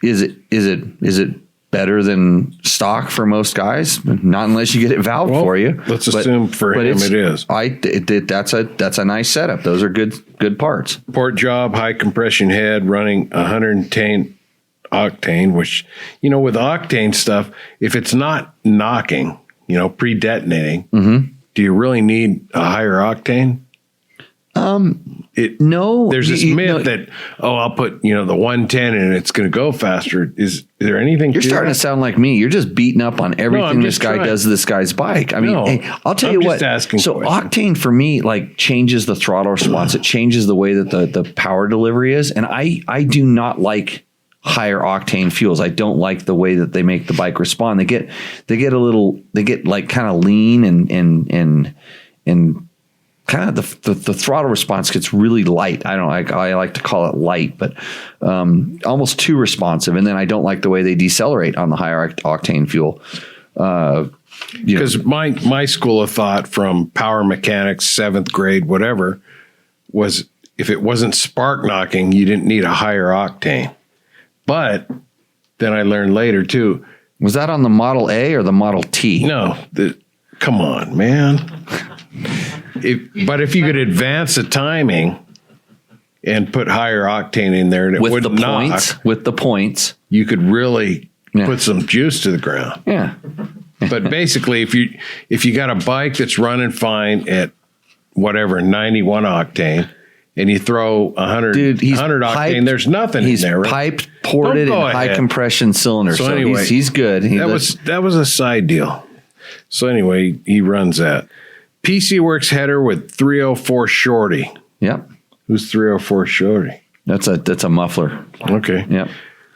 is it better than stock for most guys? Not unless you get it valved for you. Let's assume for him it is. That's a nice setup. Those are good parts. Port job, high compression head, running 110 octane, which, with octane stuff, if it's not knocking, pre-detonating, do you really need a higher octane? No. There's this myth that, I'll put, the 110 and it's going to go faster. Is there anything? You're starting to sound like me. You're just beating up on everything this guy does to this guy's bike. I mean, hey, I'll tell you what. So octane for me, changes the throttle response. It changes the way that the power delivery is. And I do not like higher octane fuels. I don't like the way that they make the bike respond. They get kind of lean and kind of the throttle response gets really light. I like to call it light, but almost too responsive. And then I don't like the way they decelerate on the higher octane fuel. Because my school of thought from power mechanics, 7th grade, whatever, was if it wasn't spark knocking, you didn't need a higher octane. But then I learned later too. Was that on the Model A or the Model T? No, come on, man. But if you could advance the timing and put higher octane in there, and it wouldn't knock, with the points, you could really put some juice to the ground. Yeah. But basically, if you got a bike that's running fine at whatever 91 octane, and you throw 100 octane, there's nothing in there. Right? Piped, ported, and high compression cylinder. So anyway, he's good. That was a side deal. So anyway, he runs that. PC Works header with 304 Shorty. Yep. Who's 304 Shorty? That's a muffler. Okay. Yep.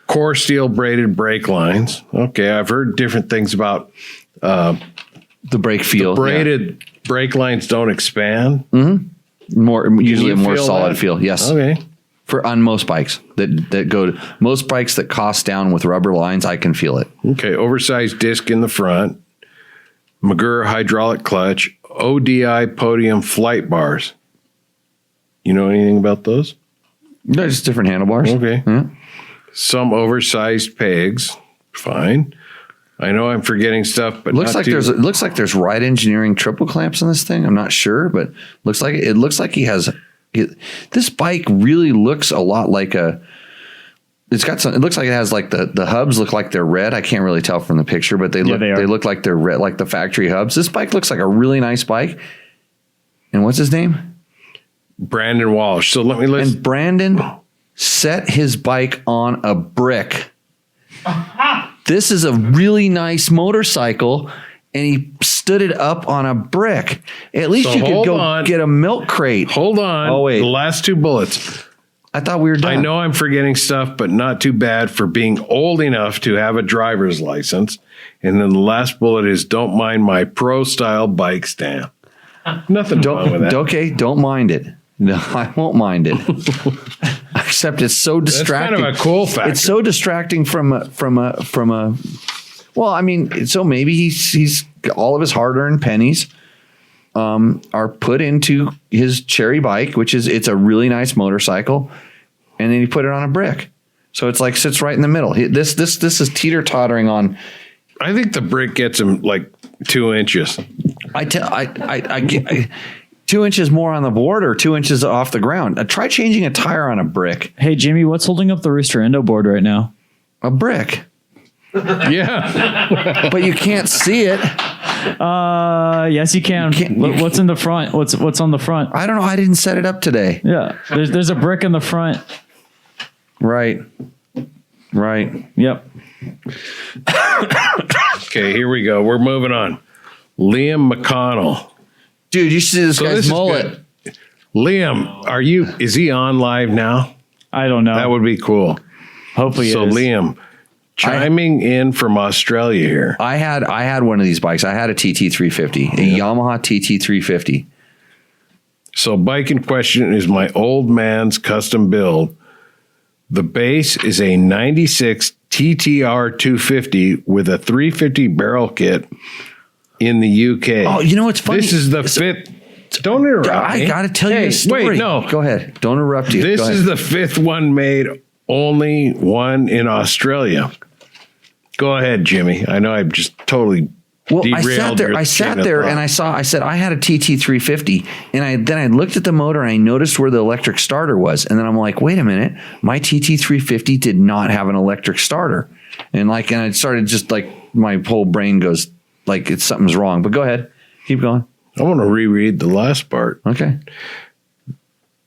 Core steel braided brake lines. Okay, I've heard different things about the brake feel. The braided brake lines don't expand. Mm-hmm. Usually a more solid feel. Yes. Okay. On most bikes most bikes that cost down with rubber lines, I can feel it. Okay. Oversized disc in the front. Magura hydraulic clutch. ODI podium flight bars. You know anything about those? They're just different handlebars. Okay. Yeah. Some oversized pegs. Fine. I know I'm forgetting stuff, but looks like there's Ride Engineering triple clamps on this thing. I'm not sure, but it looks like he has. This bike really looks a lot like a. It's got some. It looks like it has the hubs look like they're red. I can't really tell from the picture, but they look like they're red, like the factory hubs. This bike looks like a really nice bike. And what's his name? Brandon Walsh. So let me listen. And Brandon set his bike on a brick. This is a really nice motorcycle, and he stood it up on a brick. At least you could go get a milk crate. Hold on. Oh, wait. The last two bullets. I thought we were done. I know I'm forgetting stuff, but not too bad for being old enough to have a driver's license. And then the last bullet is don't mind my pro-style bike stand. Nothing wrong with that. Okay, don't mind it. No, I won't mind it. Except it's so distracting. That's kind of a cool factor. It's so distracting from a. Well, I mean, so maybe he's all of his hard-earned pennies are put into his cherry bike, which is it's a really nice motorcycle, and then he put it on a brick, so it's like sits right in the middle. This is teeter-tottering on. I think the brick gets him like 2 inches. I 2 inches more on the board or 2 inches off the ground. Try changing a tire on a brick. Hey, Jimmy, what's holding up the Rooster Endo board right now? A brick. Yeah. But you can't see it. Yes, you can. What's in the front? What's on the front? I don't know. I didn't set it up today. Yeah, there's a brick in the front. Right. Yep. Okay, here we go. We're moving on. Liam McConnell. Dude, you see this guy's mullet. Good. Liam, is he on live now? I don't know. That would be cool. Hopefully so it is. Liam, chiming in from Australia here. I had one of these bikes. I had a TT350, a Yamaha TT350. So bike in question is my old man's custom build. The base is a 96 TTR 250 with a 350 barrel kit in the UK. Oh, you know what's funny? This is the fifth. Don't interrupt me. I got to tell you a story. Wait, no. Go ahead. Don't interrupt you. This is the fifth one made, only one in Australia. Go ahead, Jimmy. I know I've just totally derailed. I sat there and I said I had a TT350 and then I looked at the motor and I noticed where the electric starter was. And then I'm like, wait a minute, my TT350 did not have an electric starter. And I started just like my whole brain goes like something's wrong. But go ahead. Keep going. I want to reread the last part. Okay.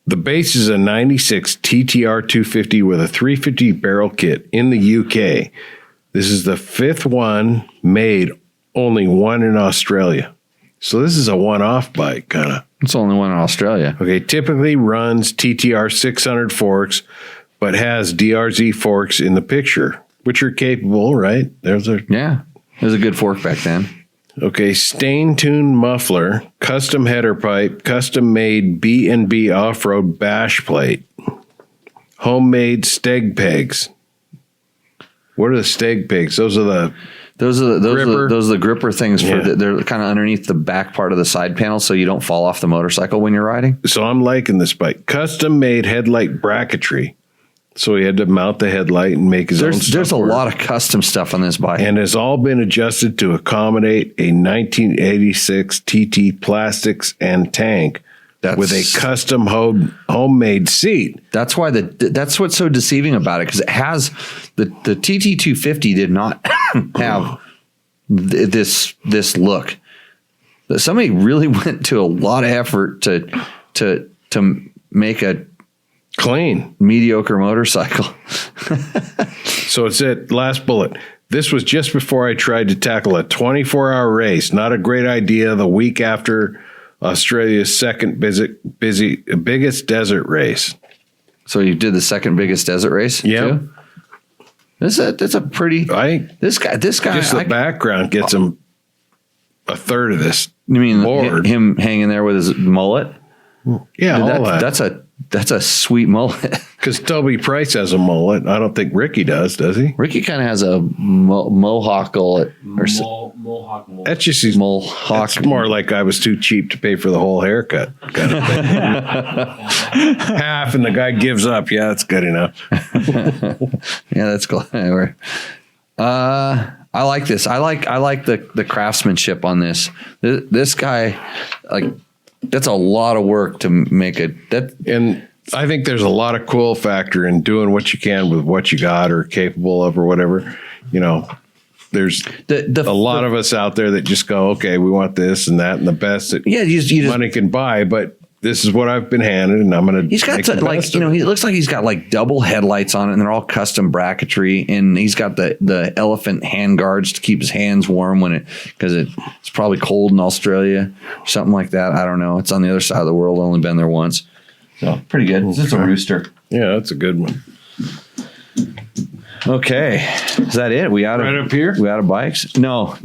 The base is a 96 TTR 250 with a 350 barrel kit in the UK. This is the fifth one made, only one in Australia. So this is a one-off bike, kind of. It's only one in Australia. Okay, typically runs TTR 600 forks, but has DRZ forks in the picture, which are capable, right? There's a good fork back then. Okay, stain tuned muffler, custom header pipe, custom made B&B off-road bash plate, homemade steg pegs. What are the steg pegs? Those are the gripper things they're kind of underneath the back part of the side panel so you don't fall off the motorcycle when you're riding. So I'm liking this bike. Custom made headlight bracketry. So he had to mount the headlight and make his own stuff. There's a lot of custom stuff on this bike. And has all been adjusted to accommodate a 1986 TT plastics and tank with a custom homemade seat. That's why that's what's so deceiving about it, because it has the TT250 did not have this look. Somebody really went to a lot of effort to make a clean mediocre motorcycle. So it's it. Last bullet. This was just before I tried to tackle a 24-hour race. Not a great idea. The week after Australia's second biggest desert race. So you did the second biggest desert race? Yeah. Too? That's a pretty. This guy. Just the background gets him a third of this. You mean board. Him hanging there with his mullet? Yeah, that's a sweet mullet. Because Toby Price has a mullet. I don't think Ricky does he? Ricky kind of has a mohawk mullet. Mohawk mullet. That's just his mohawk. It's more like I was too cheap to pay for the whole haircut kind of thing. Half, and the guy gives up. Yeah, that's good enough. Yeah, that's cool. I like this. I like the craftsmanship on this. This guy, like, that's a lot of work to make and I think there's a lot of cool factor in doing what you can with what you got or capable of or whatever. You know, there's a lot of us out there that just go, okay, we want this and that and the best that money can buy, but this is what I've been handed, and I'm going to. He's got he looks like he's got like double headlights on it, and they're all custom bracketry, and he's got the elephant hand guards to keep his hands warm because it's probably cold in Australia, or something like that. I don't know. It's on the other side of the world. I've only been there once, so pretty good. This is a Rooster. Yeah, that's a good one. Okay, is that it? We out of right up here? We out of bikes? No.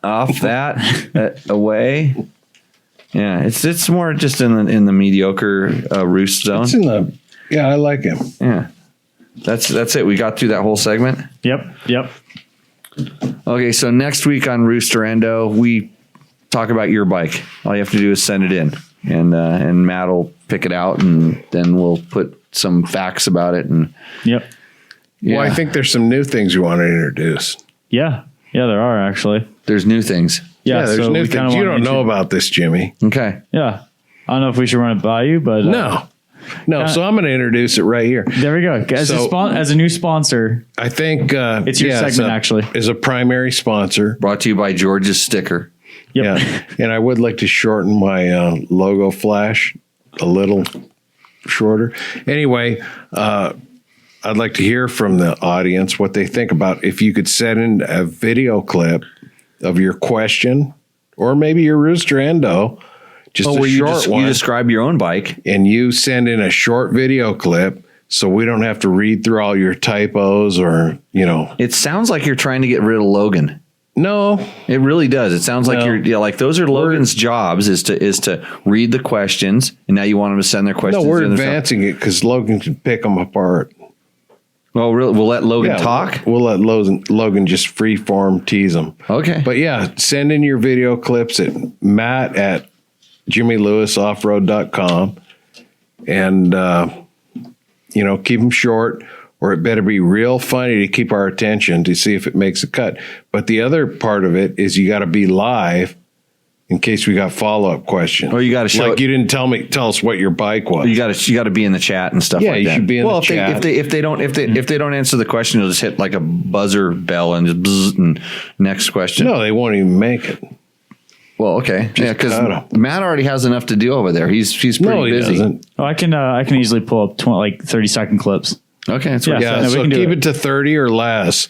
Off that away. Yeah, it's more just in the mediocre roost zone. It's in the, I like him. Yeah, that's it. We got through that whole segment. Yep. Okay, so next week on Roosterendo, we talk about your bike. All you have to do is send it in, and Matt will pick it out, and then we'll put some facts about it. And Yep. yeah, Well, I think there's some new things you want to introduce. Yeah, there are actually. there's new things. Yeah, there's so new we kinda things. You wanna don't know about this, Jimmy. Okay. Yeah, I don't know if we should run it by you, but No. So I'm going to introduce it right here. there we go. As a new sponsor, I think it's your segment actually. Is a primary sponsor. Brought to you by George's Sticker. Yep. Yeah, and I would like to shorten my logo flash a little shorter. Anyway, I'd like to hear from the audience what they think about if you could send in a video clip of your question or maybe your Roosterendo, just a short one. You describe your own bike. And you send in a short video clip so we don't have to read through all your typos or, It sounds like you're trying to get rid of Logan. No. It really does. It sounds like No. you're like those are Logan's jobs is to read the questions, and now you want him to send their questions. No, we're in advancing it because Logan can pick them apart. Well, really, we'll let Logan talk. We'll let Logan just free form tease them. Okay. But yeah, send in your video clips at matt@jimmylewisoffroad.com and, keep them short, or it better be real funny to keep our attention to see if it makes a cut. But the other part of it is you got to be live in case we got follow-up questions. Or you got to show like it. you didn't tell us what your bike was. You got to be in the chat and stuff Yeah, like you that. should be in the if chat. If they don't answer the question, you'll just hit like a buzzer bell and just bzz, and next question. No, they won't even make it. Well, okay. Yeah, because cut 'em. Matt already has enough to do over there. He's pretty No, he busy. doesn't. Oh, I can easily pull up 30-second clips. Okay, that's Yeah. right. Yeah, No, we so can do keep it. it to 30 or less.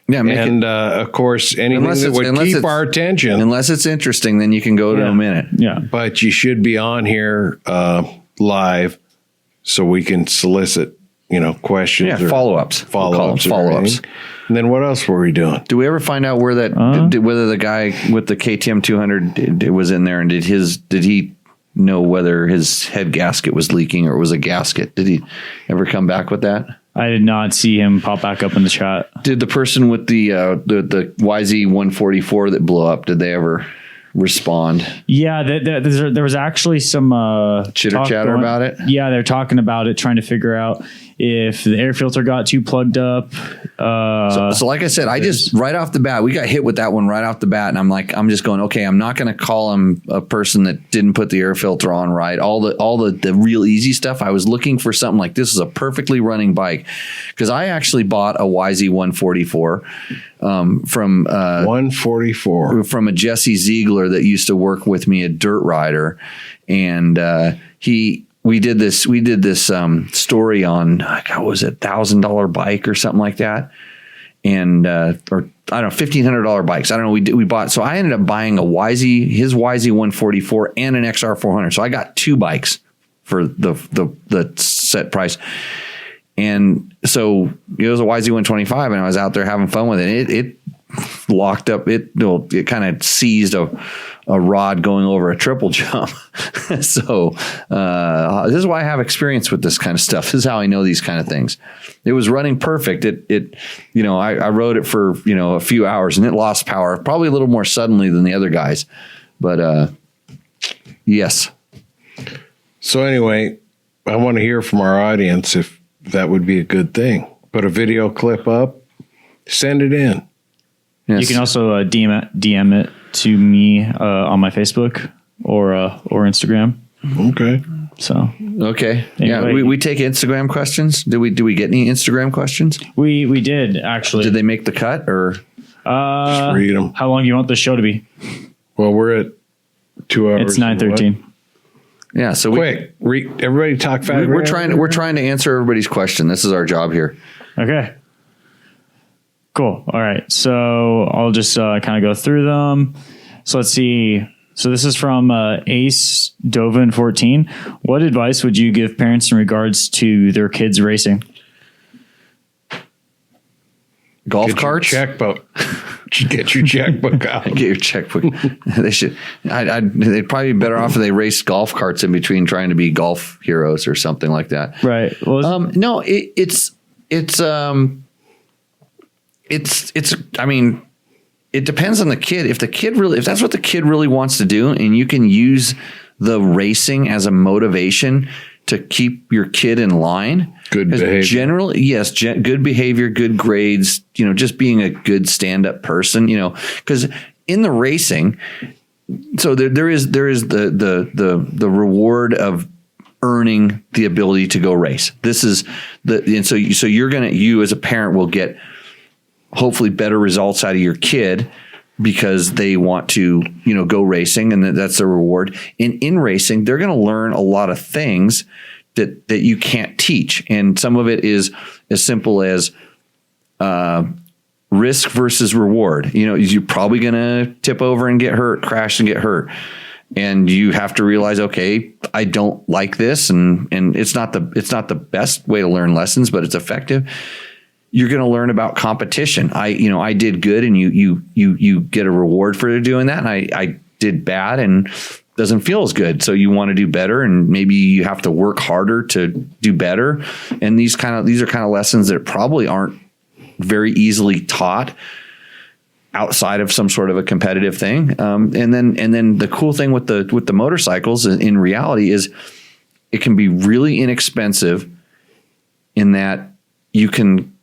Yeah, make And it, of course, anything Unless that it's- would unless keep it's- our attention. unless it's interesting, then you can go to a minute. Yeah. But you should be on here live so we can solicit, questions. Yeah, or follow-ups. We'll call them Follow-ups. or follow-ups. anything. And then what else were we doing? Do we ever find out where that whether the guy with the KTM 200 was in there, and did he know whether his head gasket was leaking or it was a gasket? Did he ever come back with that? I did not see him pop back up in the chat. Did the person with the YZ 144 that blew up, did they ever respond? Yeah, there was actually some Chitter talk chatter going- about it? Yeah, they're talking about it, trying to figure out if the air filter got too plugged up. So like I said, I just right off the bat, we got hit with that one right off the bat, and I'm just going, okay, I'm not going to call him a person that didn't put the air filter on right. All the real easy stuff. I was looking for something like this is a perfectly running bike, because I actually bought a YZ 144 from 144. from a Jesse Ziegler that used to work with me at Dirt Rider, and we did this story on, what was it, $1,000 bike or something like that, and or I don't know, $1,500 bikes. I don't know. We bought, so I ended up buying his YZ 144 and an XR 400. So I got two bikes for the set price. And so it was a YZ 125, and I was out there having fun with it. It locked up. It kind of seized a rod going over a triple jump. So this is why I have experience with this kind of stuff. This is how I know these kind of things. It was running perfect. I rode it for a few hours, and it lost power probably a little more suddenly than the other guys. But yes. So anyway, I want to hear from our audience if that would be a good thing. Put a video clip up, send it in. Yes. You can also DM it to me on my Facebook or Instagram. Okay. So Okay. Anyway. Yeah. We take Instagram questions. Do we get any Instagram questions? we did actually. Did they make the cut or? Just read them. How long do you want the show to be? Well, we're at 2 hours. It's 9:13. Yeah. So Quick, everybody talk fast. we're trying to answer everybody's question. This is our job here. Okay. Cool. All right. So I'll just kind of go through them. So let's see. So this is from Ace Dovin 14. What advice would you give parents in regards to their kids racing? Golf Get your carts. Get your checkbook out. Get your checkbook. They should. They'd probably be better off if they raced golf carts in between trying to be golf heroes or something like that. Right. Well, No, it's. I mean, it depends on the kid. If that's what the kid really wants to do, and you can use the racing as a motivation to keep your kid in line. Good behavior. Generally, yes, good behavior, good grades, just being a good stand-up person, because in the racing, so there is the reward of earning the ability to go race. This is so you as a parent will get hopefully better results out of your kid because they want to, go racing, and that's the reward. In racing, they're going to learn a lot of things that you can't teach. And some of it is as simple as risk versus reward. You're probably going to tip over and get hurt, crash and get hurt. And you have to realize, okay, I don't like this. And it's not the best way to learn lessons, but it's effective. You're going to learn about competition. I did good, and you get a reward for doing that. And I did bad and doesn't feel as good. So you want to do better, and maybe you have to work harder to do better. And these are kind of lessons that probably aren't very easily taught outside of some sort of a competitive thing. And then the cool thing with the motorcycles in reality is it can be really inexpensive in that you can,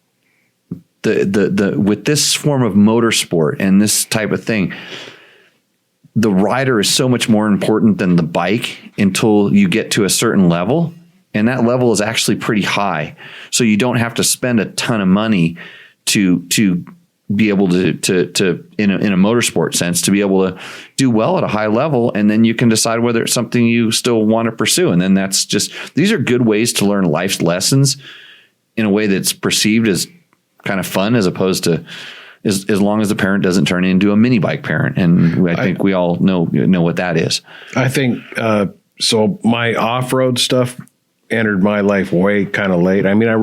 with this form of motorsport and this type of thing, the rider is so much more important than the bike until you get to a certain level. And that level is actually pretty high. So you don't have to spend a ton of money to be able to in a motorsport sense, to be able to do well at a high level. And then you can decide whether it's something you still want to pursue. And then these are good ways to learn life's lessons in a way that's perceived as kind of fun, as opposed to as long as the parent doesn't turn into a mini bike parent. And I think we all know what that is. I think, so my off-road stuff entered my life way kind of late. I mean, I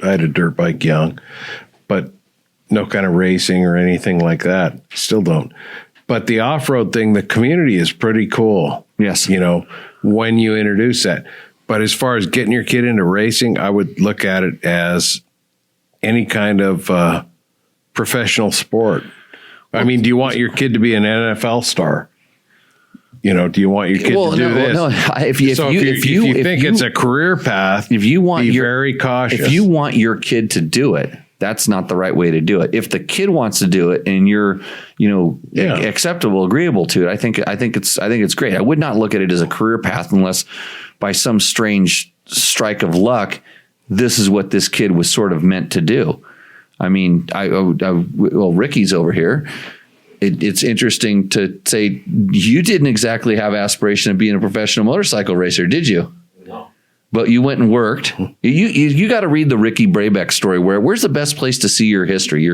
had a dirt bike young, but no kind of racing or anything like that. Still don't. But the off-road thing, the community is pretty cool. Yes. When you introduce that. But as far as getting your kid into racing, I would look at it as any kind of professional sport. I mean, do you want your kid to be an NFL star? Do you want your kid to do this? No. If you think it's a career path, if you want, be very cautious. If you want your kid to do it, that's not the right way to do it. If the kid wants to do it and you're, acceptable, agreeable to it, I think it's great. I would not look at it as a career path unless by some strange strike of luck, this is what this kid was sort of meant to do. I mean, well, Ricky's over here. It's interesting to say you didn't exactly have aspiration of being a professional motorcycle racer, did you? No. But you went and worked. You got to read the Ricky Brabeck story. Where's the best place to see your history?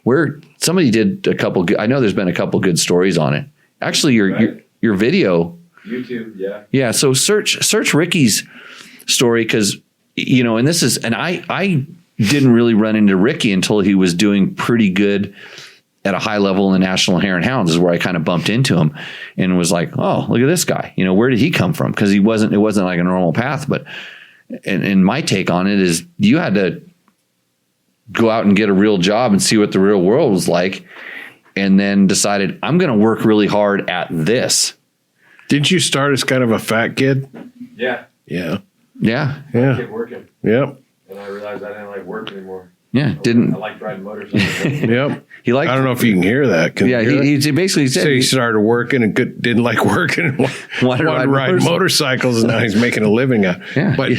Where somebody did a couple. I know there's been a couple good stories on it. Actually, your video. YouTube, yeah. Yeah. So search Ricky's story because and I didn't really run into Ricky until he was doing pretty good at a high level in the National Hare and Hounds, is where I kind of bumped into him and was like, oh, look at this guy. Where did he come from? Because it wasn't like a normal path. But and my take on it is you had to go out and get a real job and see what the real world was like, and then decided I'm going to work really hard at this. Didn't you start as kind of a fat kid? Yeah. Yeah. Yeah. Yeah. Kept working. Yep. And I realized I didn't like work anymore. Yeah. I liked riding motorcycles. Yep. He liked. I don't know if you can hear that. Can Yeah. you hear that? He basically said So he started working and didn't like working and wanted to ride motorcycles, and now he's making a living out. Yeah. But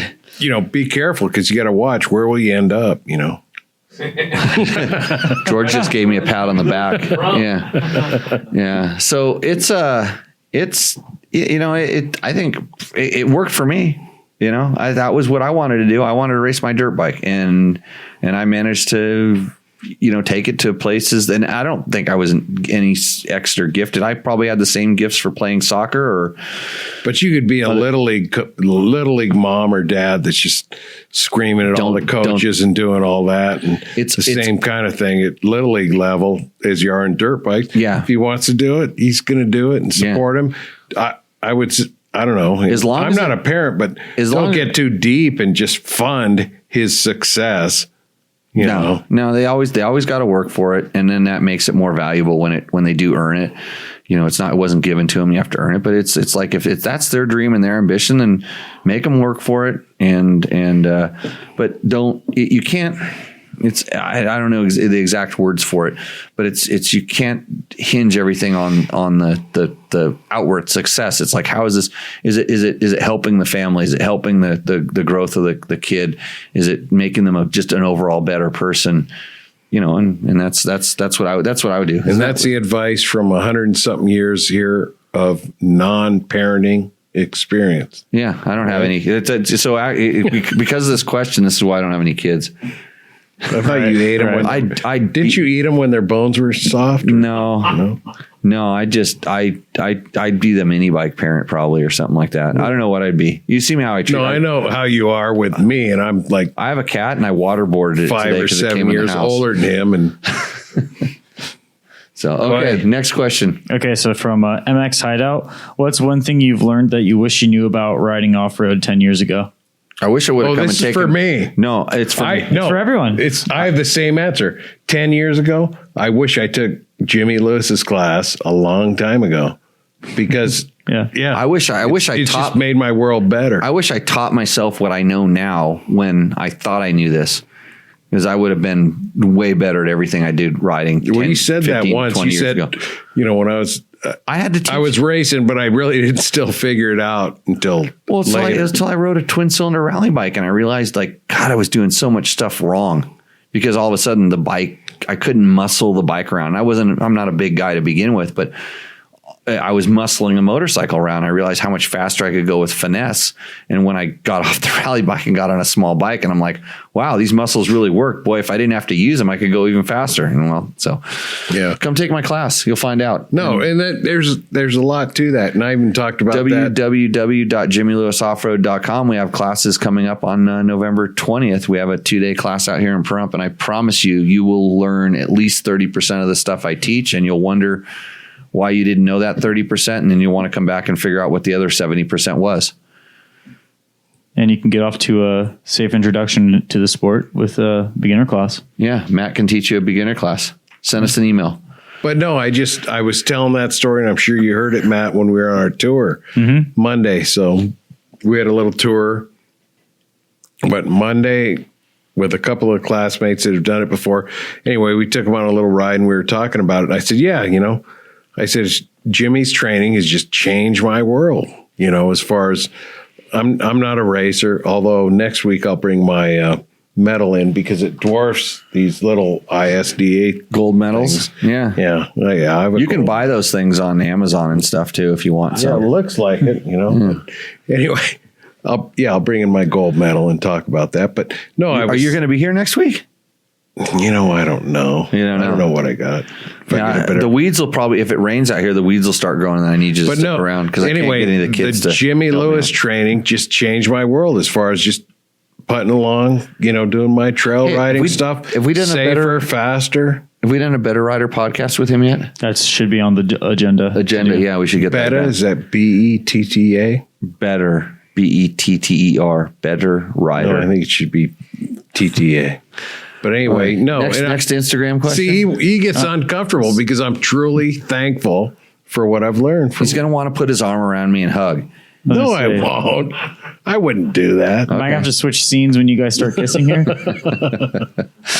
be careful because you got to watch where will you end up. George just gave me a pat on the back. Yeah. So I think it worked for me. That was what I wanted to do. I wanted to race my dirt bike, and I managed to take it to places. And I don't think I was any extra gifted. I probably had the same gifts for playing soccer but you could be a little league mom or dad that's just screaming at all the coaches and doing all that. And it's the same kind of thing at little league level as you are in dirt bikes. Yeah. If he wants to do it, he's going to do it and support him. I would, I don't know. I'm not a parent, but don't get too deep and just fund his success. No, they always got to work for it, and then that makes it more valuable when they do earn it. It wasn't given to them; you have to earn it. But it's like if that's their dream and their ambition, then make them work for it. But you can't. I don't know the exact words for it, but it's you can't hinge everything on the outward success. It's like, how is this? Is it helping the family? Is it helping the growth of the kid? Is it making them just an overall better person? And that's what I would do. And that's the advice from 100 and something years here of non-parenting experience. Yeah, I don't have any. Because of this question, this is why I don't have any kids. I thought you ate them. Didn't you eat them when their bones were soft? No. I'd be the mini bike parent probably or something like that. I don't know what I'd be. You see me how I treat. No, I know how you are with me, and I'm like, I have a cat and I waterboarded it 5 or 7 years older than him, and so okay. Next question. Okay, so from MX Hideout, what's one thing you've learned that you wish you knew about riding off road 10 years ago? I wish I would have come this and is taken. for me. No, it's for me. It's for everyone. I have the same answer. 10 years ago, I wish I took Jimmy Lewis's class a long time ago, because I wish I just made my world better. I wish I taught myself what I know now when I thought I knew this, because I would have been way better at everything I did riding. You said 15, that once. You said, ago. When I was. I had to teach. I was racing, but I really didn't still figure it out until later. Until I rode a twin cylinder rally bike, and I realized, God, I was doing so much stuff wrong, because all of a sudden the bike, I couldn't muscle the bike around. I'm not a big guy to begin with, but I was muscling a motorcycle around. I realized how much faster I could go with finesse. And when I got off the rally bike and got on a small bike, and I'm like, wow, these muscles really work. Boy, if I didn't have to use them, I could go even faster. And come take my class. You'll find out. No, and there's a lot to that. And I even talked about www.jimmylewisoffroad.com. We have classes coming up on November 20th. We have a 2-day class out here in Pahrump, and I promise you will learn at least 30% of the stuff I teach, and you'll wonder why you didn't know that 30%, and then you want to come back and figure out what the other 70% was. And you can get off to a safe introduction to the sport with a beginner class. Yeah, Matt can teach you a beginner class. Send us an email. But no, I was telling that story, and I'm sure you heard it, Matt, when we were on our tour Monday. So we had a little tour, but Monday with a couple of classmates that have done it before. Anyway, we took them on a little ride, and we were talking about it. And I said, I said, Jimmy's training has just changed my world, as far as I'm not a racer, although next week I'll bring my medal in because it dwarfs these little ISDA gold medals. Things. Yeah. You can buy those things on Amazon and stuff too, if you want. Yeah, it looks like it, Anyway, I'll bring in my gold medal and talk about that. But no, are you going to be here next week? I don't know. I don't know what I got. The weeds will probably, if it rains out here, the weeds will start growing, and I need you to stick around because I can't get any of the kids the Jimmy Lewis training just changed my world as far as just putting along, doing my trail riding stuff. Have we done faster? Have we done a Better Rider podcast with him yet? That should be on the agenda. Yeah, we should get that. Betta, is that BETTA? Better, BETTER, Better Rider. No, I think it should be TTA. But anyway, no. Next Instagram question. See, he gets uncomfortable because I'm truly thankful for what I've learned. He's going to want to put his arm around me and hug. No, I won't. I wouldn't do that. Okay. I have to switch scenes when you guys start kissing here.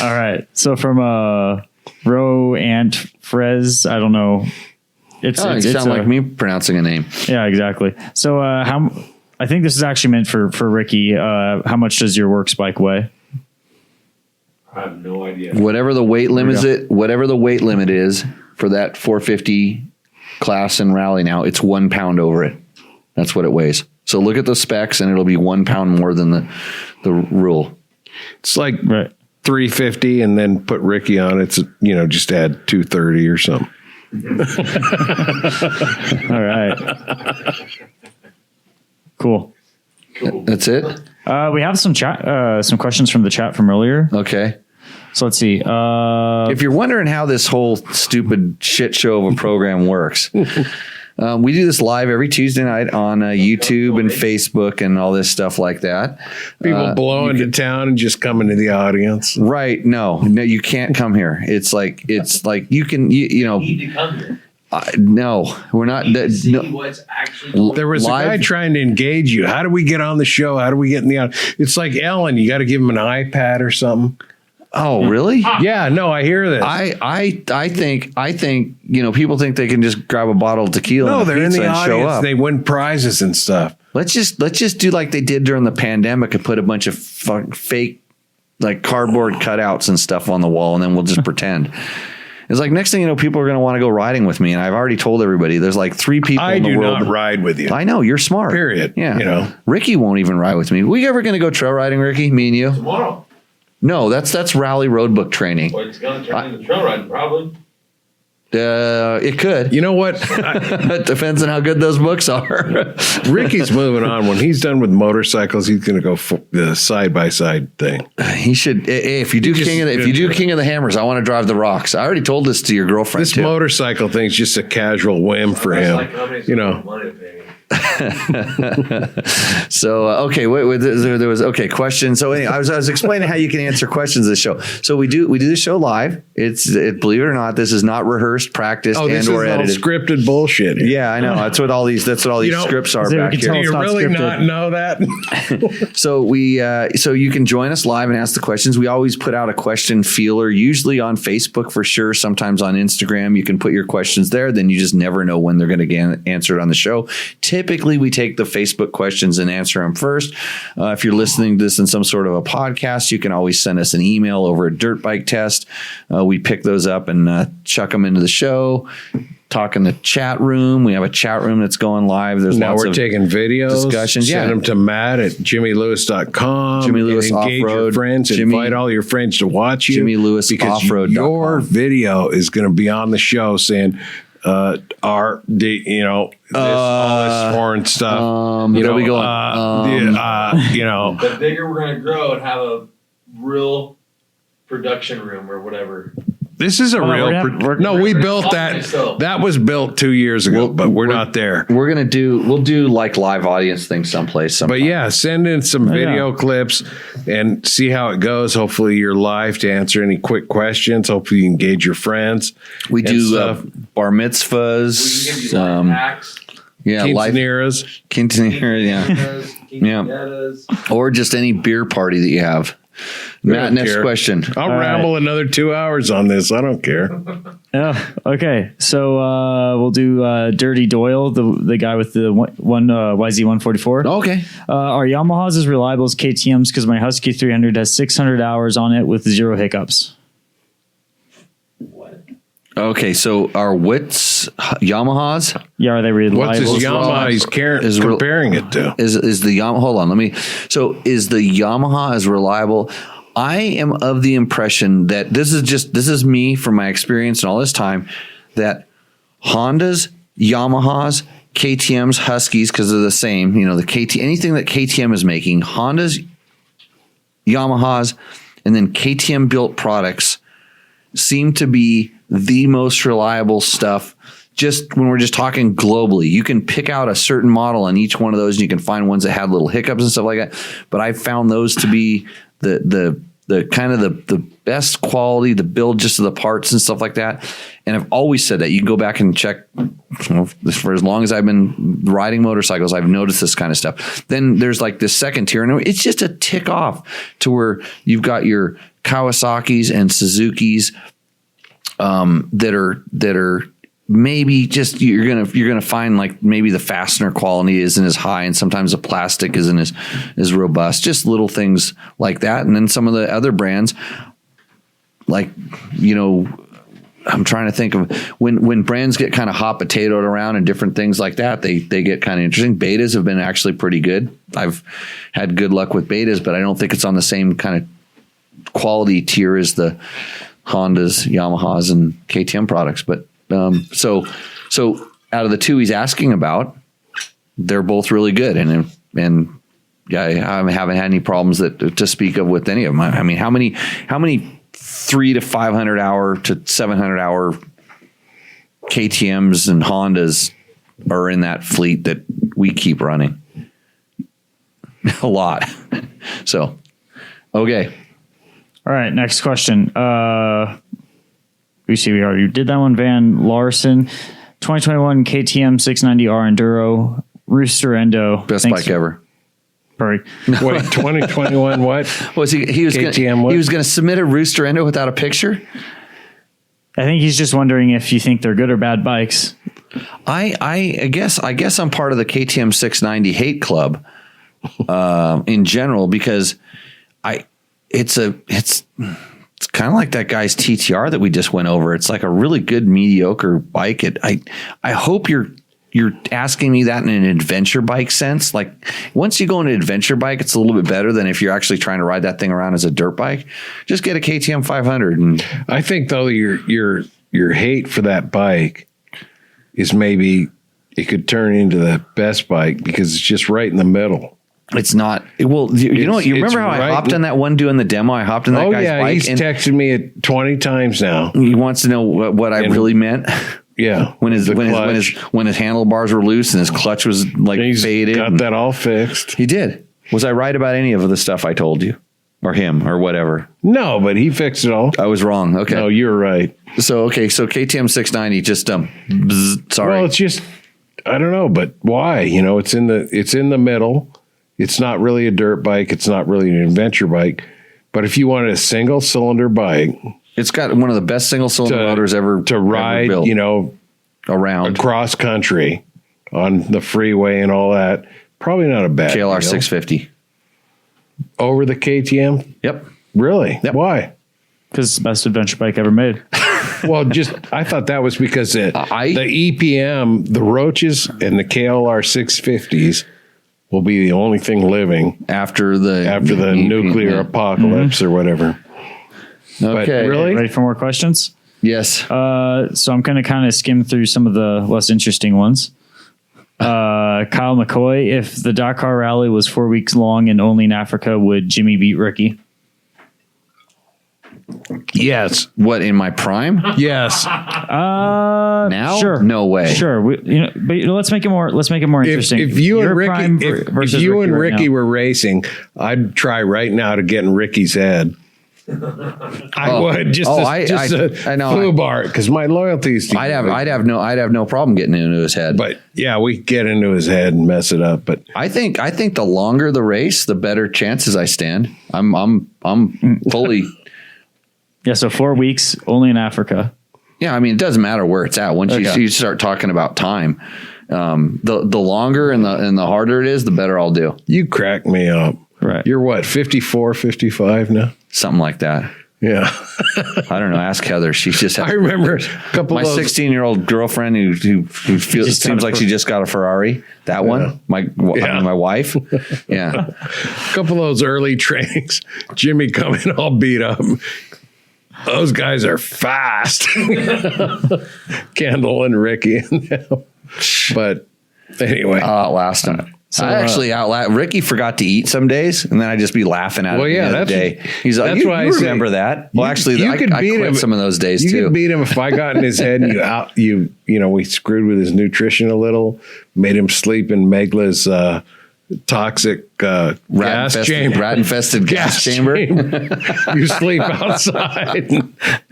All right. So from Ro and Frez, I don't know. You sound like me pronouncing a name. Yeah, exactly. So I think this is actually meant for Ricky. How much does your works bike weigh? I have no idea. Whatever the weight limit is for that 450 class and rally now, it's 1 pound over it. That's what it weighs. So look at the specs, and it'll be 1 pound more than the rule. It's like 350 and then put Ricky on. It's, just add 230 or something. All right. Cool. That's it? We have some chat, some questions from the chat from earlier. Okay. So let's see. If you're wondering how this whole stupid shit show of a program works, we do this live every Tuesday night on YouTube and Facebook and all this stuff like that. People blow into town and just come into the audience. Right. No, you can't come here. It's like you can, need to come here. no, we're not. See No, what's actually There was Live- a guy trying to engage you. How do we get on the show? How do we get in the audience? It's like Ellen. You got to give him an iPad or something. oh, really? Yeah, no, I hear this. I think people think they can just grab a bottle of tequila No, and a they're in pizza the and show audience. up. They win prizes and stuff. Let's just do like they did during the pandemic and put a bunch of fake like cardboard cutouts and stuff on the wall, and then we'll just pretend. It's like next thing you know, people are going to want to go riding with me, and I've already told everybody there's like 3 people I in the do world. not ride with you. I know you're smart. Period. Yeah. Ricky won't even ride with me. We ever going to go trail riding, Ricky? Me and you? tomorrow. No, that's rally road book training. Well, it's going to turn into trail riding, probably. It could. You know what? It depends on how good those books are. Ricky's moving on. When he's done with motorcycles, he's going to go for the side by side thing. He should. Hey, if you do King of the Hammers, I want to drive the rocks. I already told this to your girlfriend. This too. motorcycle thing's just a casual whim for That's him. like companies You know. with money to pay me. So okay, wait, there was question. So anyway, I was explaining how you can answer questions of the show. So we do the show live. Believe it or not, this is not rehearsed, practiced, Oh, this and is or all edited. scripted bullshit. here. Yeah, I know. That's what all these scripts are So we back can here. tell Do it's you not really scripted. not know that? So you can join us live and ask the questions. We always put out a question feeler, usually on Facebook for sure, sometimes on Instagram. You can put your questions there. Then you just never know when they're going to get answered on the show. Typically, we take the Facebook questions and answer them first. If you're listening to this in some sort of a podcast, you can always send us an email over at Dirt Bike Test. We pick those up and chuck them into the show. Talk in the chat room. We have a chat room that's going live. There's Now lots we're of taking videos. discussions. Send them to Matt at jimmylewis.com. Jimmy Lewis Engage your Off-Road. friends. Invite all your friends to watch you. JimmyLewisOffroad.com. Your video is going to be on the show saying, all this foreign stuff. there we go. The bigger we're going to grow and have a real production room or whatever. This is a real. We built that. That was built 2 years ago, but we're not there. We'll do like live audience things someplace. But yeah, send in some video clips and see how it goes. Hopefully you're live to answer any quick questions. Hopefully you engage your friends. We and do stuff. bar We can give mitzvahs. you life hacks, Life Quinceañeras. quinceañeras, or just any beer party that you have. Matt, don't next care. question. I'll ramble another 2 hours on this. I don't care. Yeah. Okay. So we'll do Dirty Doyle, the guy with the one YZ144. Okay. Are Yamahas as reliable as KTM's? Because my Husky 300 has 600 hours on it with 0 hiccups. Okay. So our Wits Yamahas Yeah, are they reliable? What's his Yamaha he's comparing it to? is the Yamaha. Hold on. Is the Yamaha as reliable? I am of the impression that this is me from my experience and all this time that Hondas, Yamahas, KTM's, Huskies, because they're the same, anything that KTM is making, Hondas, Yamahas, and then KTM built products seem to be the most reliable stuff. Just when we're just talking globally, you can pick out a certain model on each one of those and you can find ones that had little hiccups and stuff like that. But I found those to be the kind of the best quality, the build just of the parts and stuff like that. And I've always said that. You can go back and check for as long as I've been riding motorcycles, I've noticed this kind of stuff. Then there's like this second tier, and it's just a tick off to where you've got your Kawasaki's and Suzuki's that are maybe just you're gonna find like maybe the fastener quality isn't as high, and sometimes the plastic isn't as robust. Just little things like that, and then some of the other brands, like I'm trying to think of when brands get kind of hot potatoed around and different things like that. They get kind of interesting. Betas have been actually pretty good. I've had good luck with betas, but I don't think it's on the same kind of quality tier as the Hondas, Yamahas, and KTM products. But so out of the two he's asking about, they're both really good, and I haven't had any problems to speak of with any of them. I mean, how many 300 to 500 hour to 700 hour KTMs and Hondas are in that fleet that we keep running? A lot. So, okay. All right, next question. We already did that one. Van Larson, 2021 KTM 690R Enduro, Rooster Endo. Best bike ever. Perfect. Wait, 2021 what? Was he was KTM he was going to submit a Rooster Endo without a picture? I think he's just wondering if you think they're good or bad bikes. I guess I'm part of the KTM 690 hate club in general, because it's kind of like that guy's TTR that we just went over. It's like a really good mediocre bike. I hope you're asking me that in an adventure bike sense. Like, once you go on an adventure bike, it's a little bit better than if you're actually trying to ride that thing around as a dirt bike. Just get a KTM 500. And I think though your hate for that bike is maybe it could turn into the best bike because it's just right in the middle. it's not. Well, you know what? You remember how I hopped on that one doing the demo? I hopped on that guy's bike. He's texted me it 20 times now. He wants to know what I really meant. Yeah, when his handlebars were loose and his clutch was like faded. Got that all fixed. He did. Was I right about any of the stuff I told you, or him, or whatever? No, but he fixed it all. I was wrong. Okay. No, you're right. So KTM 690 just sorry. Well, it's just I don't know, but why? You know, it's in the middle. It's not really a dirt bike. It's not really an adventure bike. But if you wanted a single cylinder bike, it's got one of the best single cylinder motors ever to ride. Ever built. You know, around across country on the freeway and all that. Probably not a bad KLR deal. 650 over the KTM. Yep. Really? Yep. Why? Because it's the best adventure bike ever made. Well, I thought that was because the EPM, the Roaches, and the KLR 650s will be the only thing living after the nuclear apocalypse or whatever. Okay. But really? Ready for more questions? Yes. So I'm going to kind of skim through some of the less interesting ones. Kyle McCoy, if the Dakar Rally was 4 weeks long and only in Africa, would Jimmy beat Ricky? Yes. What, in my prime? Yes. Now? Sure. No way. Sure. But let's make it more interesting. If you and Ricky, if you and Ricky now. were racing, I'd try right now to get in Ricky's head. I would just a foo bar because my loyalties. I'd have no problem getting into his head. But yeah, we get into his head and mess it up. But I think the longer the race, the better chances I stand. I'm fully. Yeah. So 4 weeks only in Africa. Yeah, I mean, it doesn't matter where it's at. Once you start talking about time, the longer and the harder it is, the better I'll do. You crack me up. Right. You're what, 54, 55 now? Something like that. Yeah. I don't know. Ask Heather. She's just. I remember a couple my of those. 16-year-old girlfriend who feels seems like she just got a Ferrari. That one. My wife. Yeah. A couple of those early trainings. Jimmy coming all beat up. Those guys are fast. Kendall and Ricky and them. But anyway. I'll outlast him. So, I actually Ricky forgot to eat some days, and then I'd just be laughing at him the other day. He's like, you remember that? Well, actually, I quit some of those days too. You could beat him if I got in his head and we screwed with his nutrition a little, made him sleep in Megla's toxic rat-infested gas chamber. You sleep outside.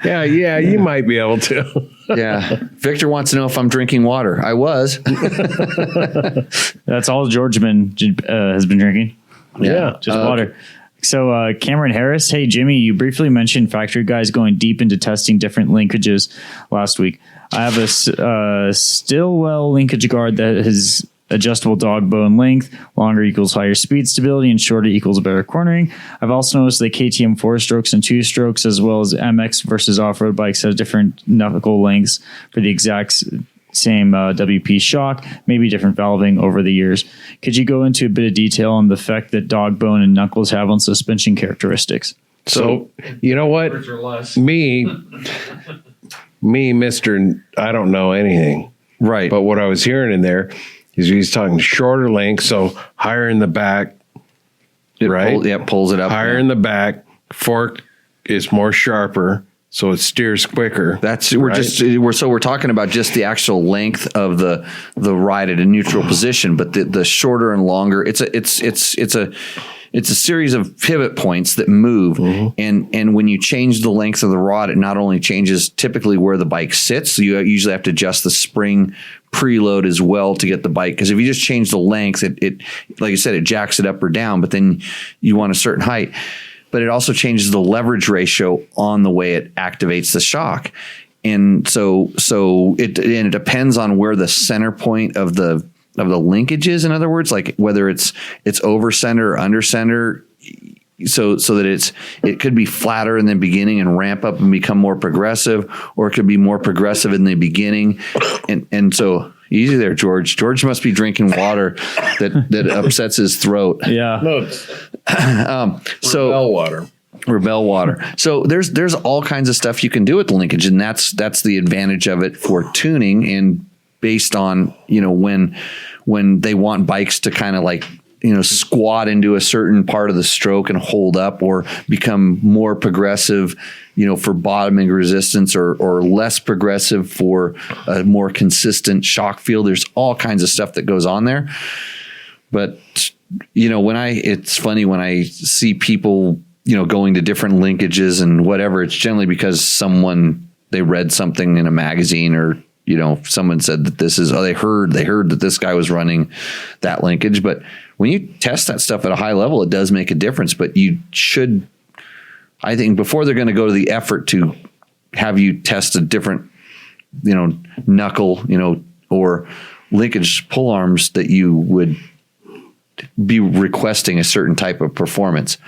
Yeah, you might be able to. Yeah. Victor wants to know if I'm drinking water. I was. That's all Georgeman has been drinking. Yeah. Just water. So Cameron Harris, hey, Jimmy, you briefly mentioned factory guys going deep into testing different linkages last week. I have a Stillwell linkage guard that has adjustable dog bone length, longer equals higher speed stability, and shorter equals better cornering. I've also noticed that KTM 4-strokes and 2-strokes, as well as MX versus off-road bikes, have different knuckle lengths for the exact same WP shock, maybe different valving over the years. Could you go into a bit of detail on the effect that dog bone and knuckles have on suspension characteristics? So you know what? Words or less. Me, Mr. I don't know anything. Right. But what I was hearing in there is he's talking shorter length, so higher in the back, right? Pulls it up. Higher in the back. Fork is more sharper, so it steers quicker. We're talking about just the actual length of the ride at a neutral position, but the shorter and longer. It's a series of pivot points that move, and when you change the length of the rod, it not only changes typically where the bike sits, so you usually have to adjust the spring preload as well to get the bike. Because if you just change the length, it like I said, it jacks it up or down, but then you want a certain height. But it also changes the leverage ratio on the way it activates the shock. And so it depends on where the center point of the linkage is. In other words, like whether it's over center or under center, so that it could be flatter in the beginning and ramp up and become more progressive, or it could be more progressive in the beginning. And so easy there, George. George must be drinking water that upsets his throat. Yeah. No, it's Rebel water. So there's all kinds of stuff you can do with the linkage, and that's the advantage of it for tuning, and based on, when they want bikes to kind of like, squat into a certain part of the stroke and hold up, or become more progressive, for bottoming resistance, or less progressive for a more consistent shock feel. There's all kinds of stuff that goes on there. But, it's funny when I see people, going to different linkages and whatever, it's generally because they read something in a magazine, or, someone said that they heard that this guy was running that linkage. But when you test that stuff at a high level, it does make a difference. But you should, I think, before they're going to go to the effort to have you test a different, knuckle, or linkage pull arms, that you would be requesting a certain type of performance.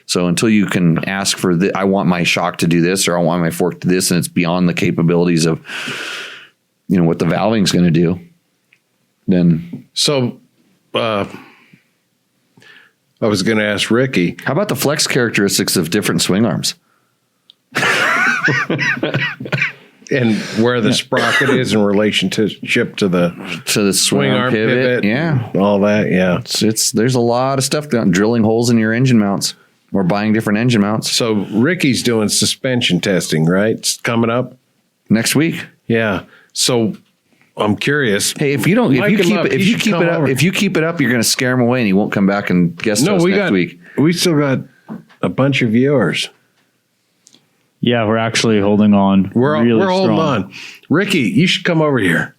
So until you can ask for I want my shock to do this, or I want my fork to this, and it's beyond the capabilities of, what the valving is going to do, then. So, I was going to ask Ricky. How about the flex characteristics of different swing arms? And where the sprocket is in relationship to the swing arm pivot, yeah, all that, yeah. There's a lot of stuff drilling holes in your engine mounts, or buying different engine mounts. So Ricky's doing suspension testing, right? It's coming up next week. Yeah. So I'm curious. Hey, if you keep it up, you're going to scare him away, and he won't come back and guest host next week. We still got a bunch of viewers. Yeah, we're actually holding on. We're holding strong. on. Ricky, you should come over here.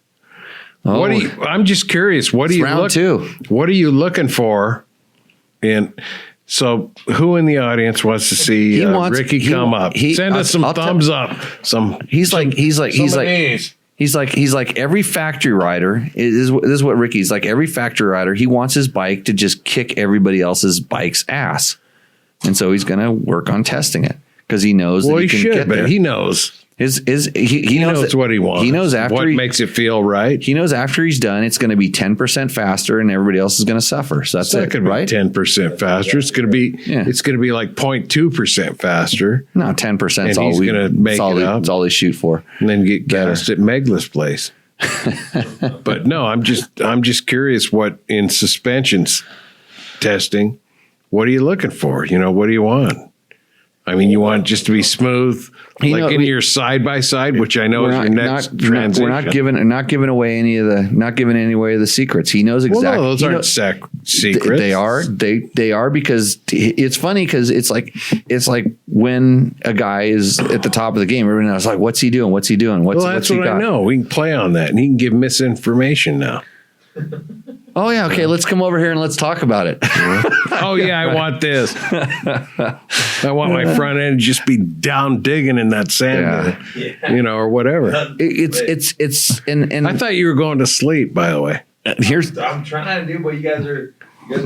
Oh, I'm just curious. What are you looking for? And so, who in the audience wants to see Ricky come up? Send us some thumbs up. He's like every factory rider. This is what Ricky's like. Every factory rider, he wants his bike to just kick everybody else's bike's ass, and so he's going to work on testing it, because he knows that he can get there. He knows. He knows what he wants. He knows what makes it feel right. He knows after he's done, it's going to be 10% faster, and everybody else is going to suffer. So that's it, right? 10% faster. It's going to be like 0.2% faster. No, 10% is all he's going to make it up. It's all they shoot for. And then get gassed at Megla's place. But no, I'm just curious what in suspensions testing, what are you looking for? What do you want? I mean, you want it just to be smooth, in your side by side, which I know is your next transition. We're not giving away any of the secrets. He knows exactly. Well, no, those aren't secrets. They are. They are, because it's funny, because it's like when a guy is at the top of the game, everyone else is like, "What's he doing? What's he doing? What's that's he what got?" I know. We can play on that, and he can give misinformation now. Oh yeah, okay. Let's come over here and let's talk about it. Oh yeah, I want this. I want my front end to just be down digging in that sand, or whatever. It's and I thought you were going to sleep. By the way, I'm trying to do what you guys are.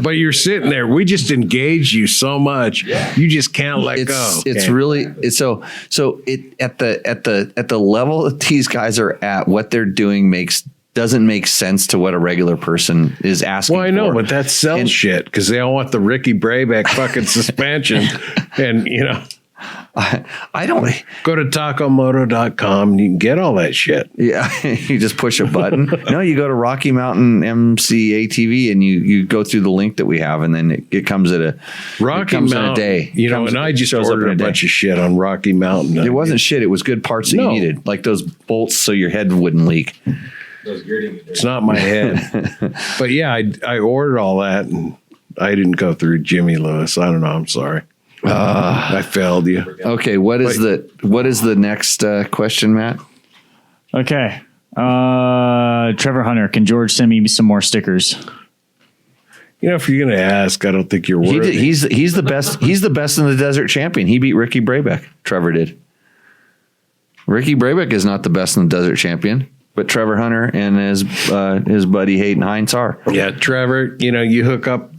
But you're sitting there. We just engage you so much, you just can't let go. It's really so. It at the level that these guys are at, what they're doing doesn't make sense to what a regular person is asking. Well, I know, for. but that's shit, because they all want the Ricky Brayback fucking suspension, and I don't. Go to tacomoto.com and you can get all that shit. Yeah, you just push a button. No, you go to Rocky Mountain MCATV and you go through the link that we have, and then it comes at a Rocky comes Mountain. In a day. You know, and I just ordered a bunch of shit on Rocky Mountain. It wasn't shit. It was good parts that you needed, like those bolts so your head wouldn't leak. It's not my head, but yeah, I ordered all that, and I didn't go through Jimmy Lewis. I don't know. I'm sorry. I failed you. Okay, what is the next question, Matt? Okay. Trevor Hunter, can George send me some more stickers? You know, if you're going to ask, I don't think you're worthy. He's the best. He's the best in the desert champion. He beat Ricky Brabeck. Trevor did. Ricky Brabeck is not the best in the desert champion, but Trevor Hunter and his buddy Hayden Hines are. Yeah, Trevor, you know, you hook up,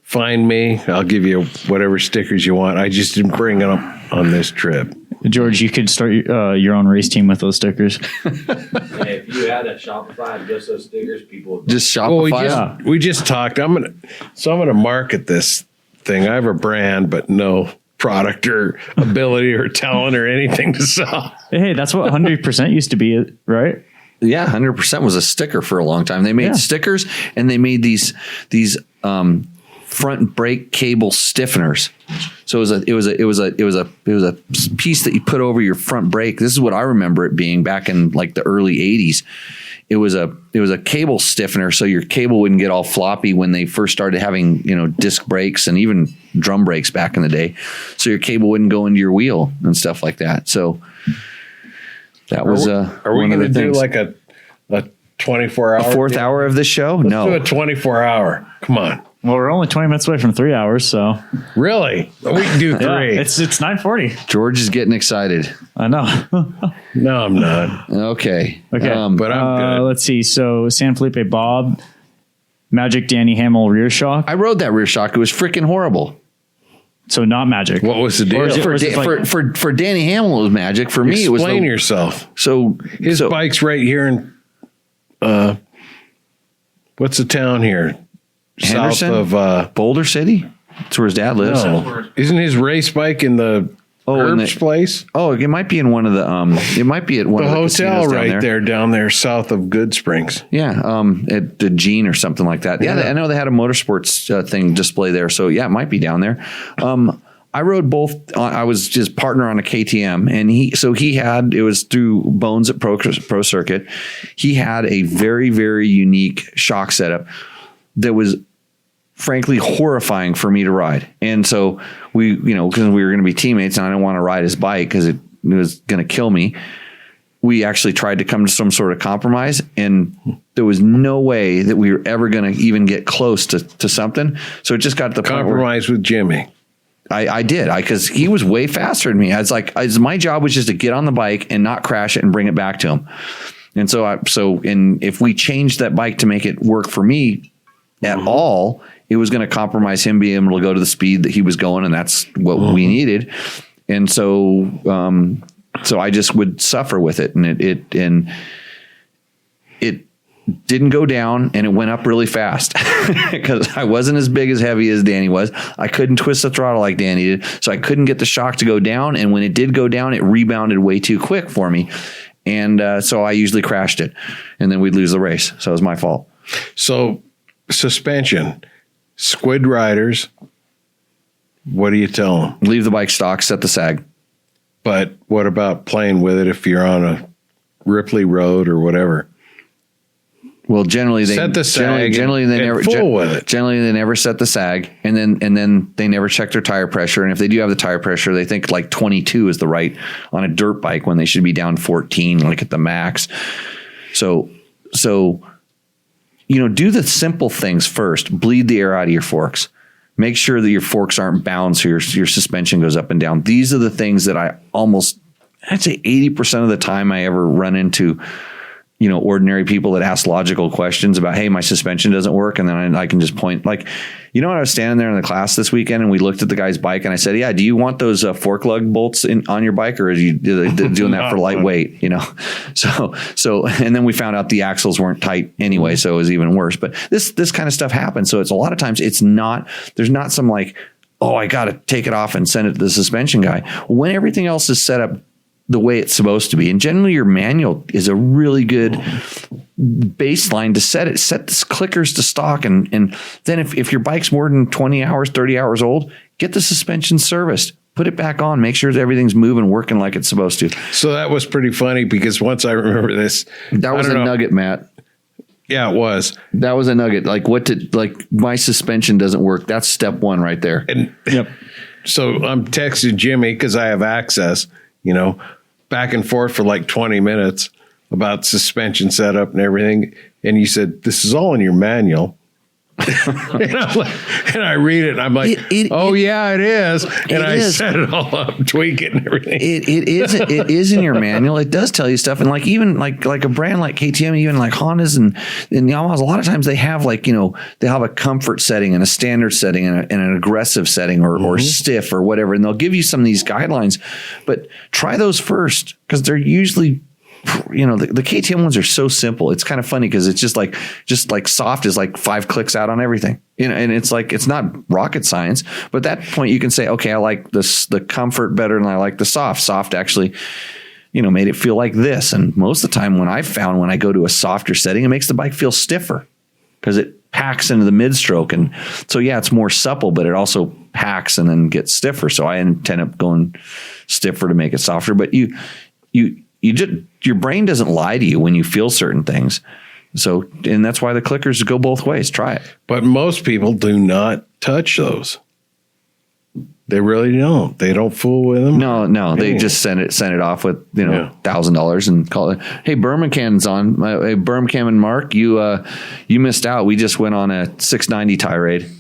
find me. I'll give you whatever stickers you want. I just didn't bring them on this trip. George, you could start your own race team with those stickers. Hey, if you had a Shopify and just those stickers, people would Just Shopify. Well, we just talked. I'm gonna market this thing. I have a brand, but no product or ability or talent or anything to sell. Hey, that's what 100% used to be, right? Yeah, 100% was a sticker for a long time. They made stickers and they made these front brake cable stiffeners. So it was a piece that you put over your front brake. This is what I remember it being back in like the early 80s. It was a cable stiffener, so your cable wouldn't get all floppy when they first started having, disc brakes and even drum brakes back in the day. So your cable wouldn't go into your wheel and stuff like that. So that was Are we going to do like a 24-hour? A fourth hour of this show? Let's No. do a 24-hour. Come on. Well, we're only 20 minutes away from 3 hours, so. Really? We can do 3. Yeah, it's 9:40. George is getting excited. I know. No, I'm not. Okay. Okay. But I'm good. Let's see. So San Felipe Bob, Magic Danny Hamill rear shock. I rode that rear shock. It was freaking horrible. So not Magic. What was the deal? Or is it- For Danny Hamill, it was magic. For me, it was Explain yourself. So His bike's right here in, what's the town here? Henderson? South of, Boulder City. That's where his dad lives. no. Isn't his race bike in the in Herb's place? Oh, it might be in one of the. It might be at one The of the hotel casinos right there, down there south of Good Springs. Yeah, at the Gene or something like that. Yeah, I know they had a motorsports thing display there. So yeah, it might be down there. I rode both. I was his partner on a KTM, and it was through Bones at Pro Circuit. He had a very, very unique shock setup that was frankly horrifying for me to ride. And so we, because we were going to be teammates and I didn't want to ride his bike because it was going to kill me. We actually tried to come to some sort of compromise, and there was no way that we were ever going to even get close to something. So it just got to the point where Compromise with Jimmy. I did, because he was way faster than me. I was like, my job was just to get on the bike and not crash it and bring it back to him. And and if we changed that bike to make it work for me at all, it was going to compromise him being able to go to the speed that he was going, and that's what we needed. And so I just would suffer with it, and it didn't go down, and it went up really fast because I wasn't as big as heavy as Danny was. I couldn't twist the throttle like Danny did, so I couldn't get the shock to go down. And when it did go down, it rebounded way too quick for me, and so I usually crashed it, and then we'd lose the race. So it was my fault. So suspension, squid riders, what do you tell them? Leave the bike stock, set the sag. But what about playing with it if you're on a Ripley road or whatever? Well, generally they set the sag. Generally they never fool with it. Generally they never set the sag, and then they never check their tire pressure. And if they do have the tire pressure, they think like 22 is the right on a dirt bike when they should be down 14, like at the max. So do the simple things first. Bleed the air out of your forks. Make sure that your forks aren't bound so your suspension goes up and down. These are the things that I'd say 80% of the time I ever run into, ordinary people that ask logical questions about, hey, my suspension doesn't work. And then I can just point, like, I was standing there in the class this weekend and we looked at the guy's bike and I said, yeah, do you want those fork lug bolts on your bike, or are you doing that for lightweight, So, and then we found out the axles weren't tight anyway. So it was even worse, but this kind of stuff happens. So it's a lot of times there's not some like I got to take it off and send it to the suspension guy. When everything else is set up the way it's supposed to be, and generally your manual is a really good baseline to set the clickers to stock. And then if your bike's more than 20 hours, 30 hours old, get the suspension serviced. Put it back on. Make sure that everything's moving, working like it's supposed to. So that was pretty funny because once I remember this. That was a nugget, Matt. Yeah, it was. That was a nugget. Like my suspension doesn't work. That's step one right there. And so I'm texting Jimmy because I have access, back and forth for like 20 minutes about suspension setup and everything. And you said, this is all in your manual. and I read it and I'm like, yeah, it is. And I set it all up, tweak it and everything. It is in your manual. It does tell you stuff. And even a brand like KTM, even like Hondas and Yamahas, a lot of times they have they have a comfort setting and a standard setting and an aggressive setting or stiff or whatever. And they'll give you some of these guidelines, but try those first because they're usually, the KTM ones are so simple. It's kind of funny because it's just like soft is like 5 clicks out on everything. And it's like, it's not rocket science, but at that point you can say, okay, I like the comfort better than I like the soft. Soft actually, made it feel like this. And most of the time when I go to a softer setting, it makes the bike feel stiffer because it packs into the mid stroke. And so, yeah, it's more supple, but it also packs and then gets stiffer. So I end up going stiffer to make it softer, but your brain doesn't lie to you when you feel certain things. So, and that's why the clickers go both ways. Try it. But most people do not touch those. They really don't. They don't fool with them. No. They just send it off with, $1,000 and call it. Hey, Birmingham's on. Hey, Birmingham and Mark, you missed out. We just went on a 690 tirade.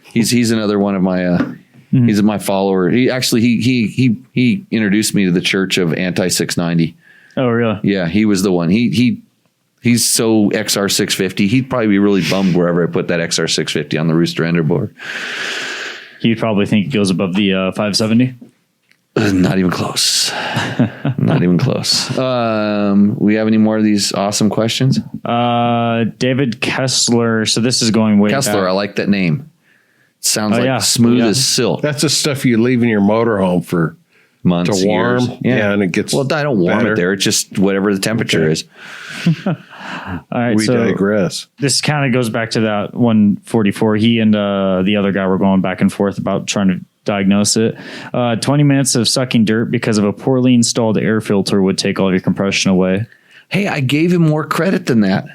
He's another one of my, he's my follower. He actually, he introduced me to the church of anti 690. Oh, really? Yeah, he was the one. He's so XR 650. He'd probably be really bummed wherever I put that XR 650 on the Rooster Ender board. He'd probably think it goes above the 570. Not even close. Not even close. We have any more of these awesome questions? David Kessler. So this is going way Kessler. back. I like that name. Sounds smooth as silk. That's the stuff you leave in your motorhome for months to warm. Years. Yeah, and it gets I don't warm better. it there. It's just whatever the temperature is. All right, we digress. This kind of goes back to that 144. He and the other guy were going back and forth about trying to diagnose it. 20 minutes of sucking dirt because of a poorly installed air filter would take all of your compression away. Hey, I gave him more credit than that.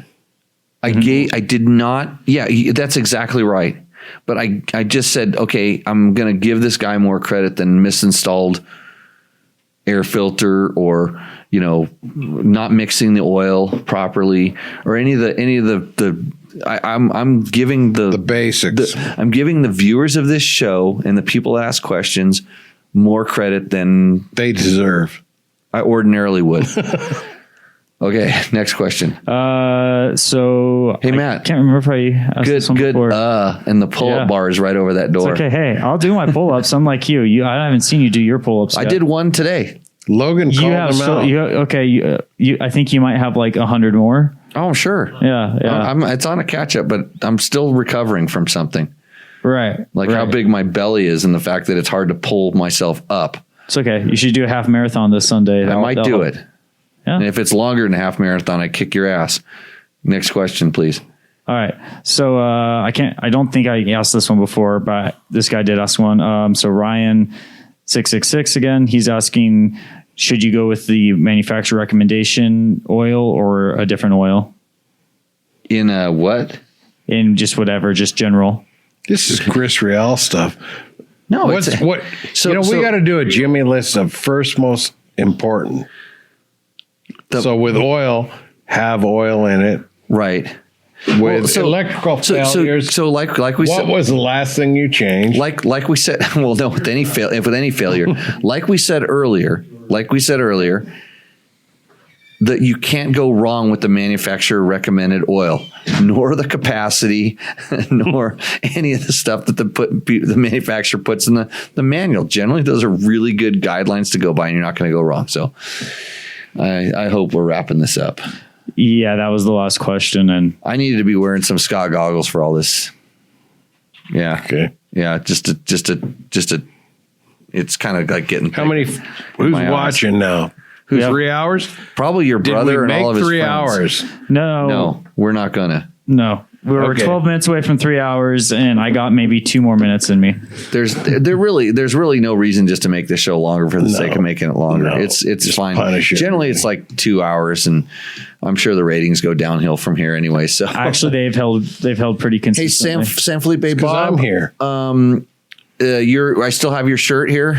I did not. Yeah, that's exactly right. But I just said, okay, I'm going to give this guy more credit than misinstalled air filter or, not mixing the oil properly or any of the I'm giving the basics. I'm giving the viewers of this show and the people that ask questions more credit than they deserve. I ordinarily would. Okay, next question. So hey, Matt, I can't remember if I asked this one before. And the pull-up bar is right over that door. It's okay. Hey, I'll do my pull-ups. Unlike you, I haven't seen you do your pull-ups. I did one today. Logan called them out. I think you might have like 100 more. Oh, sure. Yeah. It's on a catch-up, but I'm still recovering from something. Right. How big my belly is and the fact that it's hard to pull myself up. It's okay. You should do a half marathon this Sunday. I might do it. Yeah. And if it's longer than a half marathon, I kick your ass. Next question, please. All right. So I don't think I asked this one before, but this guy did ask one. So Ryan 666 again, he's asking, should you go with the manufacturer recommendation oil or a different oil? In what? In just whatever, just general. This is Gris Real stuff. No, we got to do a Jimmy list of first most important. So with oil, have oil in it. Right. With electrical failures. So like we said, what was the last thing you changed? Like we said, well, no, with any failure, like we said earlier, that you can't go wrong with the manufacturer recommended oil, nor the capacity, nor any of the stuff that the manufacturer puts in the manual. Generally, those are really good guidelines to go by, and you're not going to go wrong. So I hope we're wrapping this up. Yeah, that was the last question. And I needed to be wearing some Scott goggles for all this. Yeah. Okay. Yeah, just a. It's kind of like getting. How many? Who's watching now? 3 hours? Probably your brother and all of his 3 friends. hours? No, we're not gonna. No. We were 12 minutes away from 3 hours, and I got maybe 2 more minutes in me. There's really no reason just to make this show longer for the sake of making it longer. No. It's Just fine. punish it. Generally, it's like 2 hours, and I'm sure the ratings go downhill from here anyway. So Actually, they've held pretty hey, consistently. San Felipe Because Bob, I'm here. I still have your shirt here,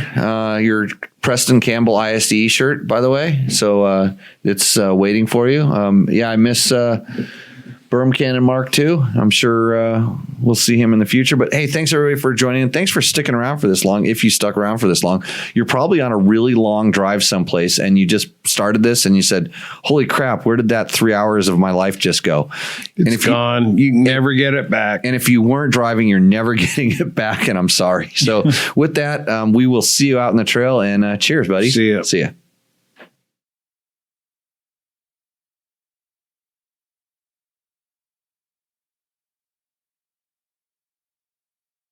your Preston Campbell ISD shirt, by the way. So it's waiting for you. I miss Berm Cannon Mark II. I'm sure we'll see him in the future. But hey, thanks everybody for joining in. Thanks for sticking around for this long. If you stuck around for this long, you're probably on a really long drive someplace and you just started this and you said, holy crap, where did that 3 hours of my life just go? It's gone. You can never get it back. And if you weren't driving, you're never getting it back. And I'm sorry. So with that, we will see you out in the trail and cheers, buddy. See ya. See ya.